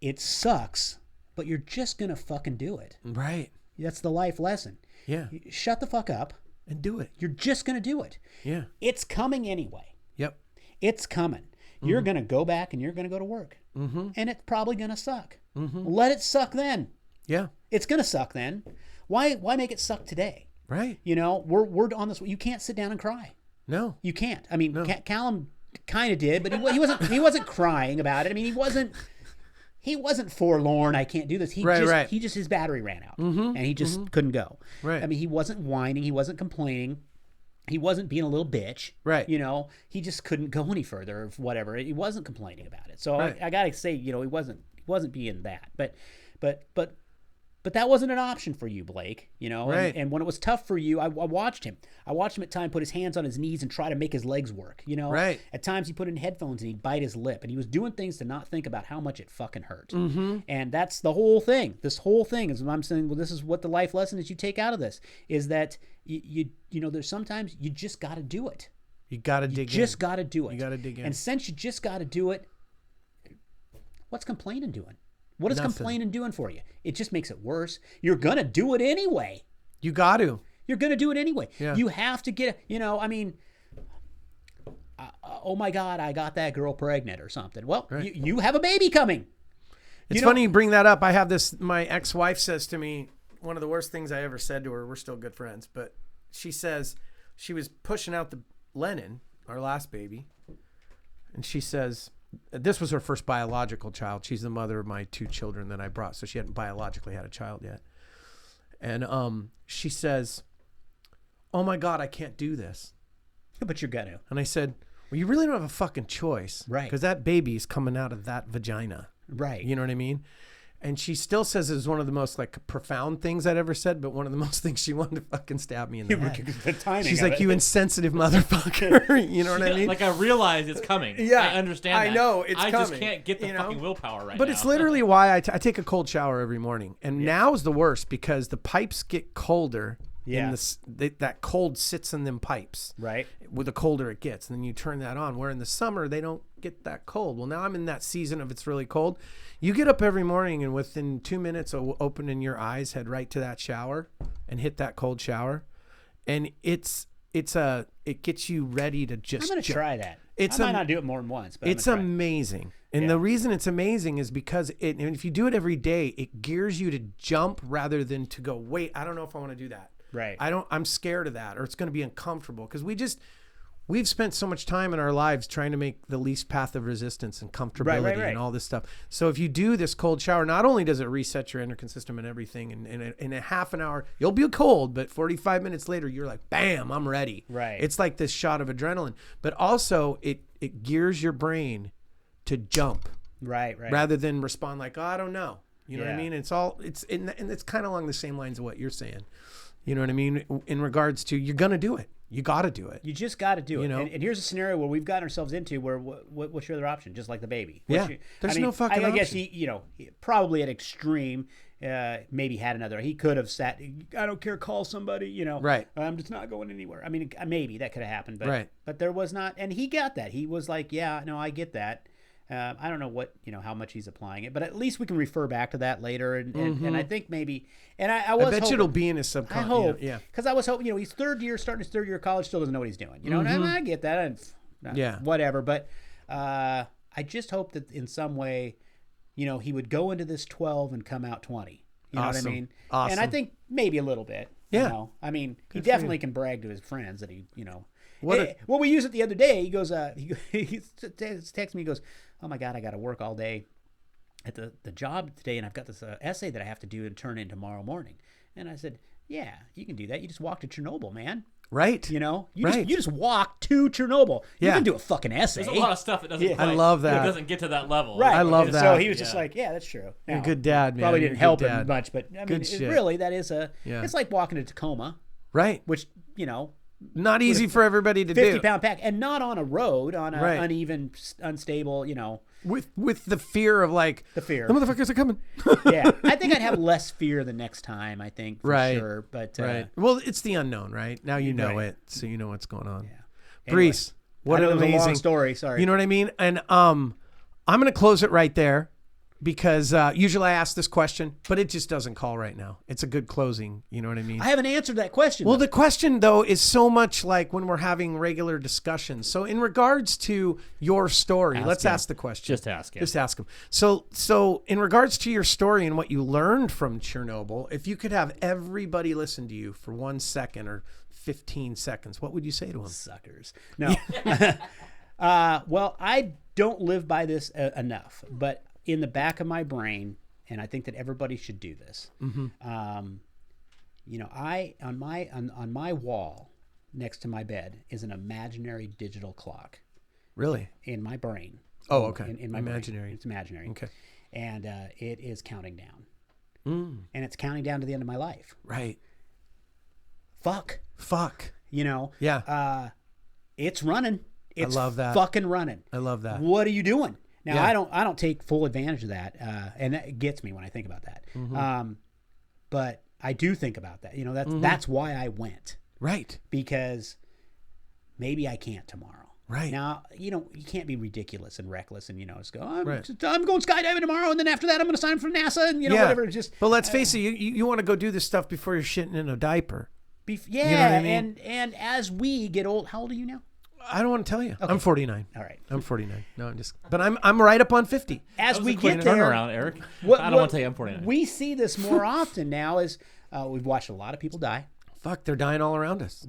It sucks, but you're just going to fucking do it. Right. That's the life lesson. Yeah. Shut the fuck up. And do it. You're just going to do it. Yeah. It's coming anyway. Yep. It's coming. You're going to go back and you're going to go to work. And it's probably going to suck. Let it suck then. Yeah. It's going to suck then. Why make it suck today? Right. You know, we're on this. You can't sit down and cry. No. You can't. I mean, Callum kind of did, but he wasn't crying about it. I mean, he wasn't forlorn. I can't do this. He just his battery ran out, and he just couldn't go. Right. I mean, he wasn't whining. He wasn't complaining. He wasn't being a little bitch. Right. You know, he just couldn't go any further or whatever. He wasn't complaining about it. So I gotta say, you know, he wasn't being that. But that wasn't an option for you, Blake, you know, and when it was tough for you, I watched him. I watched him at times put his hands on his knees and try to make his legs work, you know. Right. At times he put in headphones and he'd bite his lip, and he was doing things to not think about how much it fucking hurt. And that's the whole thing. This whole thing is what I'm saying. Well, this is what the life lesson is you take out of this is that you know, there's sometimes you just got to do it. You got to dig in. You just got to do it. You got to dig in. And since you just got to do it, what's complaining doing? What is complaining doing for you? It just makes it worse. You're going to do it anyway. You got to. You're going to do it anyway. Yeah. You have to get, you know, I mean, oh my God, I got that girl pregnant or something. Well, you have a baby coming. It's funny you bring that up. I have this, my ex-wife says to me, one of the worst things I ever said to her, we're still good friends, but she says she was pushing out the Lennon, our last baby, and she says, this was her first biological child. She's the mother of my 2 children that I brought, so she hadn't biologically had a child yet. And she says, oh my God, I can't do this. But you're gonna. And I said, well, you really don't have a fucking choice. Right. Because that baby is coming out of that vagina. Right. You know what I mean? And she still says it was one of the most like profound things I'd ever said, but one of the most things she wanted to fucking stab me in the head. The timing She's like, you insensitive motherfucker. You know what I mean? Like, I realize it's coming. Yeah. I understand that. I know it's coming. I just can't get the fucking willpower right now. But it's literally why I take a cold shower every morning. And now is the worst because the pipes get colder. Yeah. And that cold sits in them pipes. Right. With the colder it gets. And then you turn that on. Where in the summer, they don't get that cold. Well, now I'm in that season of it's really cold. You get up every morning and within 2 minutes of opening your eyes, head right to that shower and hit that cold shower. And it gets you ready to just. I'm going to try that. I might not do it more than once, but it's amazing. And the reason it's amazing is because and if you do it every day, it gears you to jump rather than to go, wait, I don't know if I want to do that. Right. I'm scared of that, or it's going to be uncomfortable because we've spent so much time in our lives trying to make the least path of resistance and comfortability and all this stuff. So if you do this cold shower, not only does it reset your endocrine system and everything, and in a half an hour, you'll be cold, but 45 minutes later, you're like, bam, I'm ready. Right. It's like this shot of adrenaline, but also it gears your brain to jump. Right. Rather than respond like, oh, I don't know. You know what I mean? And it's kind of along the same lines of what you're saying. You know what I mean? In regards to, you're going to do it. You got to do it. You just got to do it. know? And here's a scenario where we've gotten ourselves into where what's your other option? Just like the baby. There's no fucking I guess option. he probably at extreme, maybe had another. He could have sat, I don't care, call somebody, Right. I'm just not going anywhere. I mean, maybe that could have happened, but, Right. but there was not. And he got that. He was like, yeah, no, I get that. I don't know what, how much he's applying it, but at least we can refer back to that later. And I think maybe, and I was bet hoping, you it'll be in his subconscious. I hope, Yeah. because I was hoping, he's starting his third year of college, still doesn't know what he's doing, and I get that, and whatever. But I just hope that in some way, he would go into this 12 and come out 20. You know what I mean? Awesome. And I think maybe a little bit. Yeah. I mean, he Good for definitely you. can brag to his friends that he, What well, we used it the other day. He goes, he texts me. He goes, "Oh my God, I got to work all day at the job today, and I've got this essay that I have to do and turn in tomorrow morning." And I said, "Yeah, you can do that. You just walk to Chernobyl, man. Right. You just walk to Chernobyl. You Yeah. can do a fucking essay." There's a lot of stuff that doesn't. I love that. It doesn't get to that level. Right. I love And that. So he was just like, "Yeah, that's true." You're a Now, good dad, man. Probably You're didn't a good help him dad. much, but I mean, Good shit. really, that is Yeah. it's like walking to Tacoma, Right. which Not easy for everybody to 50 do. pound pack, and not on a road, on a Right. uneven, unstable, With the fear of like, the fear. the motherfuckers are coming. Yeah, I think I'd have less fear the next time. I think, for Right. sure. But Right. Well, it's the unknown, right? Now you know Right. it, so you know what's going on. Yeah. Brees, what I know an it was a long amazing story. Sorry. You know what I mean? And I'm going to close it right there because usually I ask this question, but it just doesn't call right now. It's a good closing. You know what I mean? I haven't answered that question. Well, though. the question, though, is so much like when we're having regular discussions. So in regards to your story, let's ask the question. Just ask him. Just ask him. So in regards to your story and what you learned from Chernobyl, if you could have everybody listen to you for 1 second or 15 seconds, what would you say to them? Suckers. No. Well, I don't live by this enough, but in the back of my brain, and I think that everybody should do this. Mm-hmm. I on my wall next to my bed is an imaginary digital clock Really? in my brain. Oh, okay. In my Imaginary. brain. It's imaginary. Okay. And it is counting down, Mm, and it's counting down to the end of my life. right. Fuck. Yeah. It's running. It's love that. fucking running. I love that. What are you doing? Now, Yeah. I don't take full advantage of that, and that gets me when I think about that. Mm-hmm. But I do think about that. That's why I went, Right. because maybe I can't tomorrow. Right. Now, you can't be ridiculous and reckless and just go, I'm Right. going skydiving tomorrow, and then after that I'm going to sign up for NASA and Yeah. whatever. Just But let's face it, you want to go do this stuff before you're shitting in a diaper. yeah. You know what I mean? And as we get old, how old are you now? I don't want to tell you. I'm 49. All right. I'm 49. No, but I'm right up on 50. As we Quick get there, turnaround, Eric. I don't want to tell you I'm 49. we see this more often now as we've watched a lot of people die. Fuck, they're dying all around us.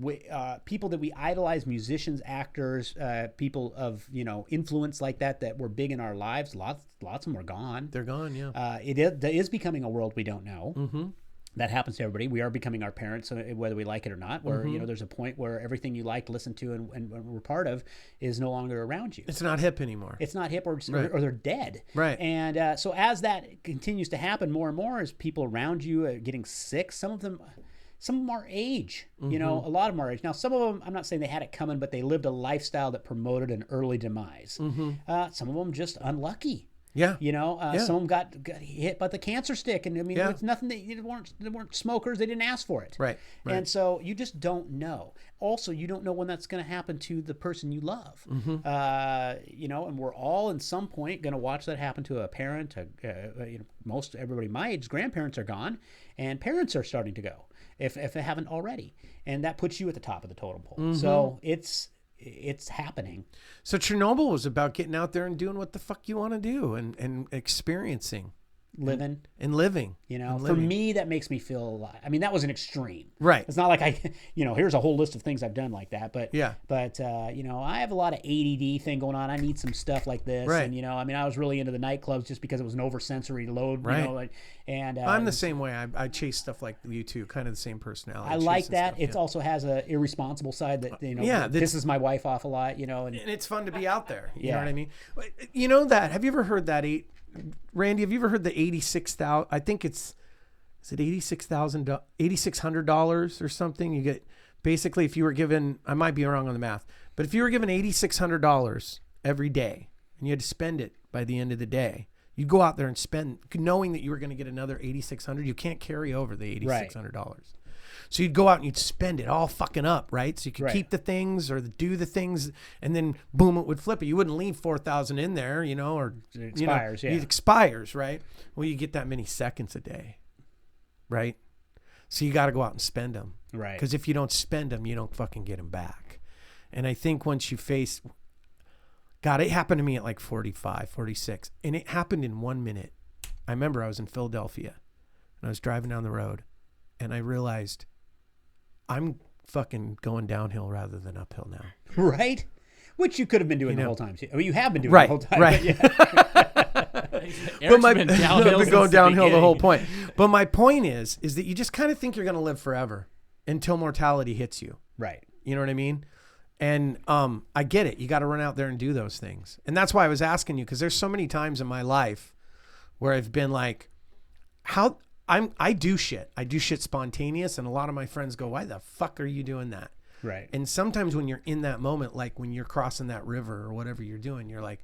People that we idolize, musicians, actors, people of influence like that were big in our lives. Lots of them are gone. They're gone, yeah. It is becoming a world we don't know. Mm-hmm. That happens to everybody. We are becoming our parents, whether we like it or not. Where there's a point where everything you liked, listened to, and were part of is no longer around you. It's not hip anymore. It's not hip, or they're dead. Right. And so as that continues to happen more and more, as people around you are getting sick, some of them are age. A lot of them are age. Now, some of them, I'm not saying they had it coming, but they lived a lifestyle that promoted an early demise. Some of them just unlucky. Yeah. Some of them got hit by the cancer stick, and Yeah. it's nothing. They weren't smokers. They didn't ask for it. Right. And so you just don't know. Also, you don't know when that's going to happen to the person you love. And we're all in some point going to watch that happen to a parent. Most everybody my age, grandparents are gone, and parents are starting to go if they haven't already, and that puts you at the top of the totem pole. So it's happening. So Chernobyl was about getting out there and doing what the fuck you want to do and experiencing. living. And living. You know, for me, that makes me feel alive. I mean, that was an extreme. Right. It's not like here's a whole list of things I've done like that. But, yeah. But I have a lot of ADD thing going on. I need some stuff like this. Right. And, I mean, I was really into the nightclubs just because it was an oversensory load. Right. And I'm the same way. I chase stuff like you too, kind of the same personality. I like that. It also has a irresponsible side that, pisses my wife off a lot, And it's fun to be out there. You know what I mean? You know that. Have you ever heard that? Randy, have you ever heard the 86,000? I think is it $8,600 or something? You get basically, if you were given, I might be wrong on the math, but if you were given $8,600 every day and you had to spend it by the end of the day, you'd go out there and spend, knowing that you were going to get another $8,600. You can't carry over the $8,600. Right. So you'd go out and you'd spend it all fucking up, right? So you could keep the things or do the things, and then boom, it would flip it. You wouldn't leave 4,000 in there, or it expires. It expires, right? Well, you get that many seconds a day, right? So you got to go out and spend them, right? Because if you don't spend them, you don't fucking get them back. And I think once you face, God, it happened to me at like 45, 46, and it happened in 1 minute. I remember I was in Philadelphia, and I was driving down the road, and I realized I'm fucking going downhill rather than uphill now. Right? Which you could have been doing the whole time. I mean, you have been doing the whole time. Right. But I've been going downhill the whole point. But my point is that you just kind of think you're going to live forever until mortality hits you. Right. You know what I mean? And I get it. You got to run out there and do those things. And that's why I was asking you, because there's so many times in my life where I've been like, I do shit. I do shit spontaneous, and a lot of my friends go, "Why the fuck are you doing that?" Right. And sometimes when you're in that moment, like when you're crossing that river or whatever you're doing, you're like,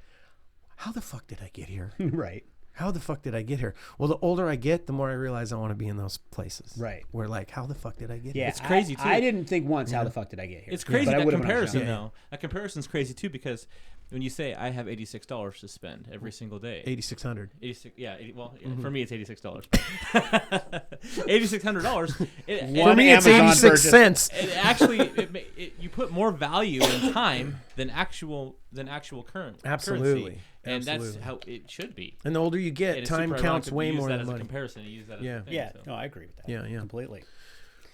"How the fuck did I get here?" Right. How the fuck did I get here? Well, the older I get, the more I realize I want to be in those places. Right. Where like, how the fuck did I get here? Yeah, it's crazy too. I didn't think once, how the fuck did I get here? It's crazy, that comparison though. That comparison's crazy too, because when you say I have $86 to spend every single day, 8,600. 86, yeah. For me it's $86. $8,600. For me, it's 86 cents. It actually, you put more value in time than actual current. Absolutely. Currency. And that's how it should be. And the older you get, time counts way more than money. Use that as a comparison. You use that as a thing. Yeah. No, I agree with that. Yeah. Completely.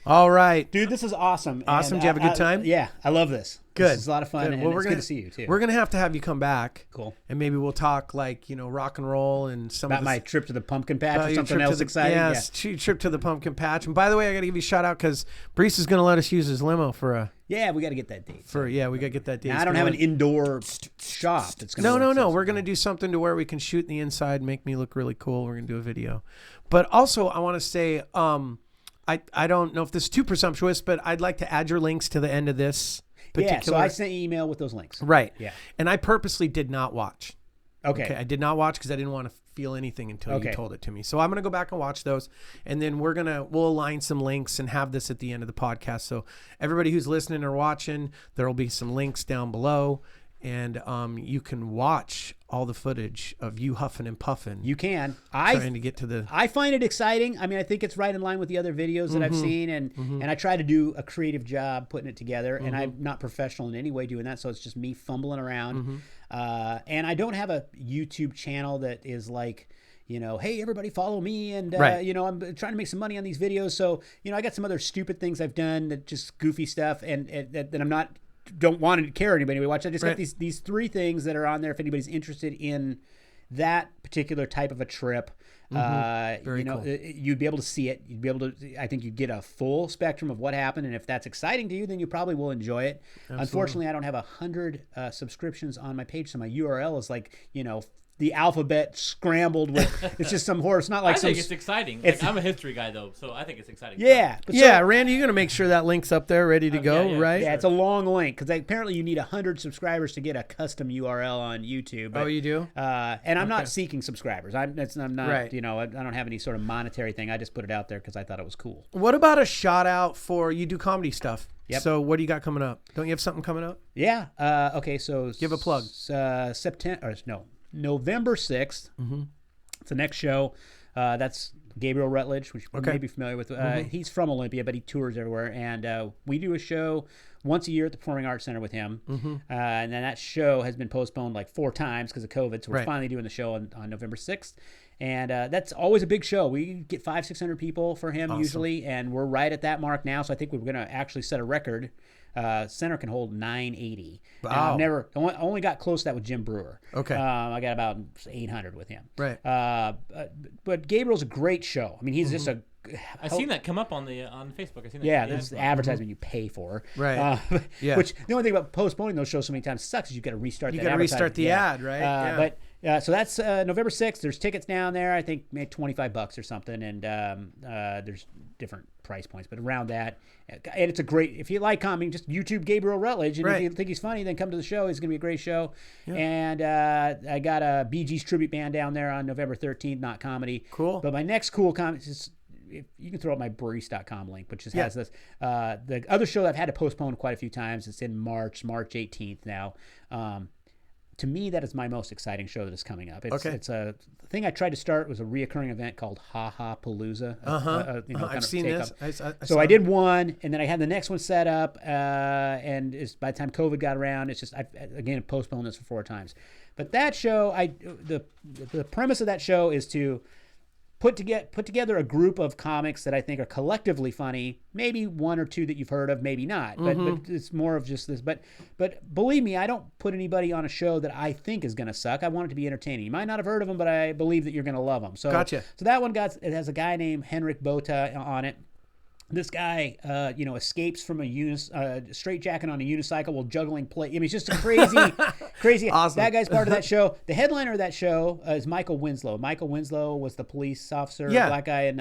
All right. Dude, this is awesome. Awesome. Did you have a good time? Yeah. I love this. Good. This is a lot of fun. Good. And Well, it's good to see you, too. We're going to have you come back. Cool. And maybe we'll talk like, rock and roll and some about my trip to the pumpkin patch or something else exciting. Yes, trip to the pumpkin patch. And by the way, I got to give you a shout out because Baurice is going to let us use his limo for a... Yeah, we got to get that date. We got to get that date. Now, I don't have an indoor shop. That's No. We're going to do something to where we can shoot in the inside, make me look really cool. We're going to do a video. But also, I want to say... I don't know if this is too presumptuous, but I'd like to add your links to the end of this particular... Yeah, so I sent you an email with those links. Right. Yeah. And I purposely did not watch. Okay. I did not watch because I didn't want to feel anything until you told it to me. So I'm going to go back and watch those, and then we'll align some links and have this at the end of the podcast. So everybody who's listening or watching, there will be some links down below, and you can watch all the footage of you huffing and puffing. You can. Trying to get to the... I find it exciting. I mean, I think it's right in line with the other videos that I've seen, and I try to do a creative job putting it together, and I'm not professional in any way doing that, so it's just me fumbling around. And I don't have a YouTube channel that is like... hey, everybody follow me. And, I'm trying to make some money on these videos. So, I got some other stupid things I've done, that just goofy stuff, and that I'm not, don't want to care anybody to watch. I just got these three things that are on there if anybody's interested in that particular type of a trip. Very cool. You'd be able to see it. You'd be able to, I think you'd get a full spectrum of what happened. And if that's exciting to you, then you probably will enjoy it. Absolutely. Unfortunately, I don't have 100 subscriptions on my page. So my URL is like, the alphabet scrambled with, it's just some horror. It's not like I think it's exciting. I'm a history guy though, so I think it's exciting. Yeah. Randy, you're going to make see that link's up there ready to go, right? Yeah, it's a long link because apparently you need 100 subscribers to get a custom URL on YouTube. But, you do? And I'm not seeking subscribers. I'm not, I don't have any sort of monetary thing. I just put it out there because I thought it was cool. What about a shout out for, you do comedy stuff? Yep. So what do you got coming up? Don't you have something coming up? Yeah. Okay, so give a plug. November 6th. It's the next show. That's Gabriel Rutledge, which you may be familiar with. He's from Olympia, but he tours everywhere. And we do a show once a year at the Performing Arts Center with him. And then that show has been postponed like 4 times because of COVID. So we're finally doing the show on November 6th. And that's always a big show. We get 500-600 people for him usually. And we're right at that mark now. So I think we're going to actually set a record. Center can hold 980. Wow. And I've only got close to that with Jim Brewer. Okay. I got about 800 with him. Right. But Gabriel's a great show. I mean, he's just a. I've seen that come up on Facebook. I've seen that. Yeah, there's the advertisement you pay for. Right. Which the only thing about postponing those shows so many times sucks is you've got to restart. You got to restart the ad, right? But so that's November 6th. There's tickets down there. I think maybe $25 or something, and there's different price points, but around that. And it's a great. If you like comedy, just YouTube Gabriel Rutledge, and if you think he's funny, then come to the show. It's gonna be a great show. Yeah. And I got a Bee Gees tribute band down there on November 13th. Not comedy. Cool. But my next cool comedy is. If you can throw up my Baurice.com link, which just has this. The other show that I've had to postpone quite a few times. It's in March 18th now. To me, that is my most exciting show that is coming up. It's a thing I tried to start was a reoccurring event called Ha Ha Palooza. I've seen this. I did one, and then I had the next one set up, and by the time COVID got around, it's just I postponed this for 4 times. But that show, the premise of that show is to put together a group of comics that I think are collectively funny, maybe 1 or 2 that you've heard of, maybe not, but it's more of just this. But believe me, I don't put anybody on a show that I think is going to suck. I want it to be entertaining. You might not have heard of them, but I believe that you're going to love them. So, gotcha. So that one it has a guy named Henrik Bota on it. This guy, escapes from a straight jacket on a unicycle while juggling plate. I mean, it's just a crazy. Awesome. That guy's part of that show. The headliner of that show is Michael Winslow. Michael Winslow was the police officer, black guy in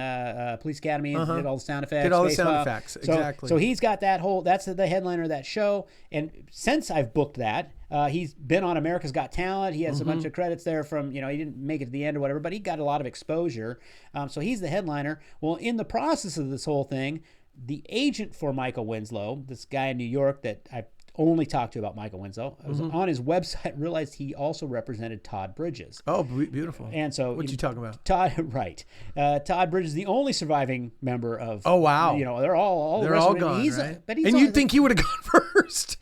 Police Academy, and did all the sound effects. Exactly. So he's got that's the headliner of that show. And since I've booked that, he's been on America's Got Talent. He has a bunch of credits there from, he didn't make it to the end or whatever, but he got a lot of exposure. So he's the headliner. Well, in the process of this whole thing, the agent for Michael Winslow, this guy in New York that I only talked to about Michael Winslow, I was on his website, realized he also represented Todd Bridges. Oh, beautiful. And so what you talking about? Todd Bridges, the only surviving member of. Oh, wow. They're all gone, right? And you'd think he would have gone first.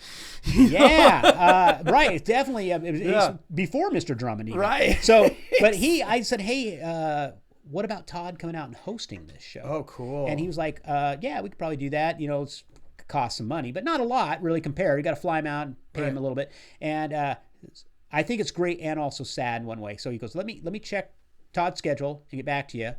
Right. It's definitely it was before Mr. Drummond. Even. Right. So, but I said, hey, what about Todd coming out and hosting this show? Oh, cool. And he was like, yeah, we could probably do that. It's cost some money, but not a lot really compared. You got to fly him out and pay him a little bit. And I think it's great and also sad in one way. So he goes, let me check Todd's schedule and get back to you.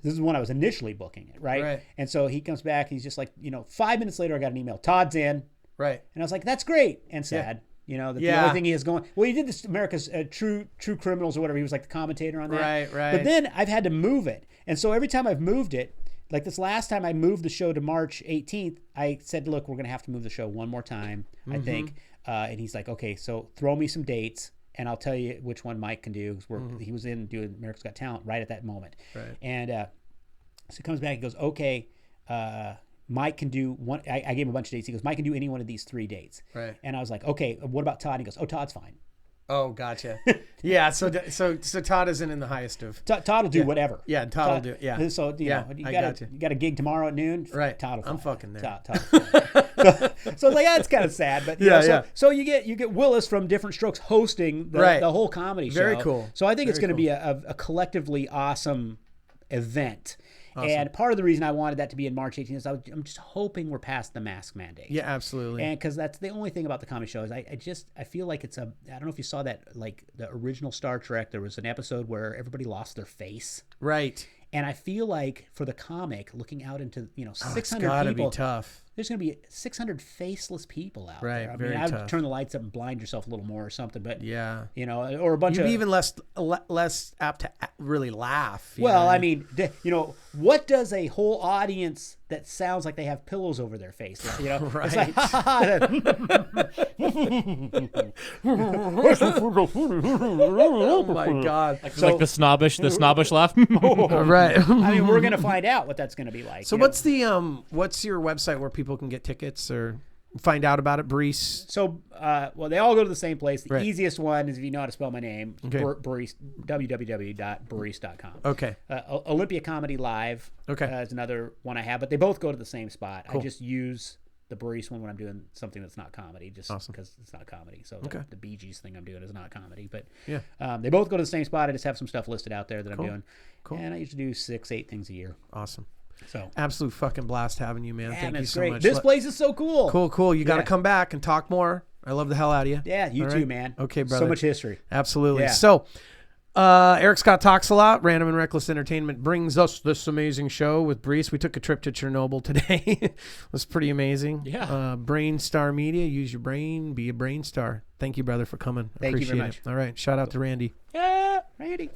This is when I was initially booking it, right? And so he comes back and he's just like, 5 minutes later, I got an email. Todd's in. Right. And I was like, that's great and sad. The only thing he has going. Well, he did this America's True Criminals or whatever. He was like the commentator on that. Right. But then I've had to move it. And so every time I've moved it, like this last time I moved the show to March 18th, I said, look, we're going to have to move the show one more time, I think. And he's like, okay, so throw me some dates and I'll tell you which one Mike can do. He was in doing America's Got Talent right at that moment. Right. And so he comes back and goes, okay, Mike can do one. I gave him a bunch of dates. He goes, Mike can do any one of these 3 dates. Right. And I was like, okay, what about Todd? He goes, oh, Todd's fine. Oh, gotcha. Yeah, so Todd isn't in the highest of. Todd will do whatever. Yeah, Todd will do. Yeah. So you got a gig tomorrow at noon. Right. Todd will. I'm fucking there. Todd. So like that's kind of sad, but so you get Willis from Different Strokes hosting the whole comedy show. Very cool. So I think it's going to be a collectively awesome event. Awesome. And part of the reason I wanted that to be in March 18th is I'm just hoping we're past the mask mandate. Yeah, absolutely. And because that's the only thing about the comedy show is I feel like I don't know if you saw that, like the original Star Trek, there was an episode where everybody lost their face. Right. And I feel like for the comic, looking out into 600 it's gotta people, be tough. There's going to be 600 faceless people out there. I mean, I would tough. Turn the lights up and blind yourself a little more or something. But or a bunch You'd of be even less apt to really laugh. Well, I mean, what does a whole audience that sounds like they have pillows over their face? Right. It's like, oh my God! Like the snobbish laugh. Right. I mean, we're gonna find out what that's gonna be like. So what's your website where people can get tickets or find out about it, Baurice? So, they all go to the same place. The easiest one is if you know how to spell my name, Baurice, www.baurice.com. Okay. Olympia Comedy Live is another one I have, but they both go to the same spot. Cool. I just use the Baurice one when I'm doing something that's not comedy, just Awesome. because it's not comedy. So Okay. the Bee Gees thing I'm doing is not comedy. But Yeah. they both go to the same spot. I just have some stuff listed out there that I'm Cool. doing. Cool. And I usually do 6-8 things a year. Awesome. So Absolute fucking blast having you, man. yeah, Thank man, you it's so great. much. This place is so cool. Cool. You got to Yeah. come back and talk more. I love the hell out of you. Yeah, you All too, right? man. Okay, brother. So much history. Absolutely. Yeah. So, Eric Scott Talks a Lot. Random and Reckless Entertainment brings us this amazing show with Baurice. We took a trip to Chernobyl today. It was pretty amazing. Yeah. Brain Star Media. Use your brain. Be a brain star. Thank you, brother, for coming. Thank you very Appreciate much. it. All right. Shout out to Randy. Yeah, Randy.